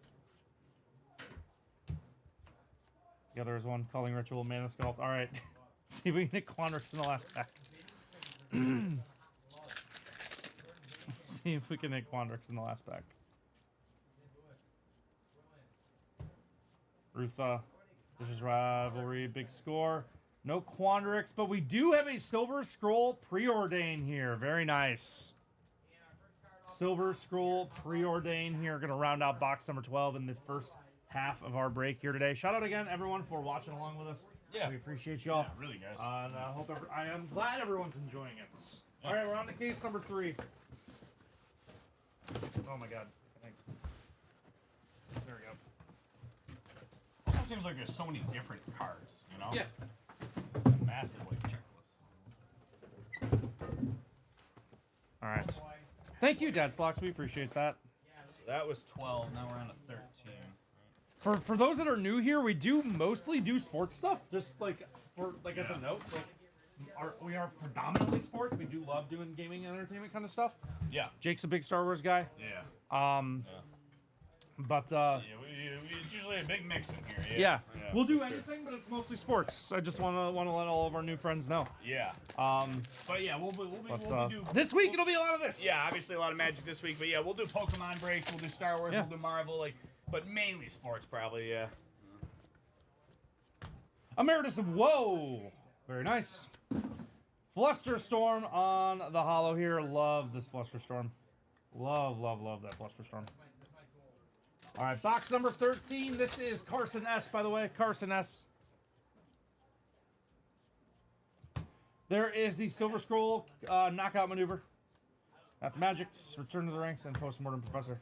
Yeah, there's one. Calling Ritual, Mana Sculpt. All right. See if we can hit Quandrix in the last pack. See if we can hit Quandrix in the last pack. Rutha. Vicious Rivalry. Big score. No Quandrix, but we do have a Silver Scroll Preordain here. Very nice. Silver Scroll Preordain here. Going to round out box number 12 in the first half of our break here today. Shout out again, everyone, for watching along with us. Yeah. We appreciate y'all. Yeah, really, guys. And I am glad everyone's enjoying it. All right, we're on to case number 3. Oh my God. Thanks. There we go. Also seems like there's so many different cards, you know? Yeah. Massive like checklist. All right. Thank you, Dad's Blocks. We appreciate that. So that was 12. Now we're on to 13. For those that are new here, we do mostly do sports stuff. Just like as a note, we are predominantly sports. We do love doing gaming and entertainment kind of stuff. Yeah. Jake's a big Star Wars guy. Yeah. But Yeah, it's usually a big mix in here. yeah, Yeah, we'll do for sure. anything, but it's mostly sports. I just want to let all of our new friends know. Yeah. But yeah, we'll do. This week it'll be a lot of this. Yeah, obviously a lot of Magic this week, but yeah, we'll do Pokemon breaks, we'll do Star Wars, Yeah. we'll do Marvel, but mainly sports probably. Yeah. Emeritus. Whoa, very nice. Flusterstorm on the hollow here. Love this Flusterstorm. Love that Flusterstorm. All right, box number 13. This is Carson S, by the way. Carson S. There is the Silver Scroll knockout maneuver. Mathematics, Return to the Ranks, and Postmortem Professor.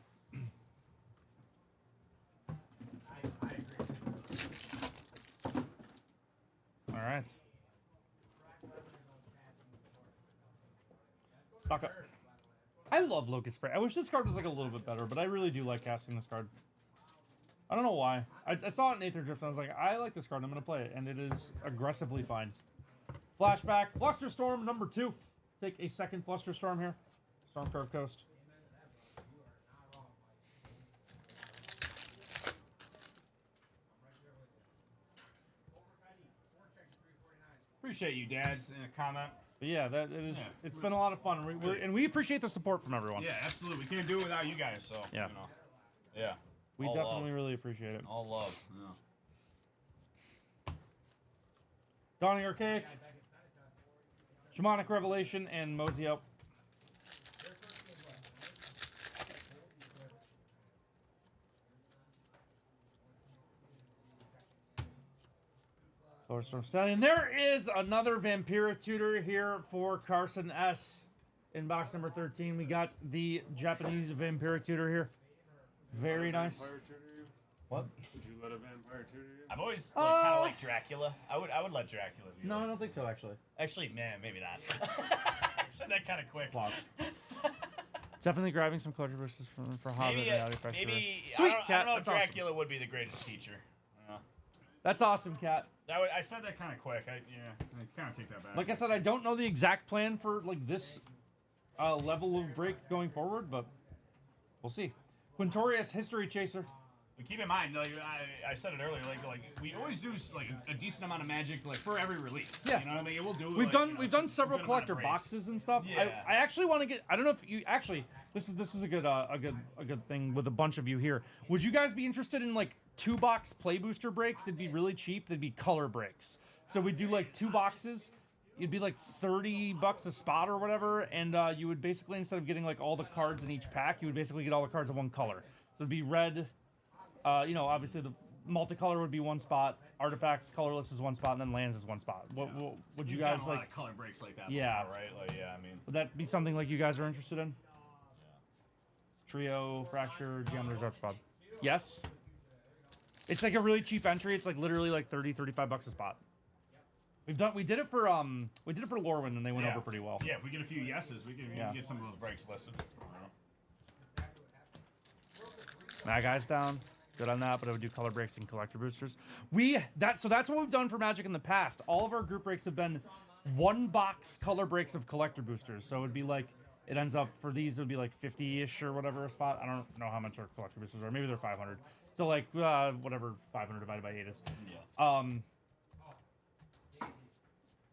All right. Stock up. I love Locust Spray. I wish this card was like a little bit better, but I really do like casting this card. I don't know why. I saw it in Aether Drift and I was like, I like this card. I'm going to play it. And it is aggressively fine. Flashback. Flusterstorm number 2. Take a second Flusterstorm here. Storm Curve Coast. Appreciate you, dads, in a comment. But yeah, that it is. Yeah. It's been a lot of fun, and we appreciate the support from everyone. Yeah, absolutely. We can't do it without you guys, so Yeah. you know. Yeah. We All definitely love. really appreciate it. All love. Yeah. Dawning Archaic, Shamanic Revelation, and Mosey Up. Storm Stallion. There is another Vampira tutor here for Carson S. In box number 13, we got the Japanese Vampira tutor here. Very nice. Vampire tutor you? What? Would you let a vampire tutor you? I've always kind of liked Dracula. I would let Dracula do No, that. I don't think so, actually. Actually, man, maybe not. I said that kind of quick. Applause. Definitely grabbing some closure versus for Hobbit Maybe, Reality Festival. maybe Sweet, I don't Cat. know if That's awesome. Dracula would be the greatest teacher. That's awesome, Cat. I said that kind of quick. I kind of take that back. Like I said, I don't know the exact plan for like this level of break going forward, but we'll see. Quintorius History Chaser. But keep in mind, like I said it earlier, like we always do like a decent amount of Magic, like for every release. Yeah. You know what I mean? We'll do. We've done several collector boxes and stuff. Yeah. I actually want to get. I don't know if you actually. This is a good thing with a bunch of you here. Would you guys be interested in like 2-box play booster breaks? It'd be really cheap. They'd be color breaks. So we'd do like 2 boxes. It'd be like $30 a spot or whatever, and you would basically, instead of getting like all the cards in each pack, you would basically get all the cards in one color. So it'd be red. Obviously the multicolor would be 1 spot, artifacts, colorless is one spot, and then lands is one spot. What would you We've done guys a lot like? of color breaks like that. Yeah. Before, right? Like, yeah, I mean, Would that be something like you guys are interested in? Trio, Fracture, Geometer's Arthropod. Yes. It's like a really cheap entry. It's like literally like 30, 35 bucks a spot. We did it for Lorwyn and they went Yeah. over pretty well. Yeah, if we get a few yeses, we can Yeah. get some of those breaks listed. You know? That guy's down. Good on that, but I would do color breaks and collector boosters. That's what we've done for Magic in the past. All of our group breaks have been one box color breaks of collector boosters. So it would be like it ends up for these it would be like 50-ish or whatever a spot. I don't know how much our collector boosters are. Maybe they're 500. So like whatever 500 divided by 8 is. yeah.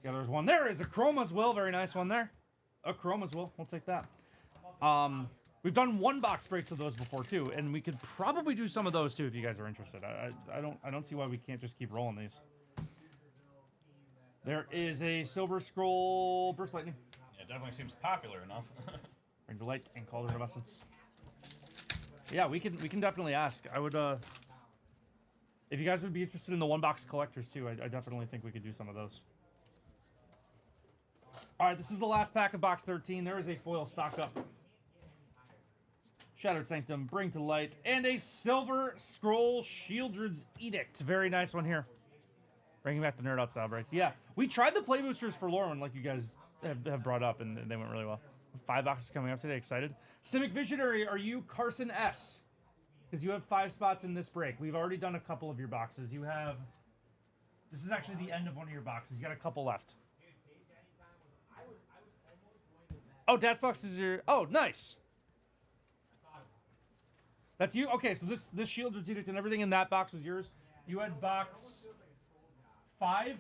Yeah, there's one. There is a Chroma's Will. Very nice one there. A Chroma's Will. We'll take that. We've done one box breaks of those before too, and we could probably do some of those too if you guys are interested. I don't see why we can't just keep rolling these. There is a Silver Scroll Burst Lightning, Yeah, it definitely seems popular enough. Ring of Light, and Cauldron of Essence. Yeah, we can definitely ask. I would if you guys would be interested in the one box collectors too, I definitely think we could do some of those. All right, this is the last pack of box 13. There is a foil stock up. Shattered Sanctum, Bring to Light, and a Silver Scroll Shieldred's Edict. Very nice one here. Bringing back the Nerd Out style breaks. Yeah, we tried the play boosters for Lorwyn, like you guys have brought up, and they went really well. 5 boxes coming up today. Excited. Civic Visionary, are you Carson S? Because you have 5 spots in this break. We've already done a couple of your boxes. You have... This is actually the end of one of your boxes. You got a couple left. Oh, Datsbox is your... Oh, nice. That's you? Okay, so this Shieldred's Edict and everything in that box was yours. You had box 5.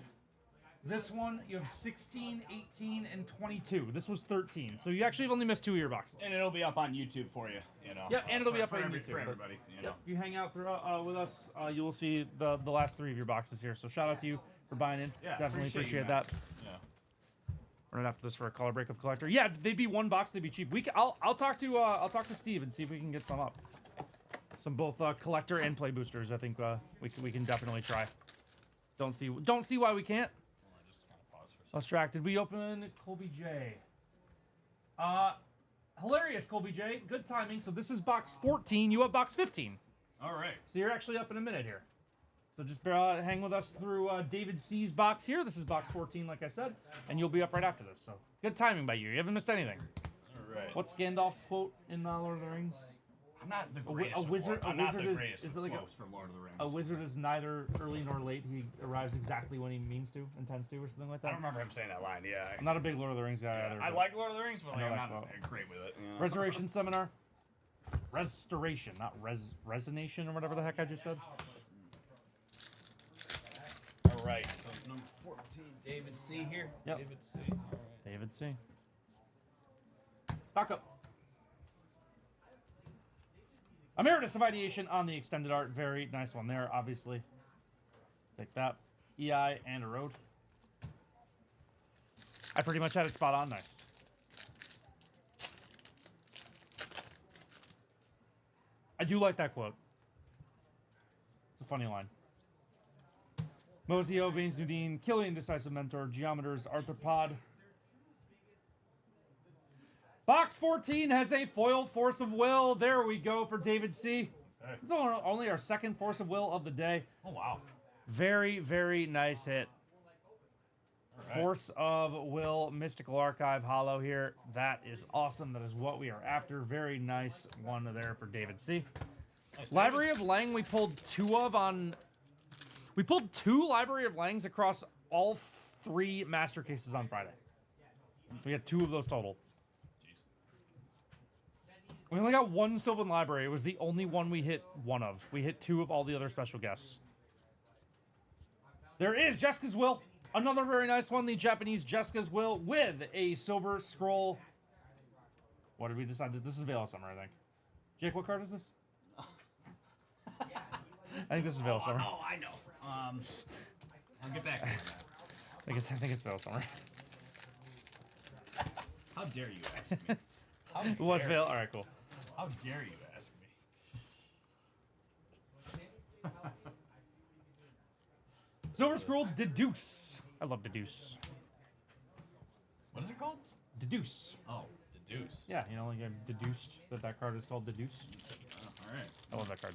This one, you have 16, 18, and 22. This was 13. So you actually have only missed 2 of your boxes. And it'll be up on YouTube for you. You know. Yeah, and it'll be up on for YouTube, for but- everybody. You know. Yep, if you hang out through, with us, you will see the last 3 of your boxes here. So shout out to you for buying in. Yeah, Definitely appreciate you, appreciate man. that. Yeah. Running after this for a color break of collector. Yeah, they'd be one box. They'd be cheap. I'll talk to Steve and see if we can get some up. Some both collector and play boosters. I think we can definitely try. Don't see why we can't. Well, I just kind of paused for a second. Lost track. Did we open Colby J? Hilarious, Colby J. Good timing. So this is box 14. You have box 15. All right. So you're actually up in a minute here. So just hang with us through David C's box here. This is box 14, like I said, and you'll be up right after this. So good timing by you. You haven't missed anything. All right. What's Gandalf's quote in Lord of the Rings? I'm not the wi- greatest. a wizard- I'm a not the wizard is- greatest is with it like a- quotes from Lord of the Rings. A wizard is neither early nor late. He arrives exactly when he means to, intends to, or something like I that. don't remember him saying that line. Yeah. I'm not a big Lord of the Rings guy either. I but- like Lord of the Rings, but I know like, I'm that not quote. great with it. You know? Restoration Seminar. Restoration, not resonation or whatever the heck I just said. All right. So number 14, David C here. Yep. David C. All right. David C. Stock up. Emeritus of Ideation on the extended art. Very nice one there, obviously. Take that. EI and a road. I pretty much had it spot on. Nice. I do like that quote. It's a funny line. Mosio, Vanes Nudine, Killian, Decisive Mentor, Geometers, Arthropod. Box 14 has a foiled Force of Will. There we go for David C. Hey. It's only our second Force of Will of the day. Oh, wow. Very, very nice hit. All right. Force of Will, Mystical Archive, Hollow here. That is awesome. That is what we are after. Very nice one there for David C. Nice. Library of Lang, we pulled 2 of on... We pulled 2 Library of Langs across all 3 master cases on Friday. We had 2 of those total. We only got 1 Sylvan Library. It was the only one we hit 1 of. We hit 2 of all the other special guests. There is Jessica's Will. Another very nice one. The Japanese Jessica's Will with a Silver Scroll. What did we decide? This is Veil of Summer, I think. Jake, what card is this? I think this is Veil of Summer. Oh, I know. I'll get back to you on that. I think it's Veil of Summer. How dare you ask me? How It was dare Veil. you? All right, cool. How dare you ask me? Silver Scroll Deduce. I love Deduce. What is it called? Deduce. Oh, the deuce. Yeah, you know, like I deduced that card is called Deduce. Oh, all right. I love that card.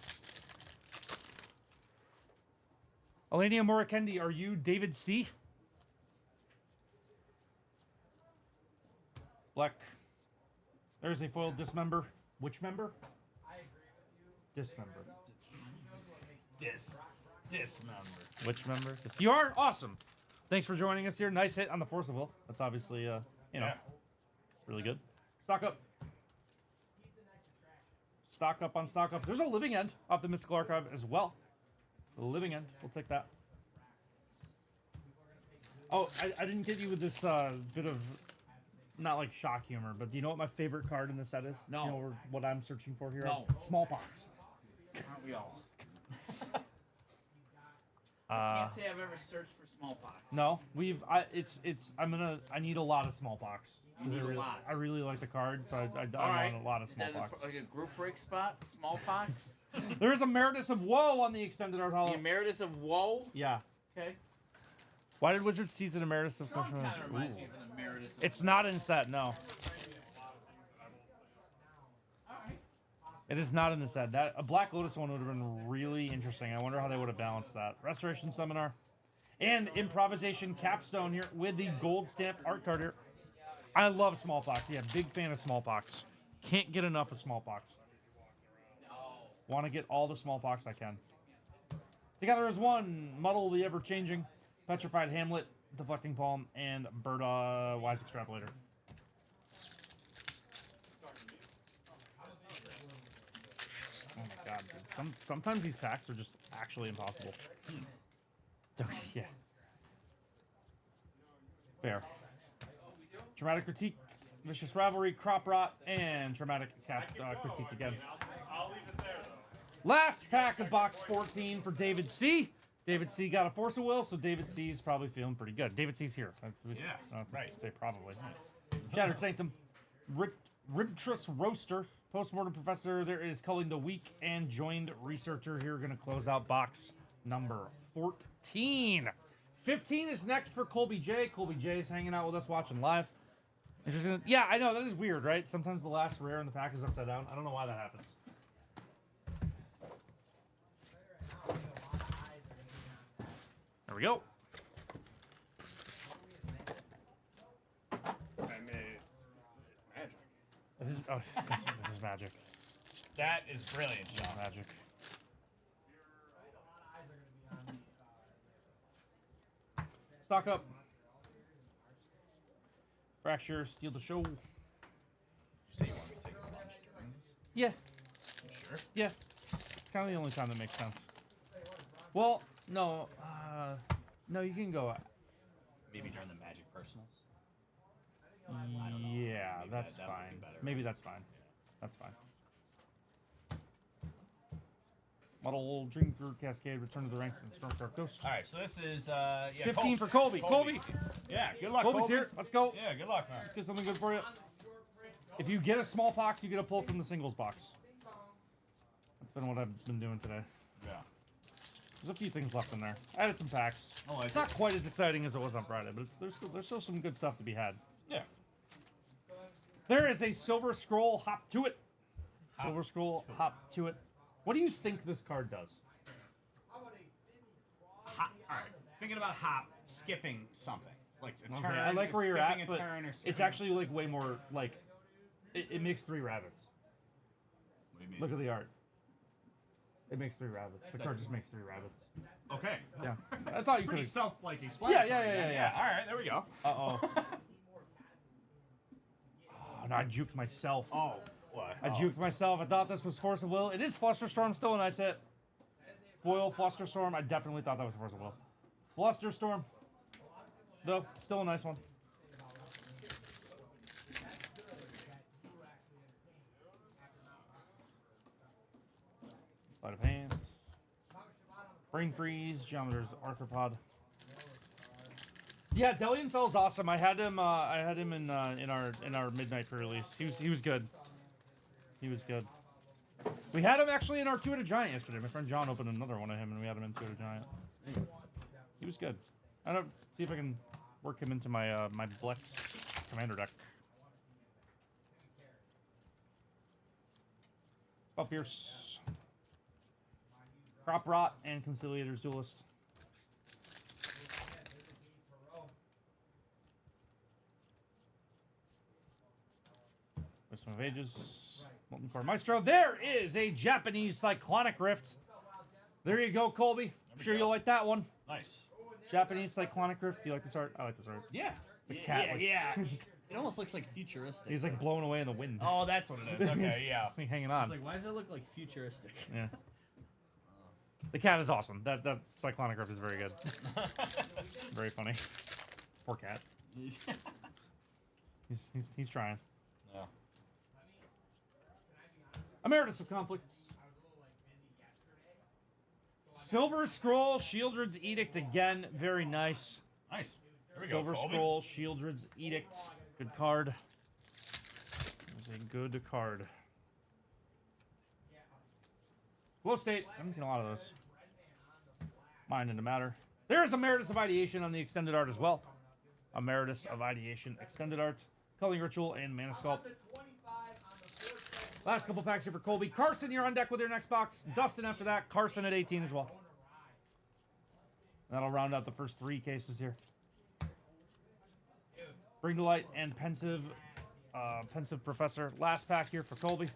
Alania Morikendi, are you David C? Black. There's a foil dismember. Which member? Dismember. Dismember. Which member? You are awesome. Thanks for joining us here. Nice hit on the Forcible. That's obviously, you know, Yeah. really good. Stock up. Stock up on stock ups. There's a living end off the Mystical Archive as well. A living end. We'll take that. Oh, I didn't get you with this bit of, not like shock humor, but do you know what my favorite card in the set is? No. You know what I'm searching for here? No. Smallpox. Aren't we all? Uh, Can't say I've ever searched for smallpox. no, I need a lot of smallpox. You 'Cause need I a really, lot. I really like the card, so I All right. want a lot of Is that smallpox. like a group break spot? Smallpox? There is Emeritus of Woe on the extended art The hollow. Emeritus of Woe? Yeah. Okay. Why did Wizards tease an Emeritus of Sean Question? kind of reminds me of an Emeritus of It's not in set, no. Alright. It is not in the set. That a Black Lotus one would have been really interesting. I wonder how they would have balanced that. Restoration Seminar. And Improvisation Capstone here with the gold stamp art card here. I love Smallpox. Yeah, big fan of Smallpox. Can't get enough of Smallpox. Want to get all the Smallpox I can. Together as one, Muddle the Ever-Changing, Petrified Hamlet, Deflecting Palm, and Berta Wise Extrapolator. Oh my god, dude. Sometimes these packs are just actually impossible. Yeah. Fair. Traumatic Critique, Vicious Rivalry, Crop Rot, and Traumatic Critique again. I'll leave it there, though. Last pack of box 14 for David C. David C got a Force of Will, so David C's probably feeling pretty good. David C's here. I don't have to right. say probably. Shattered Sanctum, Ribtrus Roaster, Postmortem Professor. There is Culling the Weak and Joined Researcher here. Going to close out box number 14. 15 is next for Colby J. Colby J is hanging out with us watching live. Interesting. Yeah, I know. That is weird, right? Sometimes the last rare in the pack is upside down. I don't know why that happens. There we go. I mean, it's magic. This is magic. That is brilliant, This Sean. is magic. Stock up. Fracture, steal the show. You say you want me to take lunch during this? Yeah, You sure? yeah. It's kind of the only time that makes sense. Well, no, no, you can go. Maybe during the Magic Personals? Yeah, Maybe that's that would be fine. better. Maybe that's fine. That's fine. Model Drinker Cascade, Return to the Ranks, and Stormstar Ghost. All right, so this is yeah, 15 for Colby. Colby. Yeah, good luck, Colby's Colby. here. Let's go. Yeah, good luck, man. Get something good for you. If you get a Smallpox, you get a pull from the singles box. That's been what I've been doing today. Yeah. There's a few things left in there. I added some packs. Oh, It's not quite as exciting as it was on Friday, but there's still some good stuff to be had. Yeah. There is a Silver Scroll Hop to it. Silver Scroll Hop to it. What do you think this card does? Hop, all right. Thinking about hop, skipping something like a Okay, turn. I like or where you're skipping at, a but turn or it's skipping- actually like way more like it makes 3 rabbits. What do you mean? Look at the art. It makes 3 rabbits. The card just makes 3 rabbits. okay. Yeah, I thought you Pretty could. self-explanatory. Yeah. All right, there we go. Oh, no, I juked myself. Oh, what? I juked myself. I thought this was Force of Will. It is Flusterstorm still a nice hit. Foil Flusterstorm. I definitely thought that was Force of Will. Flusterstorm. Though, still a nice one. Sleight of hand. Brain Freeze. Geometer's Arthropod. Yeah, Delian Fell's awesome. I had him in our midnight pre-release. He was good. He was good. We had him actually in our Two-Headed Giant yesterday. My friend John opened another one of him, and we had him in Two-Headed Giant. He was good. I don't see if I can work him into my my Blex commander deck. Spell Pierce, Crop Rot, and Conciliator's Duelist. Wisdom of Ages, Molten Core Maestro. There is a Japanese Cyclonic Rift. There you go, Colby. I'm sure you'll like that one. Nice. Japanese Cyclonic Rift. Do you like this art? I like this art. Yeah. It's a cat. Yeah. It almost looks like futuristic. He's like blown away in the wind. Oh, that's what it is. Okay, yeah. Like hanging on. It's like, why does it look like futuristic? Yeah. The cat is awesome. That Cyclonic Rift is very good. Very funny. Poor cat. He's trying. Yeah. Emeritus of Conflict. Silver Scroll, Shieldred's Edict again. Very nice. Nice. There we Silver go, Colby. Scroll, Shieldred's Edict. Good card. It's a good card. Glow State. I haven't seen a lot of those. Mind into Matter. There's Emeritus of Ideation on the extended art as well. Emeritus of Ideation extended art. Culling Ritual and Mana Sculpt. Last couple packs here for Colby. Carson, you're on deck with your next box. Dustin after that. Carson at 18 as well. That'll round out the first 3 cases here. Bring to Light and Pensive Professor. Last pack here for Colby.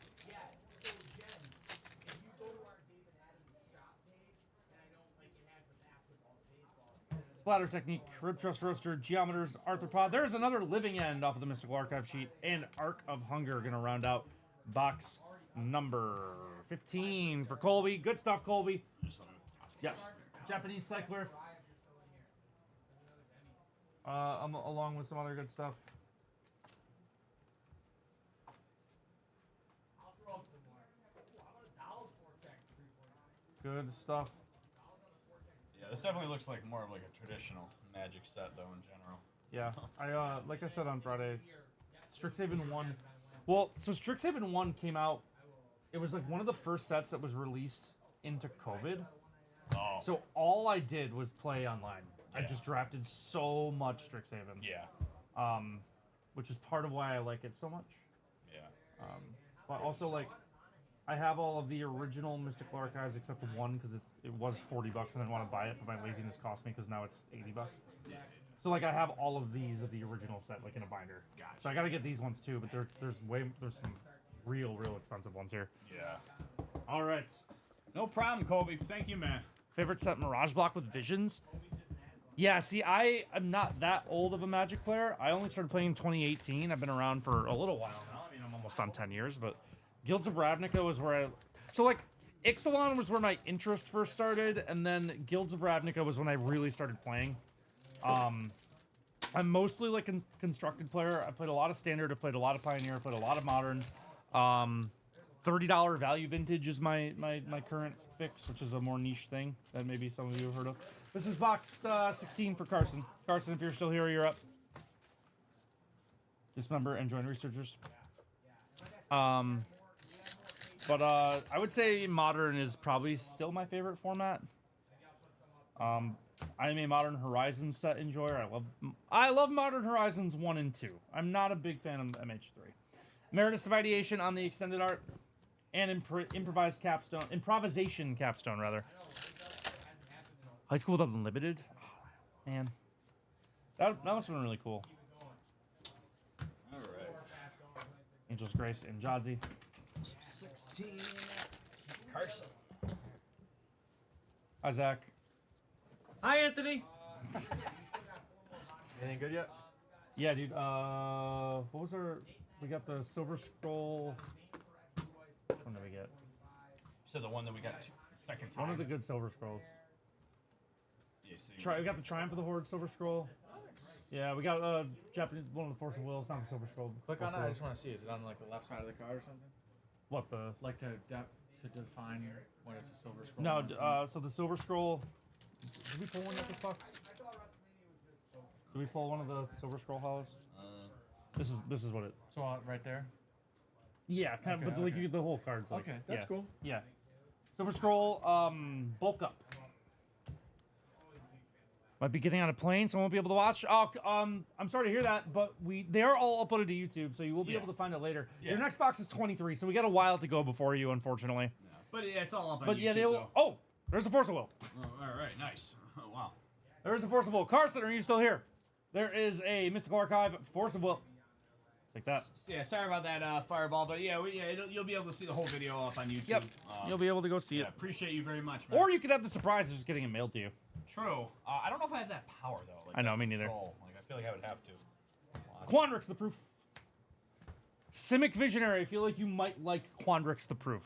Splatter Technique, Rib Trust Roaster, Geometers, Arthropod. There's another Living End off of the Mystical Archive sheet. And Arc of Hunger going to round out box number 15 for Colby. Good stuff, Colby. Yes. Japanese Cycler. Along with some other good stuff. Good stuff. Yeah, this definitely looks like more of like a traditional Magic set, though, in general. Yeah, I like I said on Friday, Strixhaven 1. Well, so Strixhaven 1 came out. It was like one of the first sets that was released into COVID. Oh. So all I did was play online. I Yeah. just drafted so much Strixhaven. Yeah. Which is part of why I like it so much. Yeah. But also, like, I have all of the original Mystical Archives except for one because it was $40 and I didn't want to buy it, but my laziness cost me because now it's $80. So like I have all of these of the original set like in a binder. Gotcha. So I gotta get these ones too, but there's some real expensive ones here. Yeah. All right. No problem, Colby. Thank you, man. Favorite set, Mirage Block with Visions. Yeah, see, I am not that old of a Magic player. I only started playing in 2018. I've been around for a little while now. I mean, I'm almost on 10 years, but Guilds of Ravnica was where I... So, like, Ixalan was where my interest first started, and then Guilds of Ravnica was when I really started playing. I'm mostly, like, a constructed player. I played a lot of Standard, I played a lot of Pioneer, I played a lot of Modern. $30 value vintage is my current fix, which is a more niche thing that maybe some of you have heard of. This is box 16 for Carson. Carson, if you're still here, you're up. Dismember and join researchers. But I would say Modern is probably still my favorite format. I am a Modern Horizons set enjoyer. I love Modern Horizons 1 and 2. I'm not a big fan of MH3. Emeritus of Ideation on the extended art. And improvisation capstone, rather. High School with Unlimited? Oh, man. That must have been really cool. All right. Angel's Grace and Jadzi. 16. Carson. Hi, Zach. Hi, Anthony. Anything good yet? Yeah, dude. What was our... We got the Silver Scroll... What did we get? You said the one that we got second time. One of the good Silver Scrolls. Yeah, so We got the Triumph of the Horde Silver Scroll. Yeah, we got Japanese one of the Force of Wills, not the Silver Scroll. Click Force on of it. I Wills. just want to see. Is it on like the left side of the card or something? What the? Like to define when it's a silver scroll. No, and it's so the Silver Scroll. Did we pull one at this box? Did we pull one of the Silver Scroll hollows? This is what it. so right there. Yeah, kind of, Okay, but like okay. the whole card's like. Okay, that's yeah, cool. Yeah. Silver Scroll, bulk up. Might be getting on a plane, so I won't be able to watch. Oh, I'm sorry to hear that, but they are all uploaded to YouTube, so you will be able to find it later. Your next box is 23, so we got a while to go before you, unfortunately. Yeah. But yeah, it's all up on But YouTube, yeah, they will. though. Oh, there's the Force of Will. Oh, all right, nice. Oh, wow. There's the Force of Will. Carson, are you still here? There is a Mystical Archive Force of Will. Take that. Yeah, sorry about that, Fireball, but yeah, you'll be able to see the whole video up on YouTube. Yep. You'll be able to go see Yeah, it. appreciate you very much, man. Or you could have the surprise of just getting it mailed to you. True. I don't know if I have that power, though. Like, I know, that me neither. control. Like, I feel like I would have to. Quandrix the Proof. Simic Visionary. I feel like you might like Quandrix the Proof.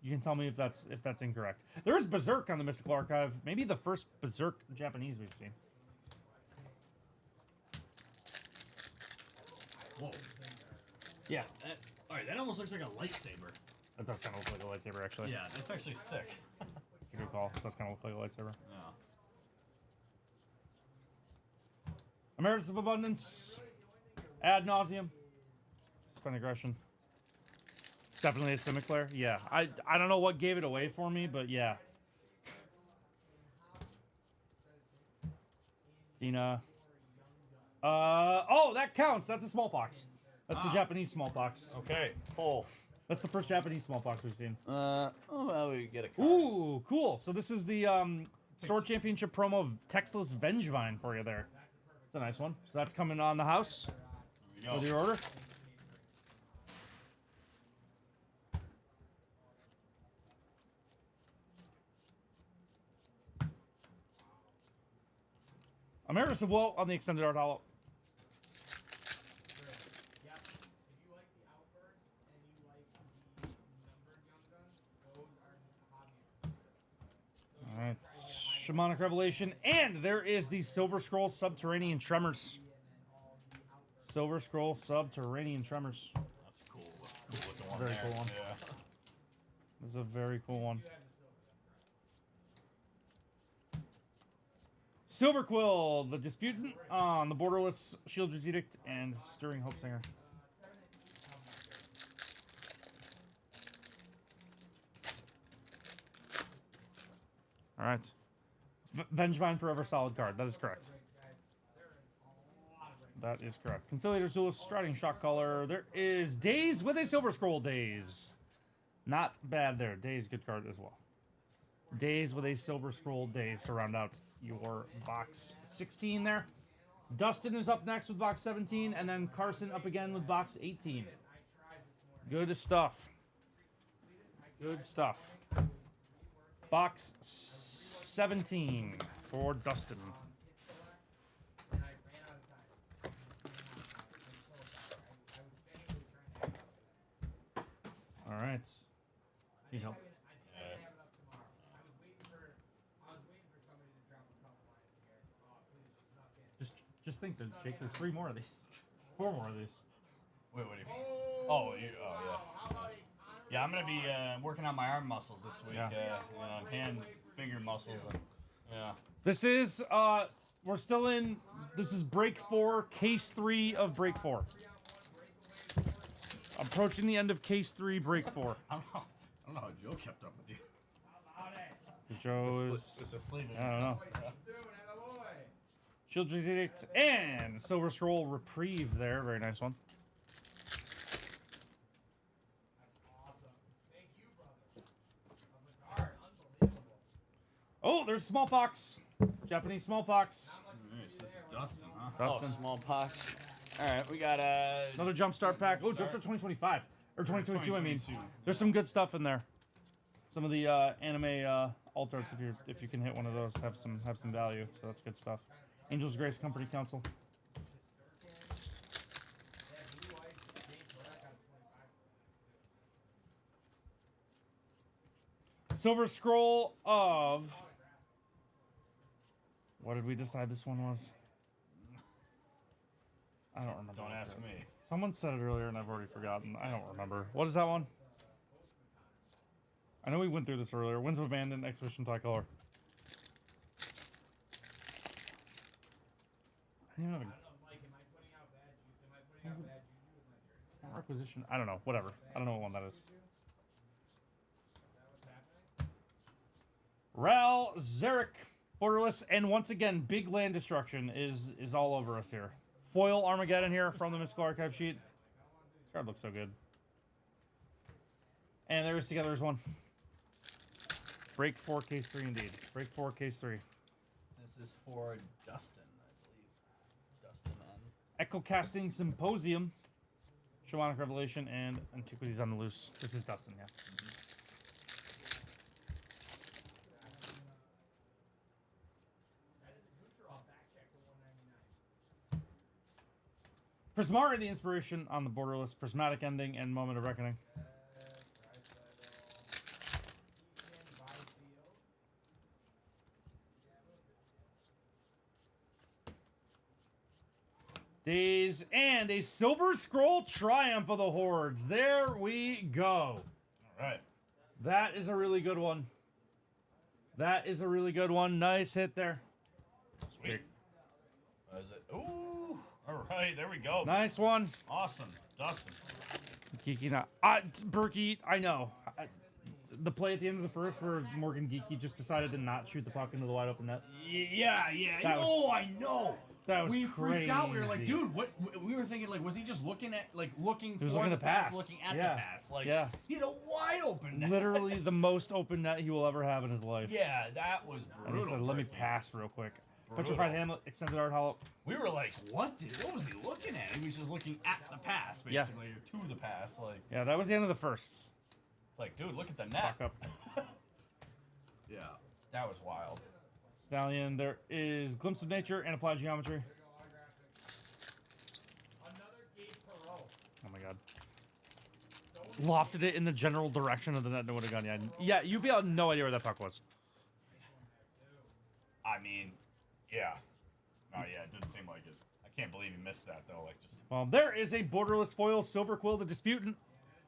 You can tell me if that's incorrect. There is Berserk on the Mystical Archive. Maybe the first Berserk Japanese we've seen. Whoa. Yeah, All right, that almost looks like a lightsaber. that does kind of look like a lightsaber, actually. Yeah, that's actually sick. It's a good call. It does kind of look like a lightsaber. Yeah. Emeritus of Abundance. Ad nauseum. Suspend aggression. It's definitely a Simic player. Yeah, I don't know what gave it away for me, but yeah. Dina. Oh, that counts. That's a smallpox. That's the Japanese smallpox. Okay. Pull. That's the first Japanese smallpox we've seen. Oh, well, we get a card. Ooh, cool. So this is the Store Championship promo of Textless Vengevine for you there. It's a nice one. So that's coming on the house There we with go. your order. Emeritus of Will on the extended art hollow. Alright, Shamanic Revelation, and there is the Silver Scroll Subterranean Tremors. Silver Scroll Subterranean Tremors. That's cool. That's cool looking one Very there. cool one. Yeah. This is a very cool one. Silver Quill, the Disputant on the Borderless Shieldred's Edict, and Stirring Hope Singer. All right. Vengevine Forever solid card. That is correct. That is correct. Conciliator's Duelist, Striding Shock Color. There is Days with a Silver Scroll. Days. Not bad there. Days, good card as well. Days with a Silver Scroll. Days to round out your box 16 there. Dustin is up next with box 17, and then Carson up again with box 18. Good stuff. Good stuff. Box 17 for Dustin. All right. You help. Just think that, Jake, there's 3 more of these. 4 more of these. Wait, what do you mean? Oh, yeah. Yeah, I'm gonna be working on my arm muscles this week. Yeah. Hand, finger muscles. And, yeah. This is, we're still in, this is break 4, case 3 of break 4. Approaching the end of case 3, break 4. I don't know how Joe kept up with you. Joe is, With the sleeve. I don't know. Children's Edict and Silver Scroll Reprieve there. Very nice one. Oh, there's Smallpox. Japanese Smallpox. Nice. This is Dustin, huh? Dustin. Oh, smallpox. All right, we got Another Jumpstart pack. Oh, Jumpstart 2025. Or 2022, I mean. There's some good stuff in there. Some of the anime alt arts, if you can hit one of those, have some value. So that's good stuff. Angel's Grace Company Council. Silver Scroll of... What did we decide this one was? I don't remember. Don't ask me. Someone said it earlier and I've already forgotten. I don't remember. What is that one? I know we went through this earlier. Winds of Abandon, Exhibition Tricolor. I don't even have a... Requisition. I don't know. Whatever. I don't know what one that is. Ral Zarek Borderless, and once again, big land destruction is all over us here. Foil Armageddon here from the Mystical Archive sheet. This card looks so good. And there is Together as One. Break 4, case 3 indeed. Break 4, case 3. This is for Dustin, I believe. Dustin N. Echo Casting Symposium. Shamanic Revelation and Antiquities on the Loose. This is Dustin, yeah. Prismari, the inspiration on the Borderless, Prismatic Ending, and Moment of Reckoning. Days and a Silver Scroll Triumph of the Hordes. There we go. All right. That is a really good one. That is a really good one. Nice hit there. Sweet. What is it? Ooh. All right. There we go. Nice one. Awesome. Dustin. Geeky now. Berkey, I know. The play at the end of the first where Morgan Geeky just decided to not shoot the puck into the wide open net. Yeah. That was- Oh, I know. That was We freaked out. We were like, crazy. dude, what? We were thinking, like, was he just looking at, like, looking He was for looking the at the pass, pass. looking at Yeah. the pass? Like, Yeah. he had a wide open net. Literally the most open net he will ever have in his life. Yeah, that was And brutal. he said, let me Berkey. pass real quick. Brutal. Petrified Hamlet, Extended Art Hollow. We were like, what? What was he looking at? He was just looking at the pass, Yeah. basically, or to the pass. Like, Yeah, that was the end of the first. it's like, dude, look at the net. Fuck up. Yeah, that was wild. Stallion, there is Glimpse of Nature and Applied Geometry. Oh my god. Lofted it in the general direction of the net and it would have gone. Yeah, UB had no idea where that puck was. I mean, yeah. Oh, yeah. It didn't seem like it. I can't believe he missed that, though. Like, just. Well, there is a Borderless Foil Silver Quill, the Disputant.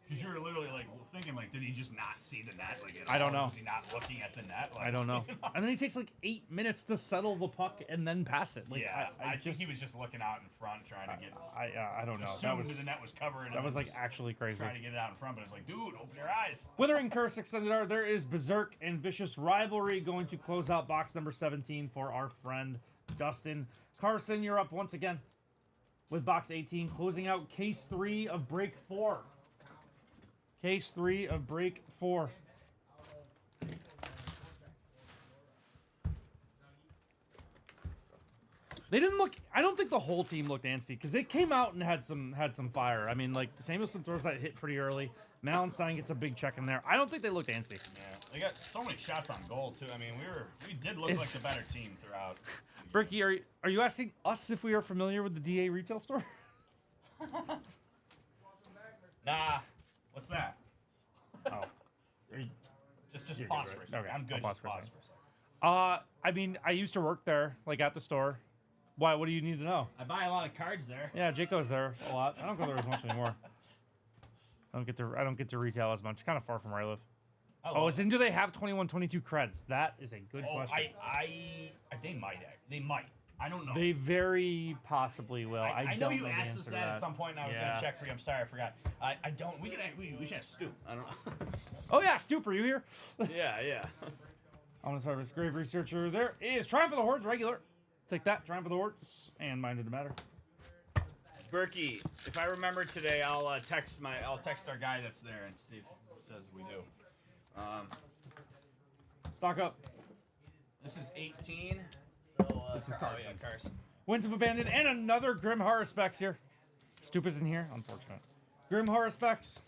Because you were literally, like, thinking, like, did he just not see the net? Like, at I don't all? know. Was he not looking at the net? Like, I don't know. And then he takes like 8 minutes to settle the puck and then pass it. Like, yeah, I just, think he was just looking out in front, trying to get. I don't know. That Assumed was the net was covered. that and was like just actually crazy. trying to get it out in front, but it's like, dude, open your eyes. Withering Curse Extended Art. There is Berserk and Vicious Rivalry going to close out box number 17 for our friend Dustin. Carson, you're up once again with box 18, closing out case 3 of break 4. Case 3 of break 4. They didn't look. I don't think the whole team looked antsy because they came out and had some fire. I mean, like Samuelson throws that hit pretty early. Malenstein gets a big check in there. I don't think they looked antsy. Yeah, they got so many shots on goal too. I mean, we did look like the better team throughout. Berkey, are you asking us if we are familiar with the DA retail store? Nah, what's that? Oh, Just You're good, pause right? for a second. Okay, I'm good. I'll pause Just for a pause second. for a second. I mean, I used to work there, like at the store. Why? What do you need to know? I buy a lot of cards there. Yeah, Jake goes there a lot. I don't go there as much anymore. I don't get to retail as much. Kind of far from where I live. I Oh, love is in do they have 21-22 creds? That is a good Oh, question. they might. They might. I don't know. They very possibly will. I know don't you the asked answer us to that at some point, and I was Yeah. gonna check for you. I'm sorry, I forgot. I don't. We should have Stu. I don't know. Oh yeah, Stoop, are you here? Yeah. Honest Harvest Grave Researcher. There is Triumph of the Hordes regular. Take that, Triumph of the Hordes, and Mind of the Matter. Berkey, if I remember today, I'll text our guy that's there and see if it says we do. Stock up. This is 18. So This is Carson. Yeah, Carson. Winds of Abandon and another Grim Horror Specs here. Stoop is in here, unfortunate. Grim Horror Specs.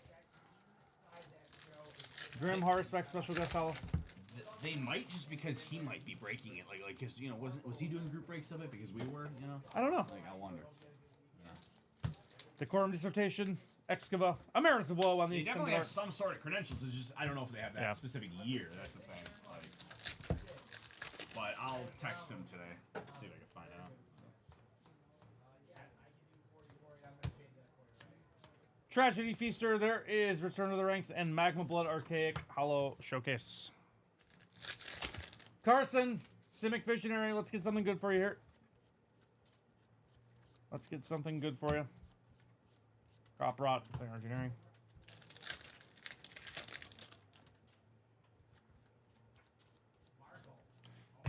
Grim Horror Specs special guest follow. They might just because he might be breaking it, like, cause was he doing group breaks of it because we were, I don't know. like I wonder. Decorum Dissertation, Excava, Emeritus of Woe on the They extended definitely have art. some sort of credentials. It's just I don't know if they have that Yeah. specific year. That's the thing. Like, but I'll text him today. See if I can find out. Tragedy Feaster, there is Return to the Ranks and Magma Blood Archaic Hollow Showcase. Carson, Simic Visionary, let's get something good for you here. Let's get something good for you. Crop Rot, Player Engineering.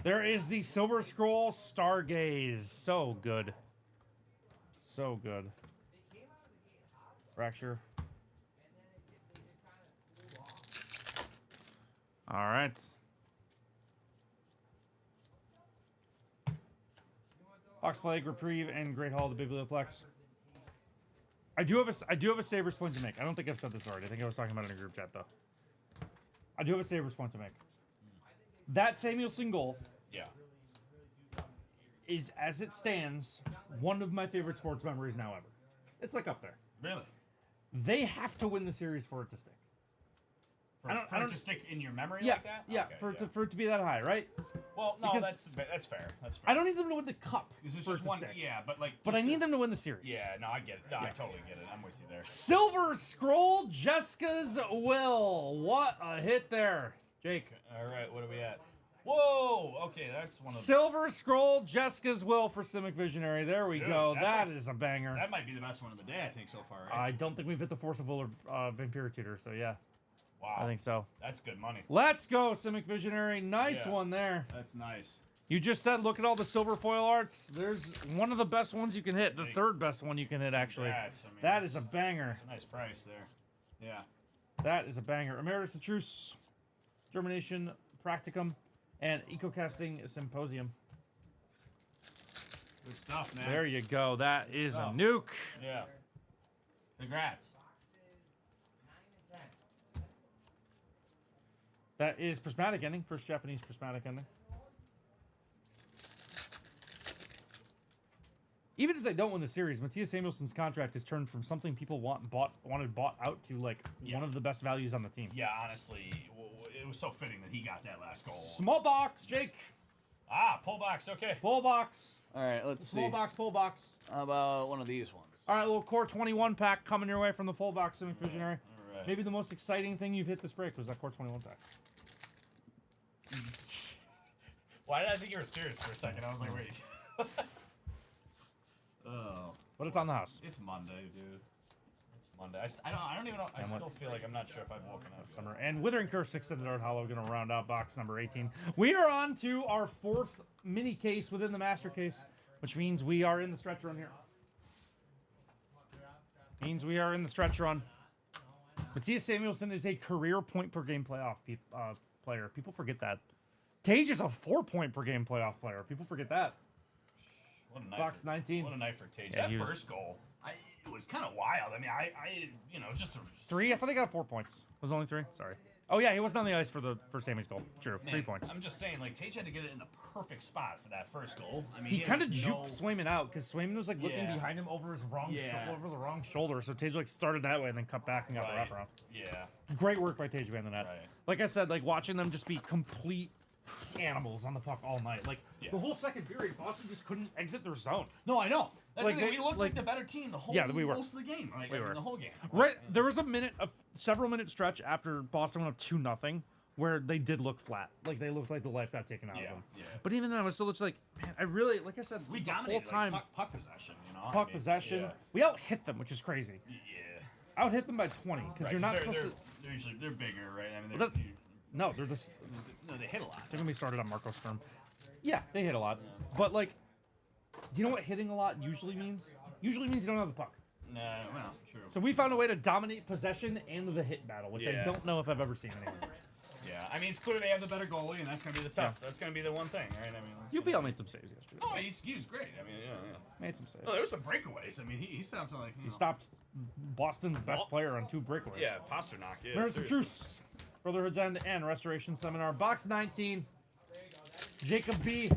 There is the Silver Scroll Stargaze. So good. So good. Fracture. All right. Box Plague, Reprieve, and Great Hall of the Biblioplex. I do have a Sabres point to make. I don't think I've said this already. I think I was talking about it in a group chat though. I do have a Sabres point to make. That Samuelson goal, Yeah. is, as it stands, one of my favorite sports memories now ever. It's like up there. Really? They have to win the series for it to stick. For, I don't- for I it don't- to stick in your memory Yeah, like that? yeah, Okay, for it to be that high, right? Well, no, because- that's fair. That's fair. I don't need them to win the cup This is for it just to one. stick. Yeah, but like. But just I need them to win the series. Yeah, no, I get it. No, I totally get it. I'm with you there. Silver Scroll, Jessica's Will. What a hit there, Jake. All right, what are we at? Whoa. Okay, that's one of. Silver Scroll, Jessica's Will for Simic Visionary. There we Dude, go. that's That like- is a banger. That might be the best one of the day, I think, so far. Right? I don't think we've hit the Force of Will or Vampire Tutor, so yeah, Wow. I think so. That's good money. Let's go, Simic Visionary. Nice Yeah. one there. That's nice. You just said, look at all the silver foil arts. There's one of the best ones you can hit. The Hey. third best one you can hit, actually. Congrats. I mean, That is a banger. It's a nice price there. Yeah. That is a banger. Emeritus of Truce, Germination Practicum, and Ecocasting Symposium. Good stuff, man. There you go. That is a Oh. nuke. Yeah. Congrats. That is prismatic ending. First Japanese prismatic ending. Even if they don't win the series, Matthias Samuelson's contract is turned from something people wanted bought out to like Yeah. one of the best values on the team. Yeah, honestly, it was so fitting that he got that last goal. Small box, Jake. Ah, pull box. Okay. Pull box. All right, let's Small box, pull box. How about one of these ones? All right, little Core 21 pack coming your way from the full box Simic Visionary. All right. Maybe the most exciting thing you've hit this break was that Core 21 pack. Why did I think you were serious for a second? I was like, wait. Oh, But it's on the house. it's Monday, dude. It's Monday. I don't even know. I And what- still feel like I'm not sure if I've woken up. Summer. And Withering Curse Extended Art Hollow going to round out box number 18. We are on to our fourth mini case within the master case, which means we are in the stretch run here. Means we are in the stretch run. Matthias Samuelson is a career point per game playoff player. People forget that. Tage is a 4-point per game playoff player. People forget that. What a night Box for, 19. What a night for Tage. Yeah, That he was- first goal, it was kind of wild. I mean, just a 3? I thought he got 4 points. It was only 3? Sorry. Oh, yeah, he wasn't on the ice for Sammy's goal. True. man, 3 points. I'm just saying, like Tage had to get it in the perfect spot for that first goal. I mean, He kind of had juked Swayman out because Swayman was like looking Yeah. behind him over his Yeah. over the wrong shoulder. So Tage like started that way and then cut back and got Right. the wraparound. Yeah. Great work by Tage behind the net. Right. Like I said, like watching them just be complete animals on the puck all night. Like Yeah. the whole second period, Boston just couldn't exit their zone. No, I know. That's Like, the thing. they- We looked like- like the better team the whole Yeah, we were. most of the game. Like, We I mean, were. the whole game. Right, there was a several minute stretch after Boston went up 2-0 where they did look flat. Like they looked like the life got taken out Yeah, of them. yeah. But even then, I was still just like, man, I really, like I said, We the whole dominated time. like, puck possession. You know. puck possession. Yeah. We out hit them, which is crazy. Yeah. Out hit them by 20 because Right, you're not they're, supposed they're, to. they're usually bigger, right? I mean, Well, they're, No, they're just. no, they hit a lot. They're gonna be started on Marco Sturm. Yeah, they hit a lot, but like, do you know what hitting a lot usually means? Usually means you don't have the puck. No, well, true. So we found a way to dominate possession and the hit battle, which I Yeah. don't know if I've ever seen anywhere. Yeah, I mean, it's clear they have the better goalie, and that's gonna be the tough. That's gonna be the one thing, right? I mean, that's UPL gonna- made some saves yesterday. Oh, he was great. I mean, yeah. Made some saves. No, there was some breakaways. I mean, he stopped like He stopped Boston's best player on 2 breakaways. Yeah, Pasternak. Yeah, There's the seriously. Truce, Brotherhood's End, and Restoration Seminar. Box 19. Jacob B.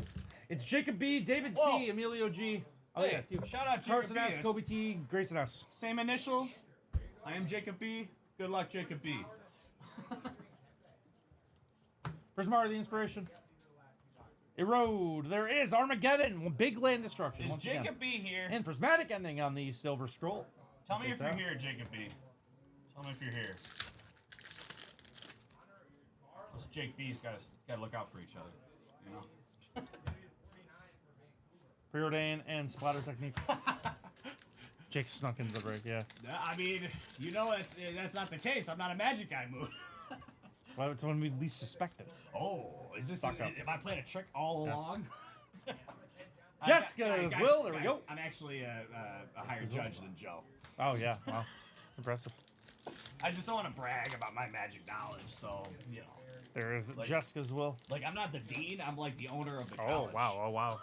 It's Jacob B, David Whoa. C, Emilio G. Oh Hey, yeah, it's you. shout out Jacob Carson B. S, It's Kobe T, Grayson S. Same initials. I am Jacob B. Good luck, Jacob B. Prismar, the inspiration. Erode. There is Armageddon. Big land destruction. Is once Jacob again. B here? And prismatic ending on the Silver Scroll. Tell me Take if you're that. here, Jacob B. Tell me if you're here. Those Jake B's gotta look out for each other. You know. Preordain and Splatter Technique. Jake snuck into the break, yeah. I mean, you know that's not the case. I'm not a magic guy mood. Well, it's when we least suspect it. Oh, is this? Fuck up. Am I playing a trick all Yes. along? Jessica as well. There we go. I'm actually a higher judge than Joe. Oh yeah, wow, it's impressive. I just don't want to brag about my magic knowledge, so you know. There is Like- Jessica's will. Like I'm not the dean. I'm like the owner of the Oh college. wow, oh wow.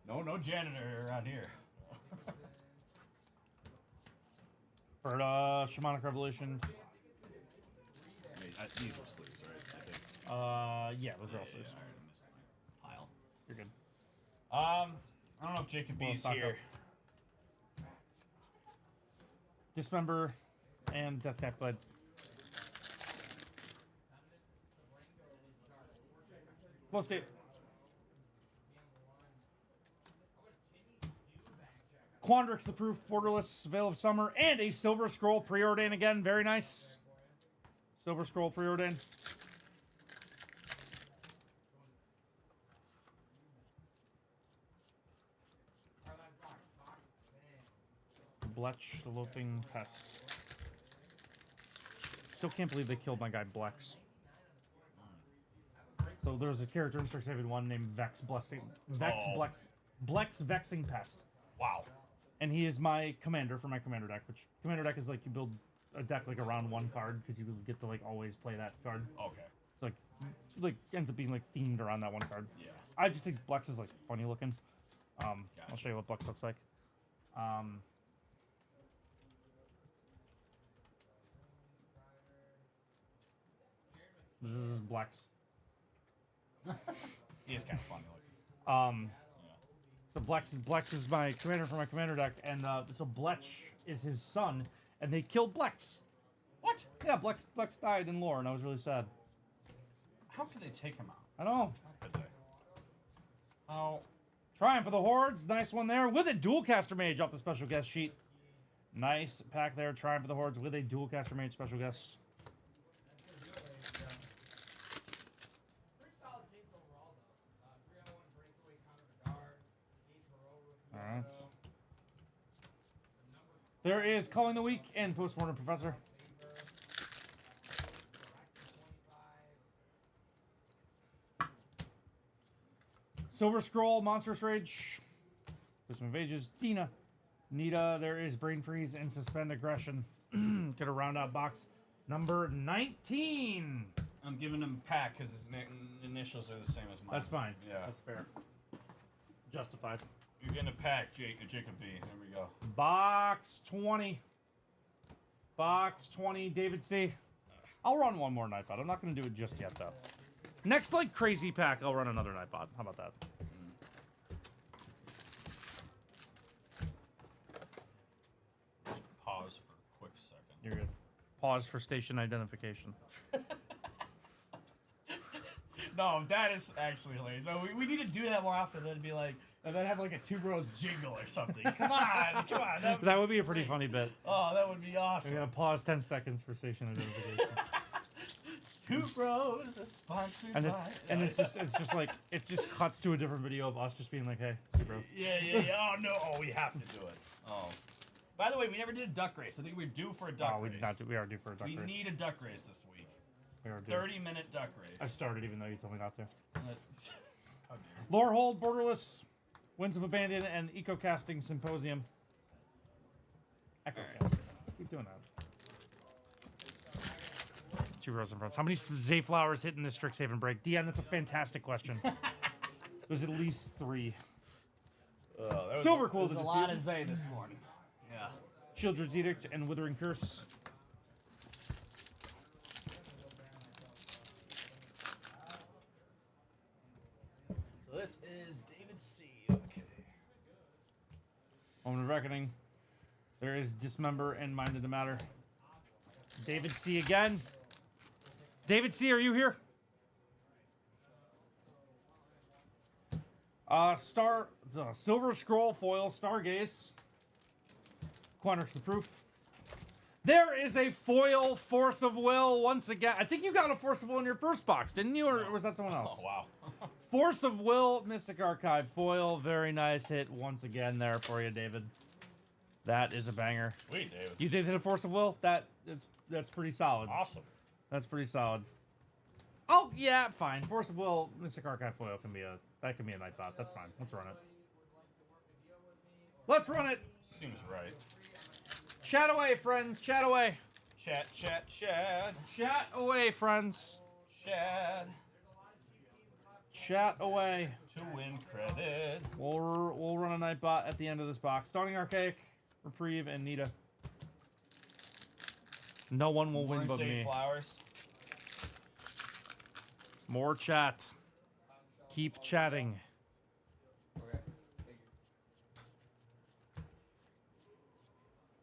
No janitor around here. For Shamanic Revelation. Wait, these are sleeves, right? I think. Yeah, those are all sleeves. Alright, I missed my pile. You're good. I don't know if Jacob Well, B's stock here. up. Dismember and Deathcap Glide. Flow state. Quandrix the Proof, Borderless, Veil of Summer, and a Silver Scroll Preordain again. Very nice. Silver Scroll Preordain. Bletch, the Loathing Pest. Still can't believe they killed my guy Blex. So there's a character in Strixhaven 1 named Vex Blessing. Oh. Blex Vexing Pest. Wow. And he is my commander for my commander deck, which commander deck is like you build a deck like around one card because you get to like always play that card. Okay. It's like ends up being like themed around that one card. Yeah. I just think Blex is like funny looking. I'll Gotcha. show you what Blex looks like. This is Blex. He is kind of funny looking. So Blex is my commander for my commander deck, and so Bletch is his son, and they killed Blex. What? Yeah, Blex died in lore, and I was really sad. How could they take him out? I know. How could they? Oh. Triumph of the Hordes, nice one there, with a dual caster mage off the special guest sheet. Nice pack there, Triumph of the Hordes with a dual caster mage special guest. Pretty solid case overall, though. 301 breakaway, counter the guard, 8 for rookie. Alright. There is Calling the Week and Postmortem Professor. Silver Scroll, Monstrous Rage, Wisdom of Ages, Dina, Nita, there is Brain Freeze and Suspend Aggression. Get a round out box number 19. I'm giving him pack because his initials are the same as mine. That's fine. Yeah. That's fair. Justified. You're getting a pack, Jacob B. There we go. Box 20. Box 20, David C. I'll run one more Nightbot. I'm not going to do it just yet, though. Next, like, crazy pack, I'll run another Nightbot. How about that? Pause for a quick second. You're good. Pause for station identification. No, that is actually hilarious. No, we need to do that more often. Then be like, and then have like a Two Bros jingle or something. Come on, come on. That would be a pretty funny bit. Oh, that would be I'm awesome. going to pause 10 seconds for station identification. Two Bros is sponsored And, by. it's just like, it just cuts to a different video of us just being like, hey, it's gross. Yeah. Oh no. Oh, we have to do it. Oh. By the way, we never did a duck race. I think we're due for a duck Oh, we race. did not do, we are due for a duck We race. need a duck race this week. We are due. 30-minute duck race. I started even though you told me not to. How dare you. Lorehold, Borderless, Winds of Abandon, and Ecocasting Symposium. Echocasting. Keep doing that. 2 rows in front. How many Zayflowers hit in this Strixhaven break? Deanne, that's a fantastic question. There's at least 3. That was Silver Quill to There's a lot dispute. of Zay this morning. Yeah. Children's Edict and Withering Curse. So this is David C. Okay. Moment of Reckoning. There is Dismember and Mind of the Matter. David C. again. David C., are you here? Silver Scroll Foil, Stargaze. Quandrix the Proof. There is a foil Force of Will once again. I think you got a Force of Will in your first box, didn't you? Or was that someone else? Oh wow. Force of Will, Mystic Archive foil. Very nice hit once again there for you, David. That is a banger. Sweet, David. You did hit a Force of Will? That's pretty solid. Awesome. That's pretty solid. Oh, yeah, fine. Force of Will, Mystic Archive foil can be a Nightbot. That's fine. Let's run it. Let's run it! Seems right. Chat away, friends. Chat away. Chat, chat, chat. Chat away, friends. Chat. Chat away. To win credit. We'll run a Nightbot at the end of this box. Starting Archaic, Reprieve, and Nita. No one will win but me. Flowers. More chat. Keep chatting.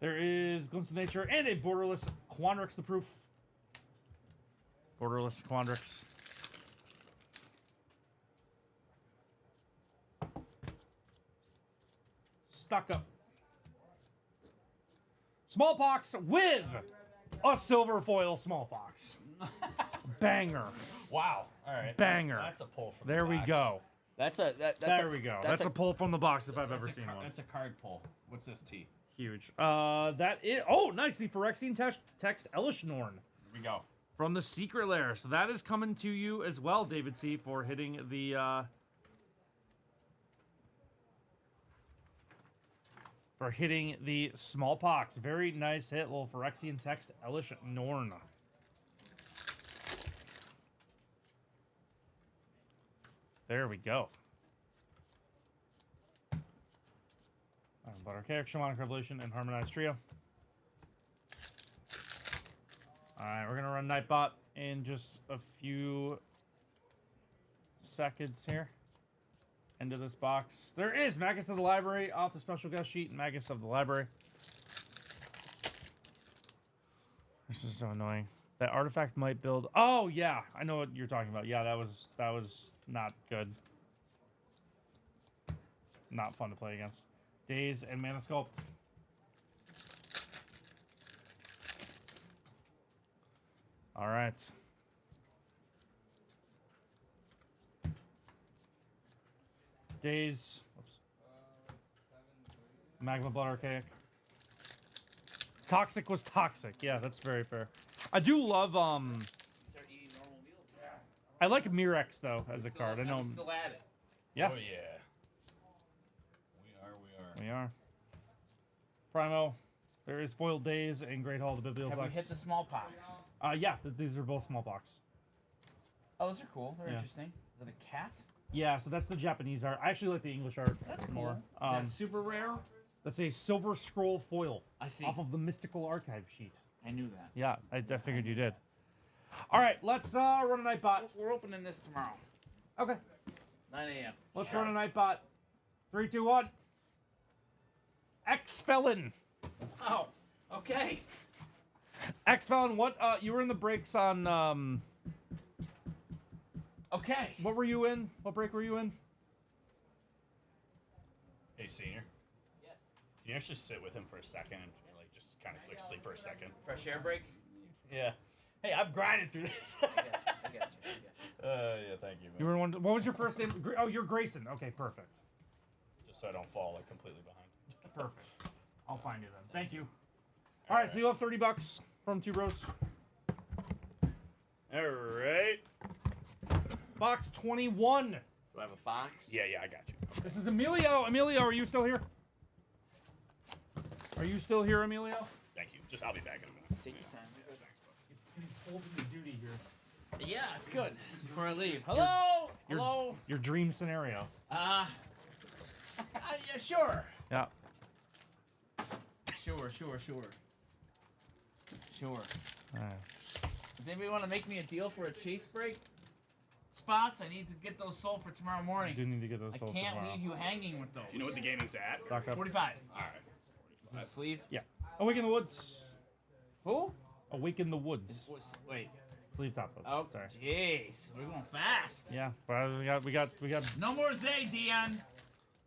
There is Glimpse of Nature and a Borderless Quandrix the proof. Borderless Quandrix. Stuck up. Smallpox with a silver foil Smallpox. Banger. Wow. All right. Banger. That's a pull from There the we box. go. That's We go. That's a pull from the box if I've ever That's seen one. That's a card pull. What's this T? Huge. That is. Oh, nice. The Phyrexian text Elishnorn Here we go. from the Secret Lair. So that is coming to you as well, David C, for hitting the. For hitting the Smallpox. Very nice hit. Little Phyrexian text Elishnorn. There we go. But Archaic, Shamanic Revolution, and Harmonized Trio. Alright, we're going to run Nightbot in just a few seconds here. Into this box. There is Magus of the Library off the special guest sheet. Magus of the Library. This is so annoying. That artifact might build. Oh, yeah. I know what you're talking about. Yeah, that was not good. Not fun to play against. Daze and Mana Sculpt. All right. Daze. Whoops. Magma Blood Archaic. Toxic was toxic. Yeah, that's very fair. I do love Start eating normal meals. I like Mirex though as a card. I know. Still at it. Yeah. Oh yeah. We are. We are. Primo. There is Foiled Days and Great Hall of the Have we Biblioplex. hit the smallpox? Yeah, these are both Smallpox. Oh, those are cool. They're Yeah. interesting. Is that a cat? Yeah, so that's the Japanese art. I actually like the English art more. Is that super rare? That's a Silver Scroll foil I see. off of the Mystical Archive sheet. I knew that. Yeah, I figured you did. All right, let's run a Nightbot. We're opening this tomorrow, Okay, 9 a.m. let's run a Nightbot. 3, 2, 1. X-Felon. Oh, okay. X-Felon, what, you were in the breaks on, Okay. what were you in? What break were you in? Hey, senior. Yes. Can you actually sit with him for a second and like just kind of like sleep for a second? Fresh air break. Yeah. Hey, I've grinded through this. I got you. Yeah, thank you, man. You were in one, what was your first name? Oh, you're Grayson. Okay, perfect. Just so I don't fall like completely behind. Perfect. I'll find you then. Thank you. All right, so you have $30 from Two Bros. All right. Box 21. Do I have a box? Yeah, I got you. This is Emilio. Emilio, are you still here? Are you still here, Emilio? Thank you. Just I'll be back in a minute. Take your time. You're holding the duty here. Yeah, it's good. Before I leave. Hello. Hello. Your dream scenario. Yeah, sure. Yeah. Sure. All right. Does anybody want to make me a deal for a chase break? Spots, I need to get those sold for tomorrow I morning. do need to get those I sold can't tomorrow. leave you hanging with those. You know what the gaming's at? Stock up. 45. All right. Sleeve. Yeah. Awake in the Woods. Who? Awake in the Woods. Wait. Sleeve top up. Oh, Sorry. jeez. We're going fast. Yeah, but we got. No more Zay, Dion.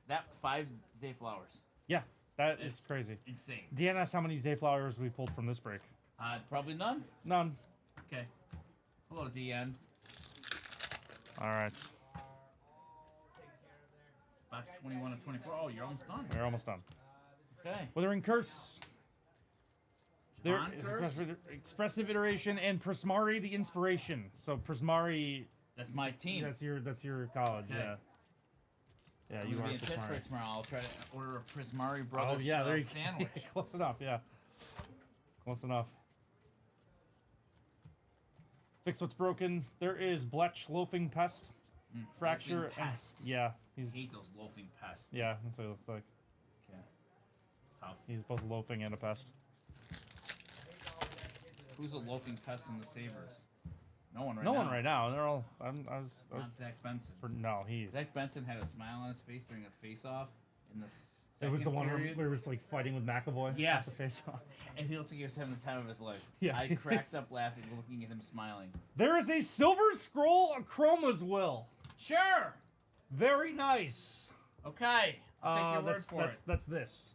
That 5 Zay flowers. Yeah, that is crazy. Insane. Deanna asked how many Zayflowers we pulled from this break. Probably none. None. Okay. Hello, Dion. All right. Box 21 and 24. Oh, you're almost done. We're almost done. Okay. Withering Curse. There Javon is Curse? expressive iteration and Prismari the Inspiration. So Prismari, That's my team. that's your college. Okay. Yeah. Yeah, I'm you gonna are be in Prismari. Pittsburgh tomorrow. I'll try to order a Prismari Oh Brothers yeah, there you sandwich. Close enough. Yeah. Close enough. Fix what's broken. There is Bletch Loafing Pest. Fracture. Loafing Pest. Yeah, I he's hate those loafing pests. yeah. That's what it looks like. Okay. It's tough. He's both loafing and a pest. Who's a loafing pest in the Sabres? No one right No now. one right now. They're all. I was Not Zach Benson. no. He's. Zach Benson had a smile on his face during a face-off in the It was the second one where period. we were just like fighting with McAvoy. Yes. Off the face off. And he looked like he was having the time of his life. Yeah. I cracked up laughing, looking at him smiling. There is a Silver Scroll Chroma's Will. Sure. Very nice. Okay. I'll take your word that's, for that's, it. That's this.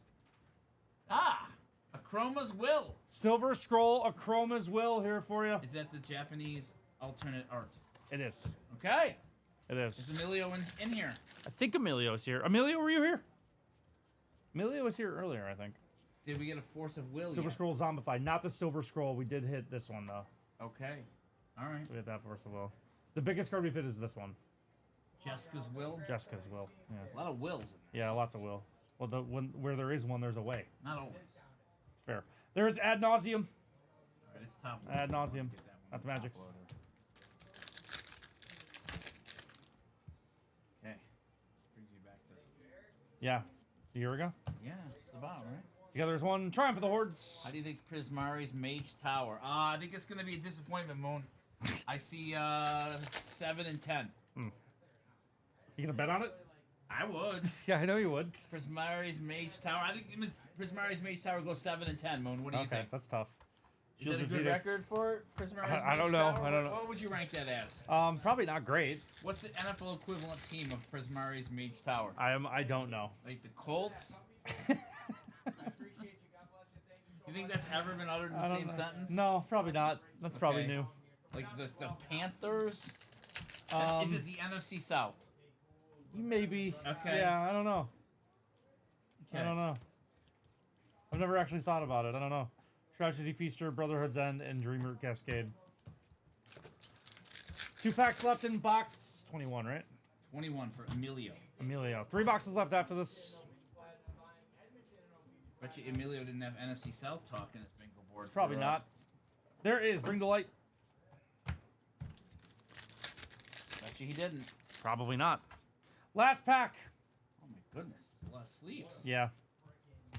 Ah, a Chroma's Will. Silver Scroll Chroma's Will here for you. Is that the Japanese alternate art? It is. Okay. It Is is. Emilio in here? I think Emilio's here. Emilio, were you here? Emilio was here earlier, I think. Did we get a Force of Will Silver yet? Scroll Zombified. Not the Silver Scroll. We did hit this one, though. Okay. All right. We hit that Force of Will. The biggest card we've hit is this one. Jessica's Will. Jessica's Will. Yeah. A lot of wills in this. Yeah, lots of Will. Well, where there is one, there's a way. Not always. It's fair. There's Ad Nauseum. All right, it's top. Ad nauseam. Get that one. At the Magics. Top loader. Okay. Brings you back to. Yeah. A year ago. Yeah, just about, right? Together as one. Triumph of the Hordes. How do you think Prismari's Mage Tower? I think it's going to be a disappointment, Moon. I see 7 and 10. You gonna bet on it? I would. Yeah, I know you would. Prismari's Mage Tower. I think Prismari's Mage Tower goes 7 and 10, Moon. What do you Okay, think? that's tough. Is that a good record for it? Prismari's I don't Mage know. Tower? I don't know. What would you rank that as? Probably not great. What's the NFL equivalent team of Prismari's Mage Tower? I don't know. Like the Colts? You think that's ever been uttered in I the don't same know. sentence? No, probably not. That's probably Okay. new. Like the Panthers? Is it the NFC South? Maybe. Okay. Yeah, I don't know. Okay. I don't know. I've never actually thought about it. I don't know. Tragedy Feaster, Brotherhood's End, and Dreamer Cascade. 2 packs left in box 21, right? 21 for Emilio. Emilio. 3 boxes left after this. Bet you Emilio didn't have NFC South talk in his bingo board. Probably for, not. There is Bring the Light. Bet you he didn't. Probably not. Last pack. Oh my goodness, there's a lot of sleeves. Yeah.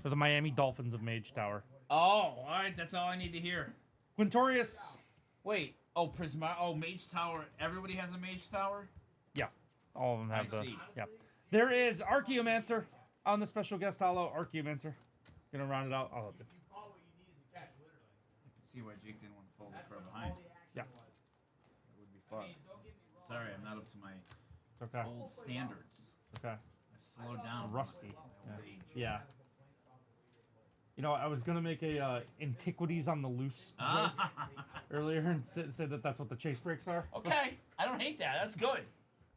For the Miami Dolphins of Mage Tower. Oh, all right, that's all I need to hear. Quintorius. Wait, Mage Tower. Everybody has a Mage Tower? Yeah. All of them have I the. see. Yeah. There is Archaeomancer on the special guest hollow. Archaeomancer. Gonna round it out. I'll help you. I can see why Jake didn't want to fold this far behind. Yeah. That would be fun. Sorry, I'm not up to my It's okay. old standards. It's okay. I've slowed down. Rusty. My old Yeah. age. Yeah. You know, I was gonna make a antiquities on the loose joke earlier and say that that's what the chase breaks are. Okay, I don't hate that. That's good.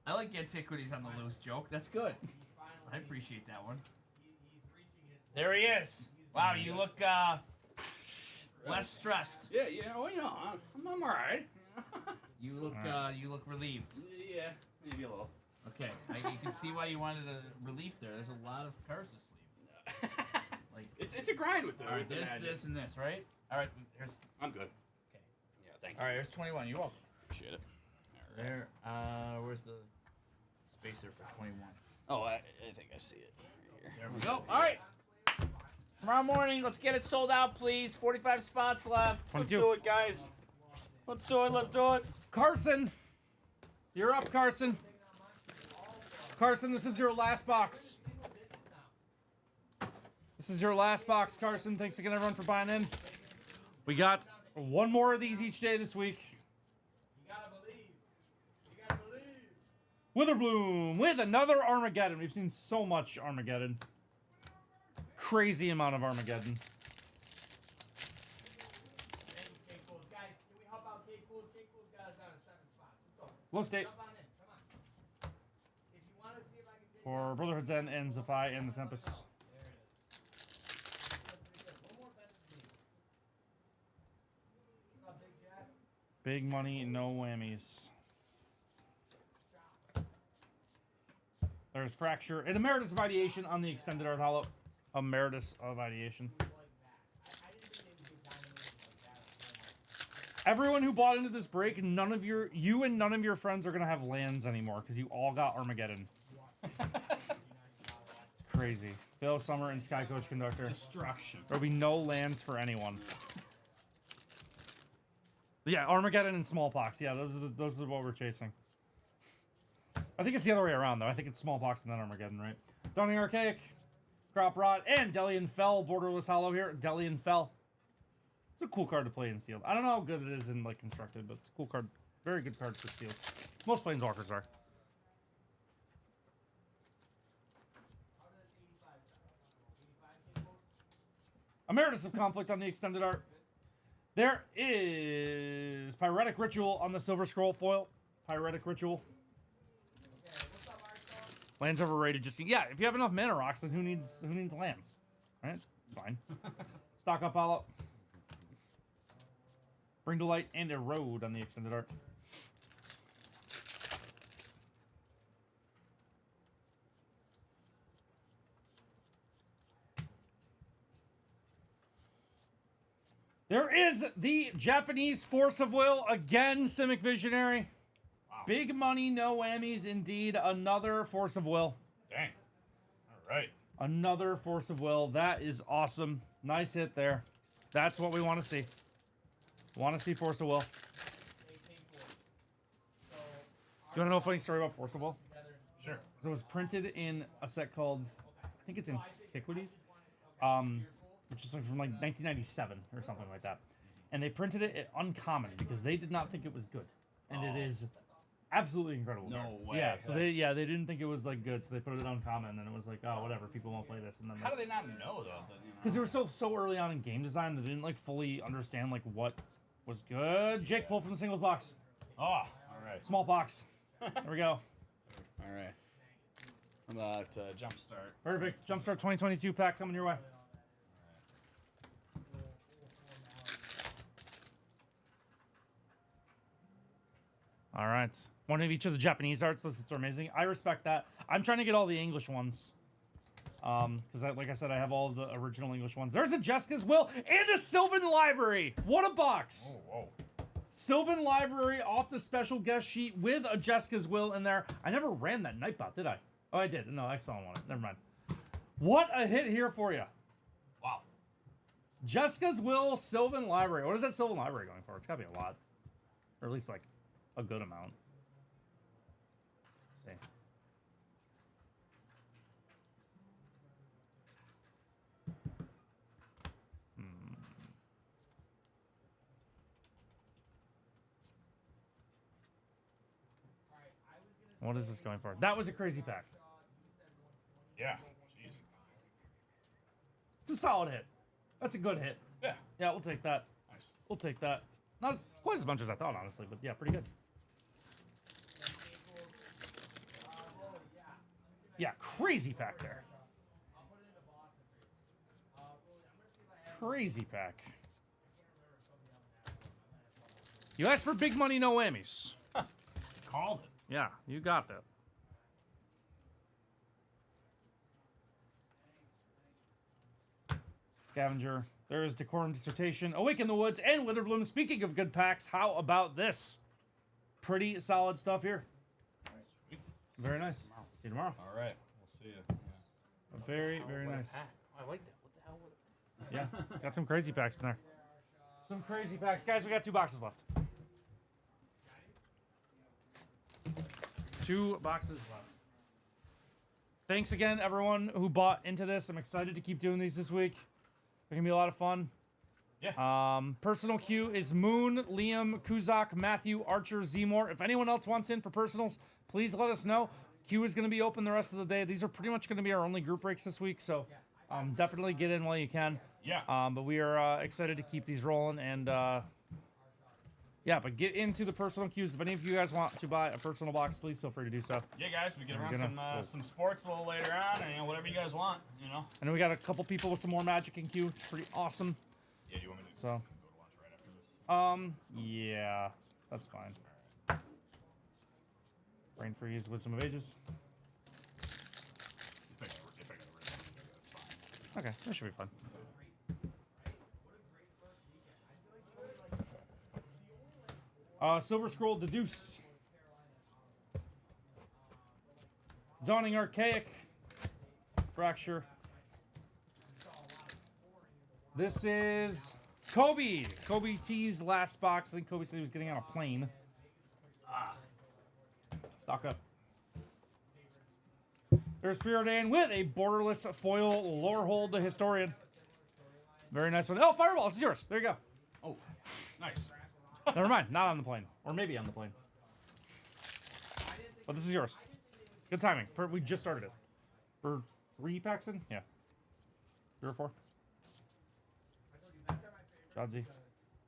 I like antiquities on the loose joke. That's good. I appreciate that one. There he is. Wow, you look less stressed. Yeah, well, I'm all right. You look relieved. Yeah, maybe a little. Okay, you can see why you wanted a relief there. There's a lot of cards to sleeve. Like It's a grind with the. all right, with the this, Magic. this, and this, right? All right, here's I'm good. okay. Yeah, thank you. All right, here's 21. You're welcome. Appreciate it. All right. There. Where's the spacer for 21? Oh, I think I see it right here. There we go. All right. Tomorrow morning, let's get it sold out, please. 45 spots left. Let's 22. do it, guys. Let's do it. Let's do it. Carson. You're up, Carson. Carson, this is your last box. This is your last box, Carson. Thanks again, everyone, for buying in. We got one more of these each day this week. Witherbloom with another Armageddon. We've seen so much Armageddon. Crazy amount of Armageddon. Low state for Brotherhood's End and Zephi and the Tempest. Big money, no whammies. There's Fracture. And Emeritus of Ideation on the Extended Art Hollow. Emeritus of Ideation. Everyone who bought into this break, you and none of your friends are going to have lands anymore because you all got Armageddon. It's crazy. Bill Summer and Sky Coach Conductor. Destruction. There'll be no lands for anyone. Yeah, Armageddon and Smallpox. Yeah, those are what we're chasing. I think it's the other way around, though. I think it's Smallpox and then Armageddon, right? Dawning Archaic, Crop Rot, and Delian Fell, Borderless Hollow here. Delian Fell. It's a cool card to play in Sealed. I don't know how good it is in, like, Constructed, but it's a cool card. Very good card for Sealed. Most Planeswalkers are. Emeritus of Conflict on the Extended Art. There is Pyretic Ritual on the Silver Scroll foil. Pyretic Ritual. Lands overrated. Just yeah, if you have enough mana rocks, then who needs lands? Right? It's fine. Stock up all up. Bring to Light and Erode on the Extended Art. There is the Japanese Force of Will again, Simic Visionary. Wow. Big money, no whammies, indeed. Another Force of Will. Dang. All right. Another Force of Will. That is awesome. Nice hit there. That's what we want to see. Want to see Force of Will. Do you want to know a funny story about Force of Will? Sure. So it was printed in a set called, I think it's Antiquities, which is like from like 1997 or something like that. And they printed it at Uncommon because they did not think it was good, and it is absolutely incredible. No card. way. Yeah. So they didn't think it was like good, so they put it on Uncommon, and it was like, oh whatever, people won't play this. And then How do they not know, though? because they were so early on in game design, they didn't like fully understand like what was good. Jake, pull from the singles box. Oh, all right. Small box. There we go. All right. How about Jumpstart? Perfect. Jumpstart 2022 pack coming your way. All right. One of each of the Japanese arts lists are amazing. I respect that. I'm trying to get all the English ones. Because, like I said, I have all of the original English ones. There's a Jessica's Will and a Sylvan Library. What a box. Oh, whoa. Sylvan Library off the special guest sheet with a Jessica's Will in there. I never ran that Nightbot, did I? Oh, I did. No, X-Spawn won it. Never mind. What a hit here for you. Wow. Jessica's Will, Sylvan Library. What is that Sylvan Library going for? It's got to be a lot. Or at least, like, a good amount. Let's see. What is this going for? That was a crazy pack. Yeah. Jeez. It's a solid hit. That's a good hit. Yeah. Yeah, we'll take that. Nice. We'll take that. Not quite as much as I thought, honestly, but yeah, pretty good. Yeah, crazy pack there. Crazy pack. You asked for big money, no whammies. Called it. Yeah, you got that. Scavenger. There is Decorum Dissertation, Awaken the Woods, and Witherbloom. Speaking of good packs, how about this? Pretty solid stuff here. Sweet. Very nice. See you tomorrow. All right. We'll see you. Very, very nice. I like that. What the hell? Yeah, got some crazy packs in there. Some crazy packs. Guys, we got 2 boxes left. 2 boxes left. Thanks again, everyone who bought into this. I'm excited to keep doing these this week. They're going to be a lot of fun. Yeah. Personal queue is Moon, Liam, Kuzak, Matthew, Archer, Zemore. If anyone else wants in for personals, please let us know. Queue is going to be open the rest of the day. These are pretty much going to be our only group breaks this week, so definitely get in while you can. Yeah. But we are excited to keep these rolling, and yeah, but get into the personal queues. If any of you guys want to buy a personal box, please feel free to do so. Yeah, guys, we get We're around gonna- some sports a little later on, and whatever you guys want, I know we got a couple people with some more Magic in queue. It's pretty awesome. Yeah, do you want me to So, go to lunch right after this? yeah. That's fine. Brain freeze, wisdom of ages. If I get rid of it, that's fine. Okay, that should be fun. Silver Scroll Deduce. Dawning Archaic. Fracture. This is Kobe. Kobe T's last box. I think Kobe said he was getting on a plane. Stock up. There's Preordain with a borderless foil Lorehold the Historian. Very nice one. Oh, Fireball, it's yours. There you go. Oh, nice. Never mind, not on the plane. Or maybe on the plane. But this is yours. Good timing. We just started it. For 3 packs in? Yeah. 3 or 4? Jodsy.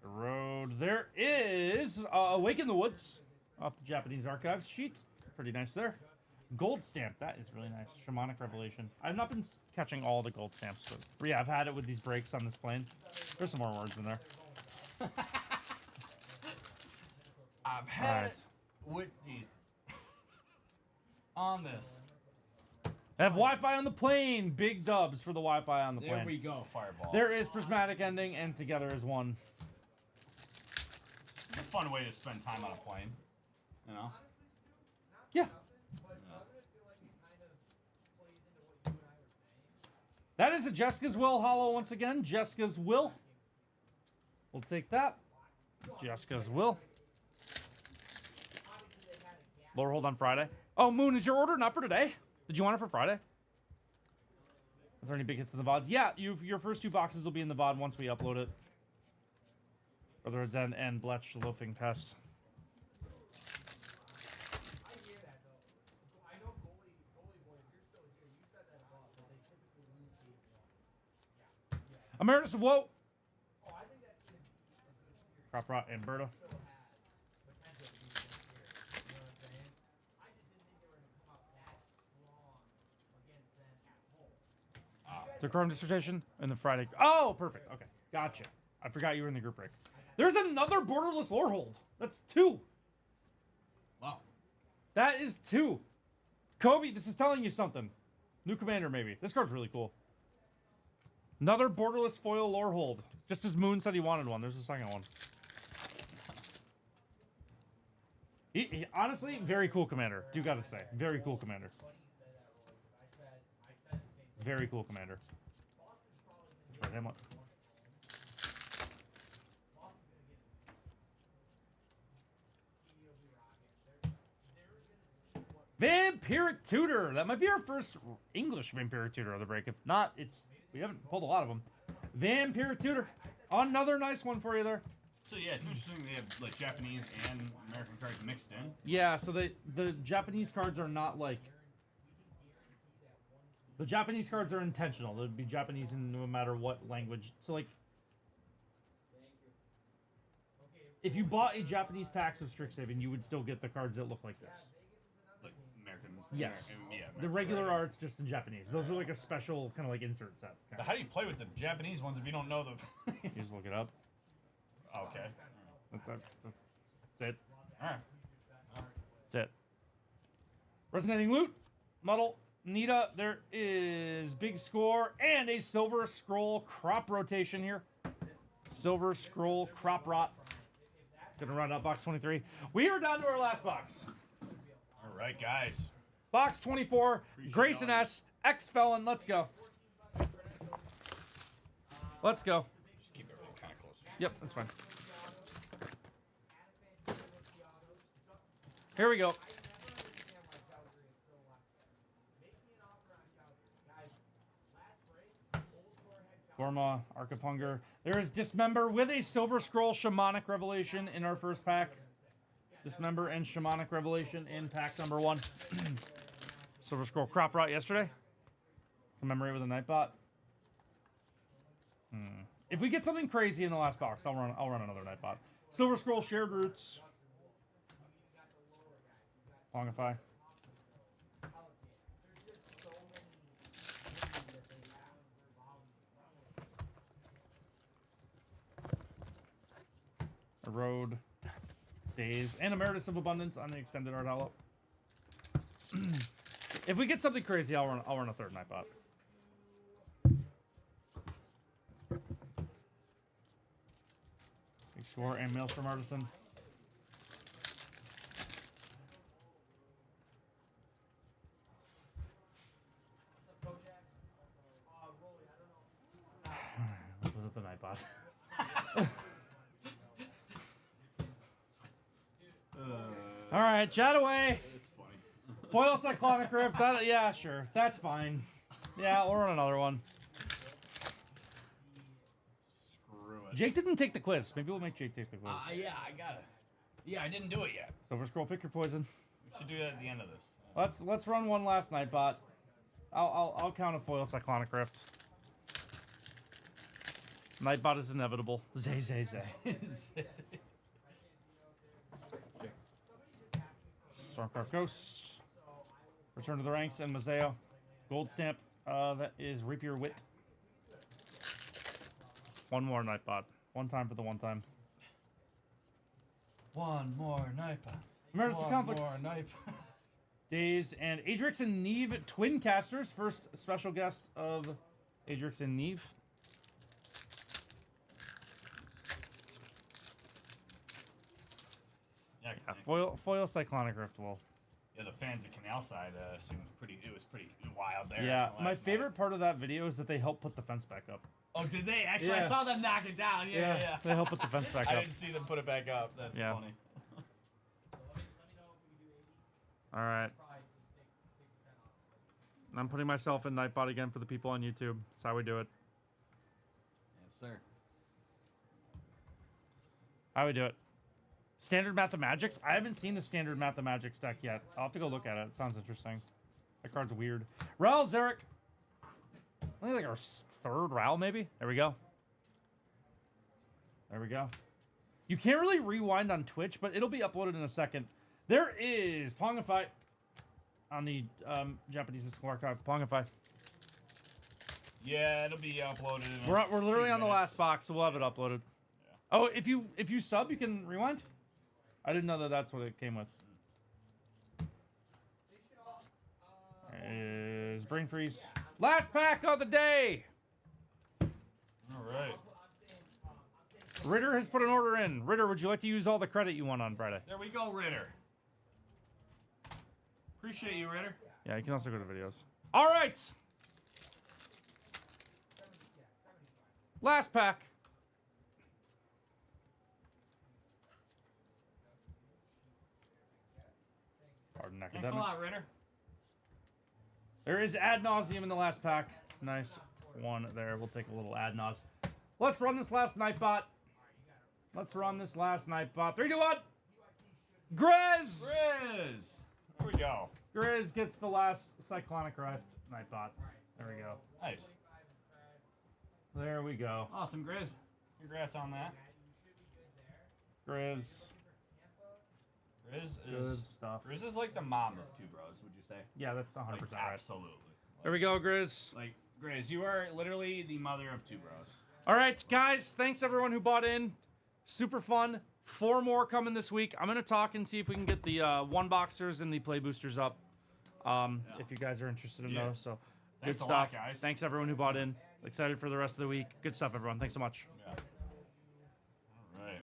The road. There is Awaken the Woods off the Japanese Archives sheet. Pretty nice there. Gold stamp. That is really nice. Shamanic Revelation. I've not been catching all the gold stamps, but yeah, I've had it with these breaks on this plane. There's some more words in there. I've had Alright. it with these. On this. Have Wi-Fi on the plane. Big dubs for the Wi-Fi on the plane. There we go, Fireball. There is Prismatic Ending and Together as one. It's a fun way to spend time on a plane. You know? Yeah. That is a Jessica's Will hollow once again. Jessica's Will. We'll take that. Jessica's Will. Lower hold on Friday. Oh, Moon, is your order not for today? Did you want it for Friday? Is there any big hits in the VODs? Yeah, your first 2 boxes will be in the VOD once we upload it. Brotherhood's End and Bletch Loafing Pest. Emeritus of Woe. Crop Rot and Berta. Decorum Dissertation and the Friday. Oh, perfect. Okay, gotcha. I forgot you were in the group break. There's another Borderless Lorehold. That's 2. Wow. That is 2. Kobe, this is telling you something. New commander, maybe. This card's really cool. Another Borderless Foil Lorehold. Just as Moon said he wanted one. There's a second one. He honestly, very cool commander. Do gotta say. Very cool commander. Very cool commander. Let's write him up. Vampiric Tutor. That might be our first English Vampiric Tutor of the break. If not, we haven't pulled a lot of them. Vampiric Tutor. Another nice one for you there. So yeah, it's interesting they have like Japanese and American cards mixed in. Yeah, so the Japanese cards are not like... The Japanese cards are intentional. They'd be Japanese in no matter what language. So like... If you bought a Japanese packs of Strixhaven, you would still get the cards that look like this. Like American. Yes. American, The regular art's just in Japanese. Those are like a special kind of like insert set. How do you play with the Japanese ones if you don't know the? You just look it up. Okay. That's it. All right. That's it. Resonating Loot. Muddle. Nita. There is Big Score and a Silver Scroll Crop Rotation here. Silver Scroll Crop Rot. Gonna round out box 23. We are down to our last box. All right, guys. Box 24. Grayson S. Ex-Felon. Let's go. Let's go. Just keep everything kind of close. Yep, that's fine. Here we go. Gorma, Archipunger. There is Dismember with a Silver Scroll Shamanic Revelation in our first pack. Dismember and Shamanic Revelation in pack number 1. Silver Scroll Crop Rot yesterday. Commemorate with a Nightbot. If we get something crazy in the last box, I'll run another Nightbot. Silver Scroll Shared Roots. Longify. Erode. Days and Emeritus of Abundance on the extended art hollow. If we get something crazy, I'll run a third Nightbot. Big score and mails from Artisan. Let's put up the Nightbot. All right, chat away. It's funny. Foil Cyclonic Rift. That, yeah, sure. That's fine. Yeah, we'll run another one. Screw it. Jake didn't take the quiz. Maybe we'll make Jake take the quiz. Yeah, I got it. Yeah, I didn't do it yet. Silver Scroll, pick your poison. We should do that at the end of this. Let's run one last Nightbot. I'll count a Foil Cyclonic Rift. Nightbot is inevitable. Zay, zay, zay. Stormcraft Ghost. Return to the Ranks and Mazeo. Gold stamp. That is Rapier Wit. One more Nightbot. One time for the one time. One more Nightbot. Emeritus of Conflict. One more Nightbot. Days and Adrix and Neve twin casters. First special guest of Adrix and Neve. Yeah, Foil Cyclonic Rift will. yeah, the fans at Canal Side seemed pretty. It was pretty wild there. Yeah, last my night. favorite part of that video is that they helped put the fence back up. Oh, did they? Actually, I Yeah. saw them knock it down. Yeah. They helped put the fence back I up. didn't see them put it back up. That's Yeah. funny. All right. I'm putting myself in Nightbot again for the people on YouTube. That's how we do it. Yes, sir. How we do it. Standard Mathemagics? I haven't seen the Standard Mathemagics deck yet. I'll have to go look at it. It sounds interesting. That card's weird. Ral Zarek. I think like our third Ral, maybe? There we go. There we go. You can't really rewind on Twitch, but it'll be uploaded in a second. There is Pongify on the Japanese Mystical Archive. Pongify. Yeah, it'll be uploaded. In We're literally few on the minutes. last box, so we'll have it uploaded. Yeah. Oh, if you sub, you can rewind? I didn't know that that's what it came with. Is Brain Freeze. Last pack of the day! All right. Ritter has put an order in. Ritter, would you like to use all the credit you won on Friday? There we go, Ritter. Appreciate you, Ritter. Yeah, you can also go to videos. All right! Last pack. Pardon Thanks academic. a lot, Ritter. There is ad nauseum in the last pack. Nice one there. We'll take a little ad naus. Let's run this last Nightbot. Let's run this last Nightbot. 3, 2, 1. Grizz! Grizz. There we go. Grizz gets the last Cyclonic Rift Nightbot. There we go. Nice. There we go. Awesome, Grizz. Congrats on that. Grizz. Grizz Good is stuff. Grizz is like the mom of Two Bros, would you say? Yeah, that's 100% Like, right. absolutely. There we go, Grizz. Like Grizz, you are literally the mother of Two Bros. All right, guys. Thanks, everyone who bought in. Super fun. 4 more coming this week. I'm going to talk and see if we can get the one boxers and the play boosters up. If you guys are interested in Yeah. those. So, Thanks good a lot, stuff. guys. Thanks, everyone who bought in. Excited for the rest of the week. Good stuff, everyone. Thanks so much. Yeah.